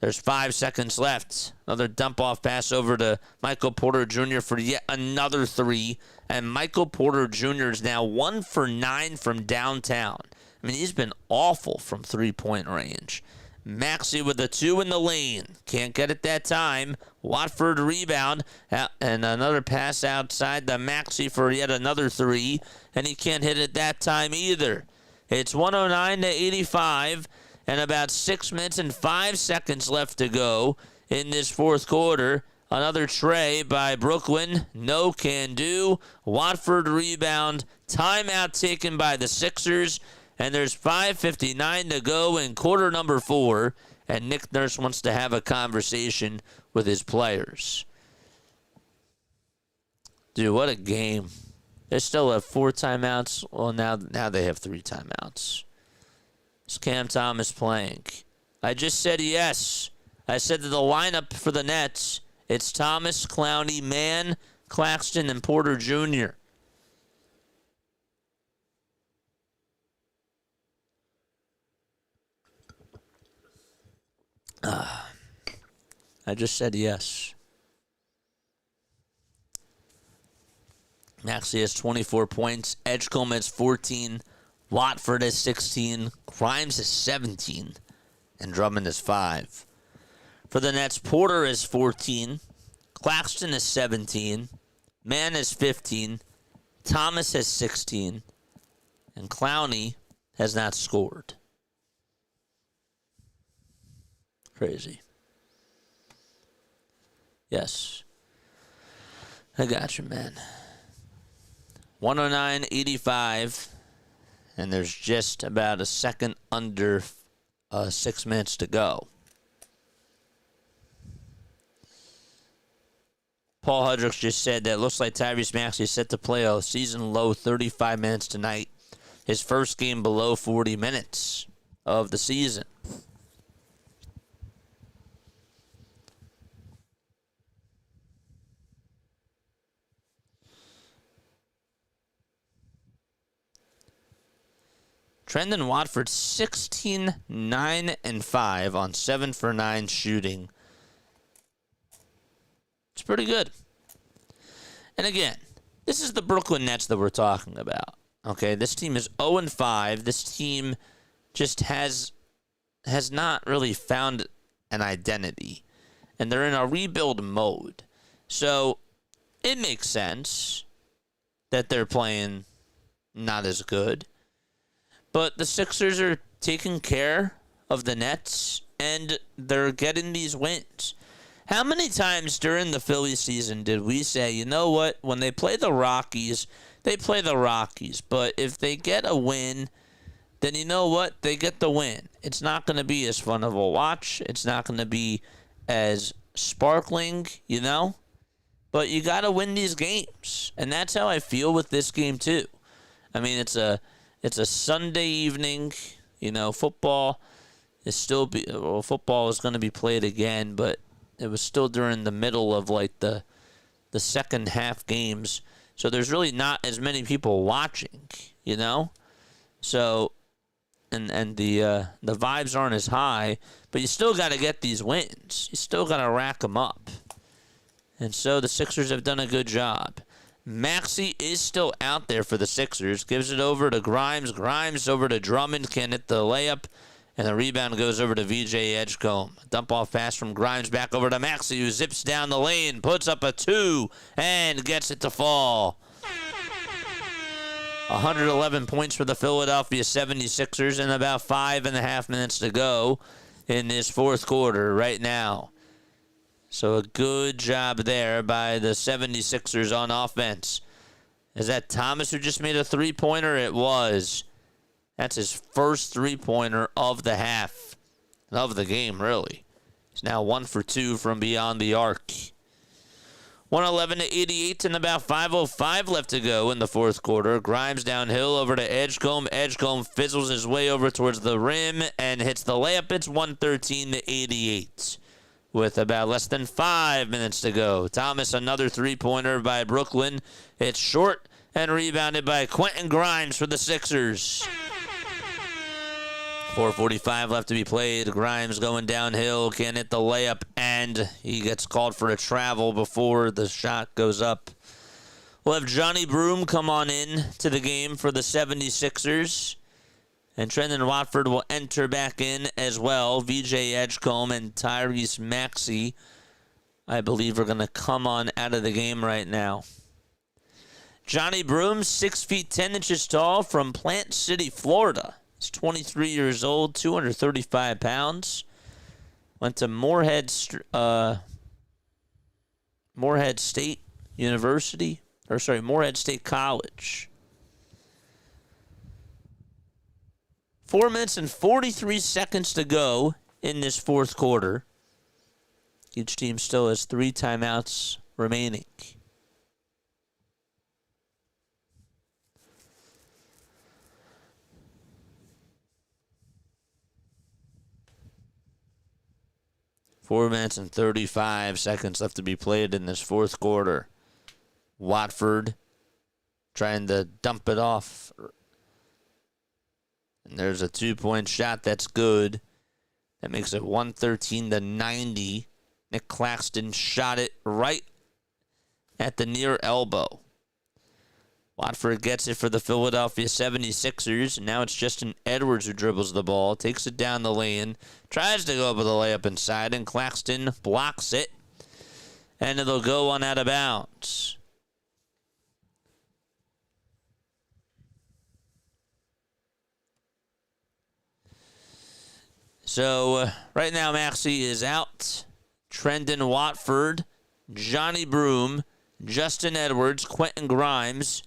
Speaker 2: There's 5 seconds left. Another dump-off pass over to Michael Porter Jr. for yet another three. And Michael Porter Jr. is now 1 for 9 from downtown. I mean, he's been awful from three-point range. Maxey with a two in the lane. Can't get it that time. Watford rebound. And another pass outside the Maxey for yet another three. And he can't hit it that time either. It's 109-85. And about 6 minutes and 5 seconds left to go in this fourth quarter. Another tray by Brooklyn. No can do. Watford rebound. Timeout taken by the Sixers. And there's 5:59 to go in quarter number 4. And Nick Nurse wants to have a conversation with his players. Dude, what a game. They still have 4 timeouts. Well, now they have 3 timeouts. Is Cam Thomas playing? I just said yes. I said that the lineup for the Nets, it's Thomas, Clowney, Mann, Claxton, and Porter Jr. I just said yes. Maxey has 24 points. Edgecombe has 14. Watford has 16. Grimes has 17. And Drummond has 5. For the Nets, Porter is 14. Claxton is 17. Mann is 15. Thomas has 16. And Clowney has not scored. Crazy. Yes. I got you, man. 109-85. And there's just about a second under 6 minutes to go. Paul Hudricks just said that it looks like Tyrese Maxey is set to play a season low 35 minutes tonight. His first game below 40 minutes of the season. Trendon Watford 16, 9, and 5 on 7 for 9 shooting. It's pretty good. And again, this is the Brooklyn Nets that we're talking about. Okay, this team is 0 and 5. This team just has not really found an identity, and they're in a rebuild mode. So it makes sense that they're playing not as good. But the Sixers are taking care of the Nets, and they're getting these wins. How many times during the Philly season did we say, you know what, when they play the Rockies, they play the Rockies. But if they get a win, then you know what, they get the win. It's not going to be as fun of a watch. It's not going to be as sparkling, you know. But you got to win these games. And that's how I feel with this game too. I mean, it's a Sunday evening, you know, football is football is going to be played again, but it was still during the middle of like the second half games. So there's really not as many people watching, you know? So and the vibes aren't as high, but you still got to get these wins. You still got to rack them up. And so the Sixers have done a good job. Maxey is still out there for the Sixers. Gives it over to Grimes. Grimes over to Drummond. Can't hit the layup. And the rebound goes over to VJ Edgecombe. Dump off pass from Grimes back over to Maxey, who zips down the lane, puts up a 2, and gets it to fall. 111 points for the Philadelphia 76ers and about 5.5 minutes to go in this fourth quarter right now. So a good job there by the 76ers on offense. Is that Thomas who just made a three-pointer? It was. That's his first three-pointer of the half, of the game, really. He's now 1 for 2 from beyond the arc. 111-88 and about 5:05 left to go in the fourth quarter. Grimes downhill over to Edgecombe. Edgecombe fizzles his way over towards the rim and hits the layup. It's 113-88 with about less than 5 minutes to go. Thomas, another three-pointer by Brooklyn. It's short and rebounded by Quentin Grimes for the Sixers. 4:45 left to be played. Grimes going downhill, can't hit the layup, and he gets called for a travel before the shot goes up. We'll have Johnny Broome come on in to the game for the 76ers. And Trendon Watford will enter back in as well. VJ Edgecombe and Tyrese Maxey, I believe, are going to come on out of the game right now. Johnny Broome, 6 feet 10 inches tall from Plant City, Florida. He's 23 years old, 235 pounds. Went to Morehead State University. Morehead State College. 4 minutes and 43 seconds to go in this fourth quarter. Each team still has 3 timeouts remaining. Four minutes and 35 seconds left to be played in this fourth quarter. Watford trying to dump it off. And there's a 2-point shot that's good. That makes it 113-90. Nick Claxton shot it right at the near elbow. Watford gets it for the Philadelphia 76ers. Now it's Justin Edwards who dribbles the ball, takes it down the lane, tries to go up with a layup inside, and Claxton blocks it. And it'll go on out of bounds. So right now Maxey is out. Trendon Watford, Johnny Broome, Justin Edwards, Quentin Grimes,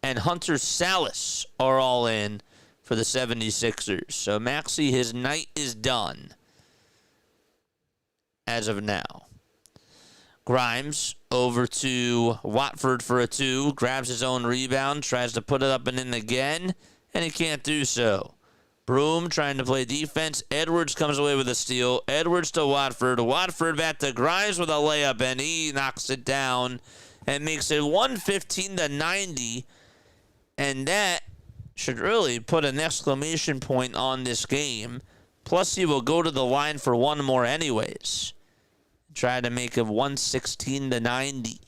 Speaker 2: and Hunter Salas are all in for the 76ers. So Maxey, his night is done as of now. Grimes over to Watford for a 2, grabs his own rebound, tries to put it up and in again, and he can't do so. Broome trying to play defense. Edwards comes away with a steal. Edwards to Watford. Watford back to Grimes with a layup, and he knocks it down and makes it 115-90. And that should really put an exclamation point on this game. Plus, he will go to the line for one more anyways. Try to make it 116-90.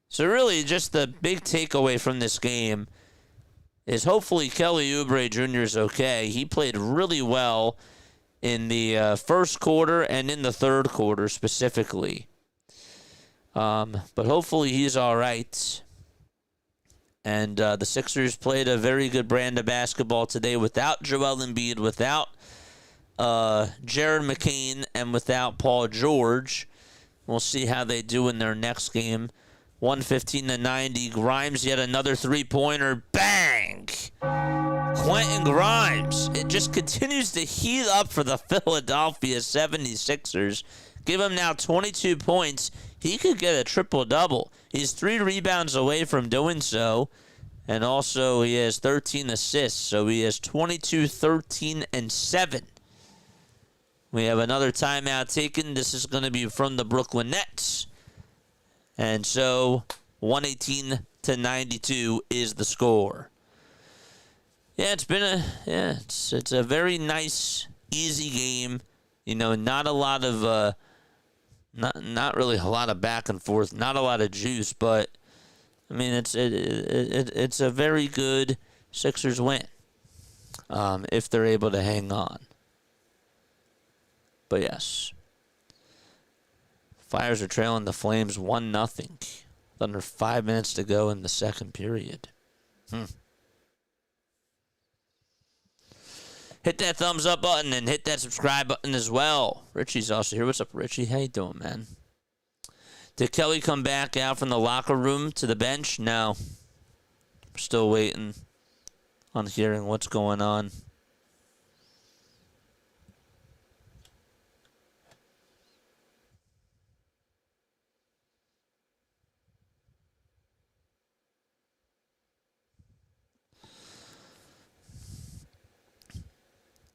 Speaker 2: So really, just the big takeaway from this game is hopefully Kelly Oubre Jr. is okay. He played really well in the first quarter and in the third quarter specifically. But hopefully he's all right. And the Sixers played a very good brand of basketball today without Joel Embiid, without Jared McCain, and without Paul George. We'll see how they do in their next game. 115-90. Grimes, yet another three-pointer. Bang! Quentin Grimes. It just continues to heat up for the Philadelphia 76ers. Give him now 22 points. He could get a triple-double. He's 3 rebounds away from doing so. And also, he has 13 assists. So he has 22, 13, and 7. We have another timeout taken. This is going to be from the Brooklyn Nets. And so 118-92 is the score. Yeah, it's a very nice, easy game. You know, not a lot of not really a lot of back and forth, not a lot of juice, but I mean it's a very good Sixers win if they're able to hang on. But yes. Flyers are trailing the Flames 1-0 with under 5 minutes to go in the second period. Hit that thumbs up button and hit that subscribe button as well. Richie's also here. What's up, Richie? How you doing, man? Did Kelly come back out from the locker room to the bench? No. I'm still waiting on hearing what's going on.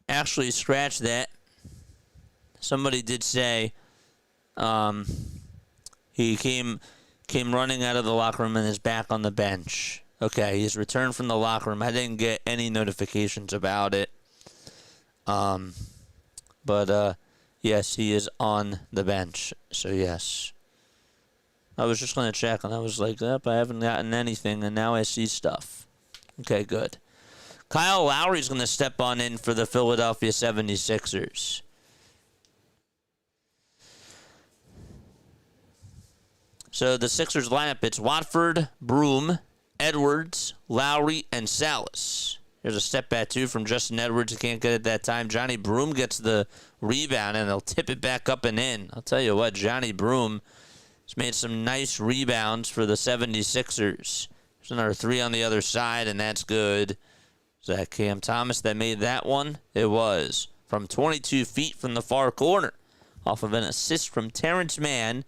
Speaker 2: Actually, scratch that. Somebody did say he came running out of the locker room and is back on the bench. Okay, he's returned from the locker room. I didn't get any notifications about it. But yes, he is on the bench. So yes. I was just going to check, and I was like, I haven't gotten anything, and now I see stuff. Okay, good. Kyle Lowry's going to step on in for the Philadelphia 76ers. So the Sixers lineup, it's Watford, Broom, Edwards, Lowry, and Salas. Here's a step back two from Justin Edwards. He can't get it that time. Johnny Broom gets the rebound, and they'll tip it back up and in. I'll tell you what, Johnny Broom has made some nice rebounds for the 76ers. There's another 3 on the other side, and that's good. Is that Cam Thomas that made that one? It was. From 22 feet from the far corner. Off of an assist from Terrence Mann.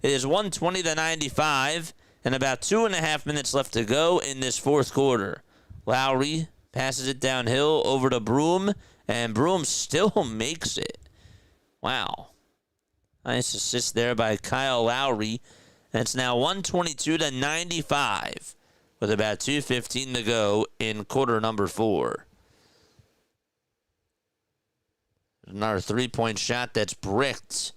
Speaker 2: It is 120-95 and about 2.5 minutes left to go in this fourth quarter. Lowry passes it downhill over to Broom, and Broom still makes it. Wow. Nice assist there by Kyle Lowry. And it's now 122-95. With about 2:15 to go in quarter number 4. Another 3-point shot that's bricked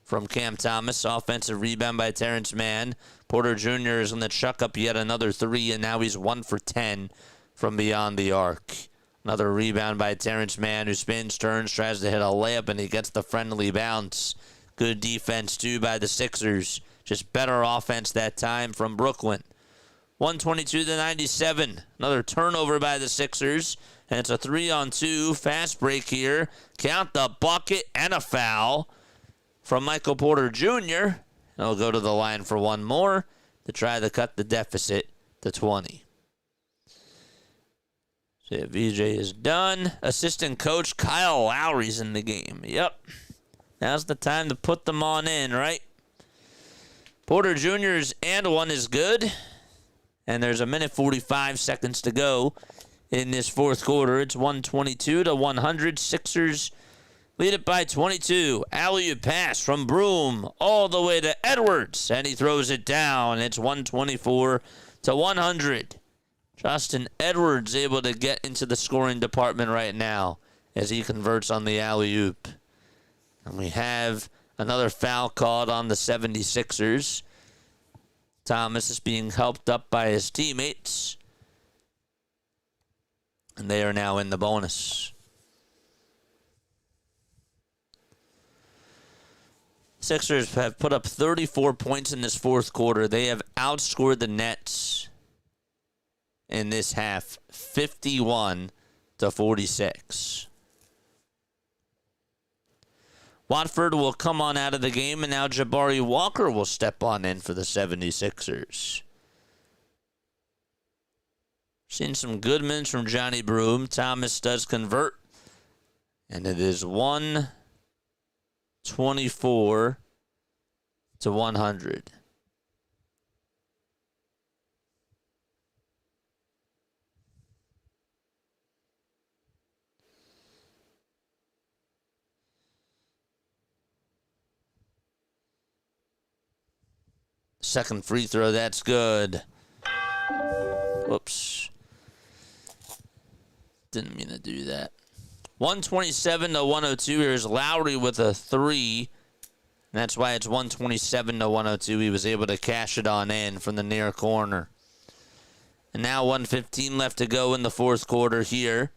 Speaker 2: from Cam Thomas. Offensive rebound by Terrence Mann. Porter Jr. is going to chuck up yet another 3, and now he's 1 for 10 from beyond the arc. Another rebound by Terrence Mann, who spins, turns, tries to hit a layup, and he gets the friendly bounce. Good defense, too, by the Sixers. Just better offense that time from Brooklyn. 122-97. Another turnover by the Sixers. And it's a 3-on-2 fast break here. Count the bucket and a foul from Michael Porter Jr. He'll go to the line for one more to try to cut the deficit to 20. So yeah, VJ is done. Assistant coach Kyle Lowry's in the game. Yep. Now's the time to put them on in, right? Porter Jr.'s and one is good. And there's 1:45 seconds to go in this fourth quarter. It's 122-100. Sixers lead it by 22. Alley-oop pass from Broom all the way to Edwards. And he throws it down. It's 124 to 100. Justin Edwards able to get into the scoring department right now as he converts on the alley-oop. And we have another foul called on the 76ers. Thomas is being helped up by his teammates. And they are now in the bonus. Sixers have put up 34 points in this fourth quarter. They have outscored the Nets in this half 51-46. Watford will come on out of the game, and now Jabari Walker will step on in for the 76ers. Seen some good minutes from Johnny Broome. Thomas does convert, and it is 124 to 100. Second free throw, that's good. Whoops. Didn't mean to do that. 127 to 102. Here's Lowry with a three. And that's why it's 127 to 102. He was able to cash it on in from the near corner. And now 1:15 left to go in the fourth quarter here.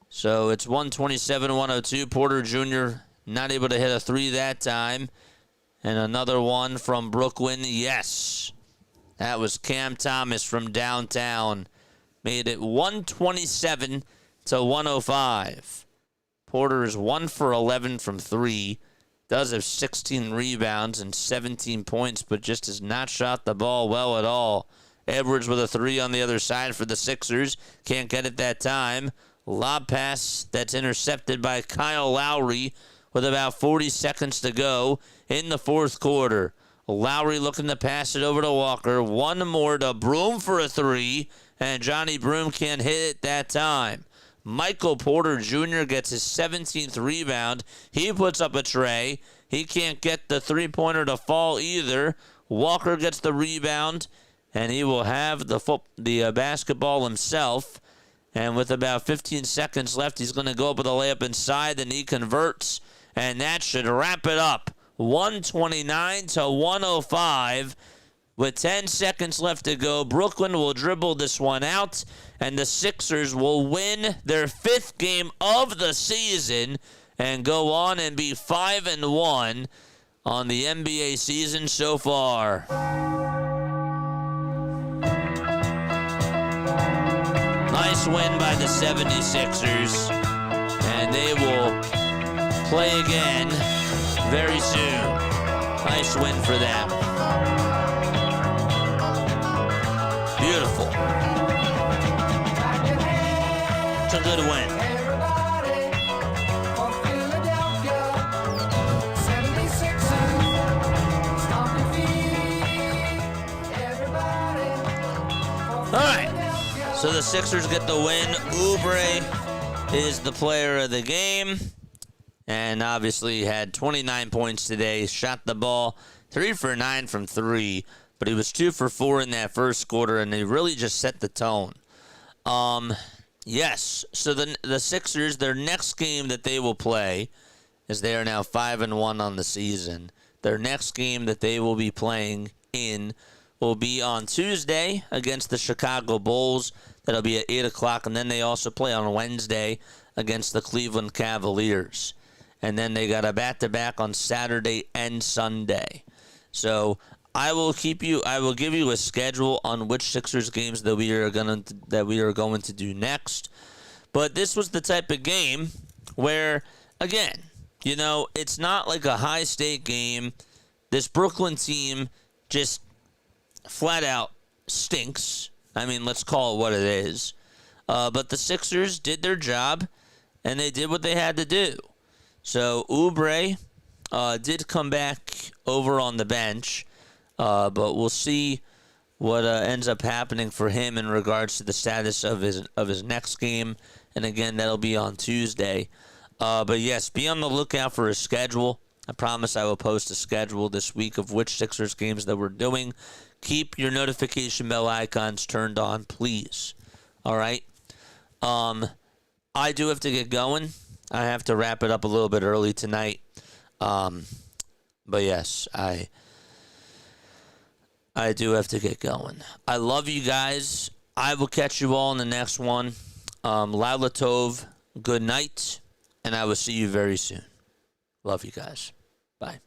Speaker 2: So it's 127-102. Porter Jr. not able to hit a three that time. And another one from Brooklyn. Yes. That was Cam Thomas from downtown. Made it 127 to 105. Porter is 1 for 11 from three. Does have 16 rebounds and 17 points, but just has not shot the ball well at all. Edwards with a three on the other side for the Sixers. Can't get it that time. Lob pass that's intercepted by Kyle Lowry with about 40 seconds to go in the fourth quarter. Lowry looking to pass it over to Walker. One more to Broome for a three, and Johnny Broome can't hit it that time. Michael Porter Jr. gets his 17th rebound. He puts up a tray. He can't get the three-pointer to fall either. Walker gets the rebound, and he will have the basketball himself. And with about 15 seconds left, he's going to go up with a layup inside, and he converts. And that should wrap it up. 129 to 105. With 10 seconds left to go, Brooklyn will dribble this one out, and the Sixers will win their fifth game of the season and go on and be 5-1 on the NBA season so far. Nice win by the 76ers, and they will play again very soon. Nice win for them. Beautiful. It's a good win. All right. So the Sixers get the win. Oubre is the player of the game. And obviously had 29 points today. Shot the ball 3 for 9 from 3. But he was 2 for 4 in that first quarter, and they really just set the tone. Yes, so the Sixers, their next game that they will play, is they are now 5-1 on the season. Their next game that they will be playing in will be on Tuesday against the Chicago Bulls. That'll be at 8 o'clock, and then they also play on Wednesday against the Cleveland Cavaliers. And then they got a back-to-back on Saturday and Sunday. So I will give you a schedule on which Sixers games that we are going to do next. But this was the type of game where, again, it's not like a high-stake game. This Brooklyn team just flat out stinks. I mean, let's call it what it is. But the Sixers did their job, and they did what they had to do. So Oubre did come back over on the bench. But we'll see what ends up happening for him in regards to the status of his next game. And again, that'll be on Tuesday. But yes, be on the lookout for his schedule. I promise I will post a schedule this week of which Sixers games that we're doing. keep your notification bell icons turned on, please. All right? I do have to get going. I have to wrap it up a little bit early tonight. But yes, I do have to get going. I love you guys. I will catch you all in the next one. Laila Tov, good night, and I will see you very soon. Love you guys. Bye.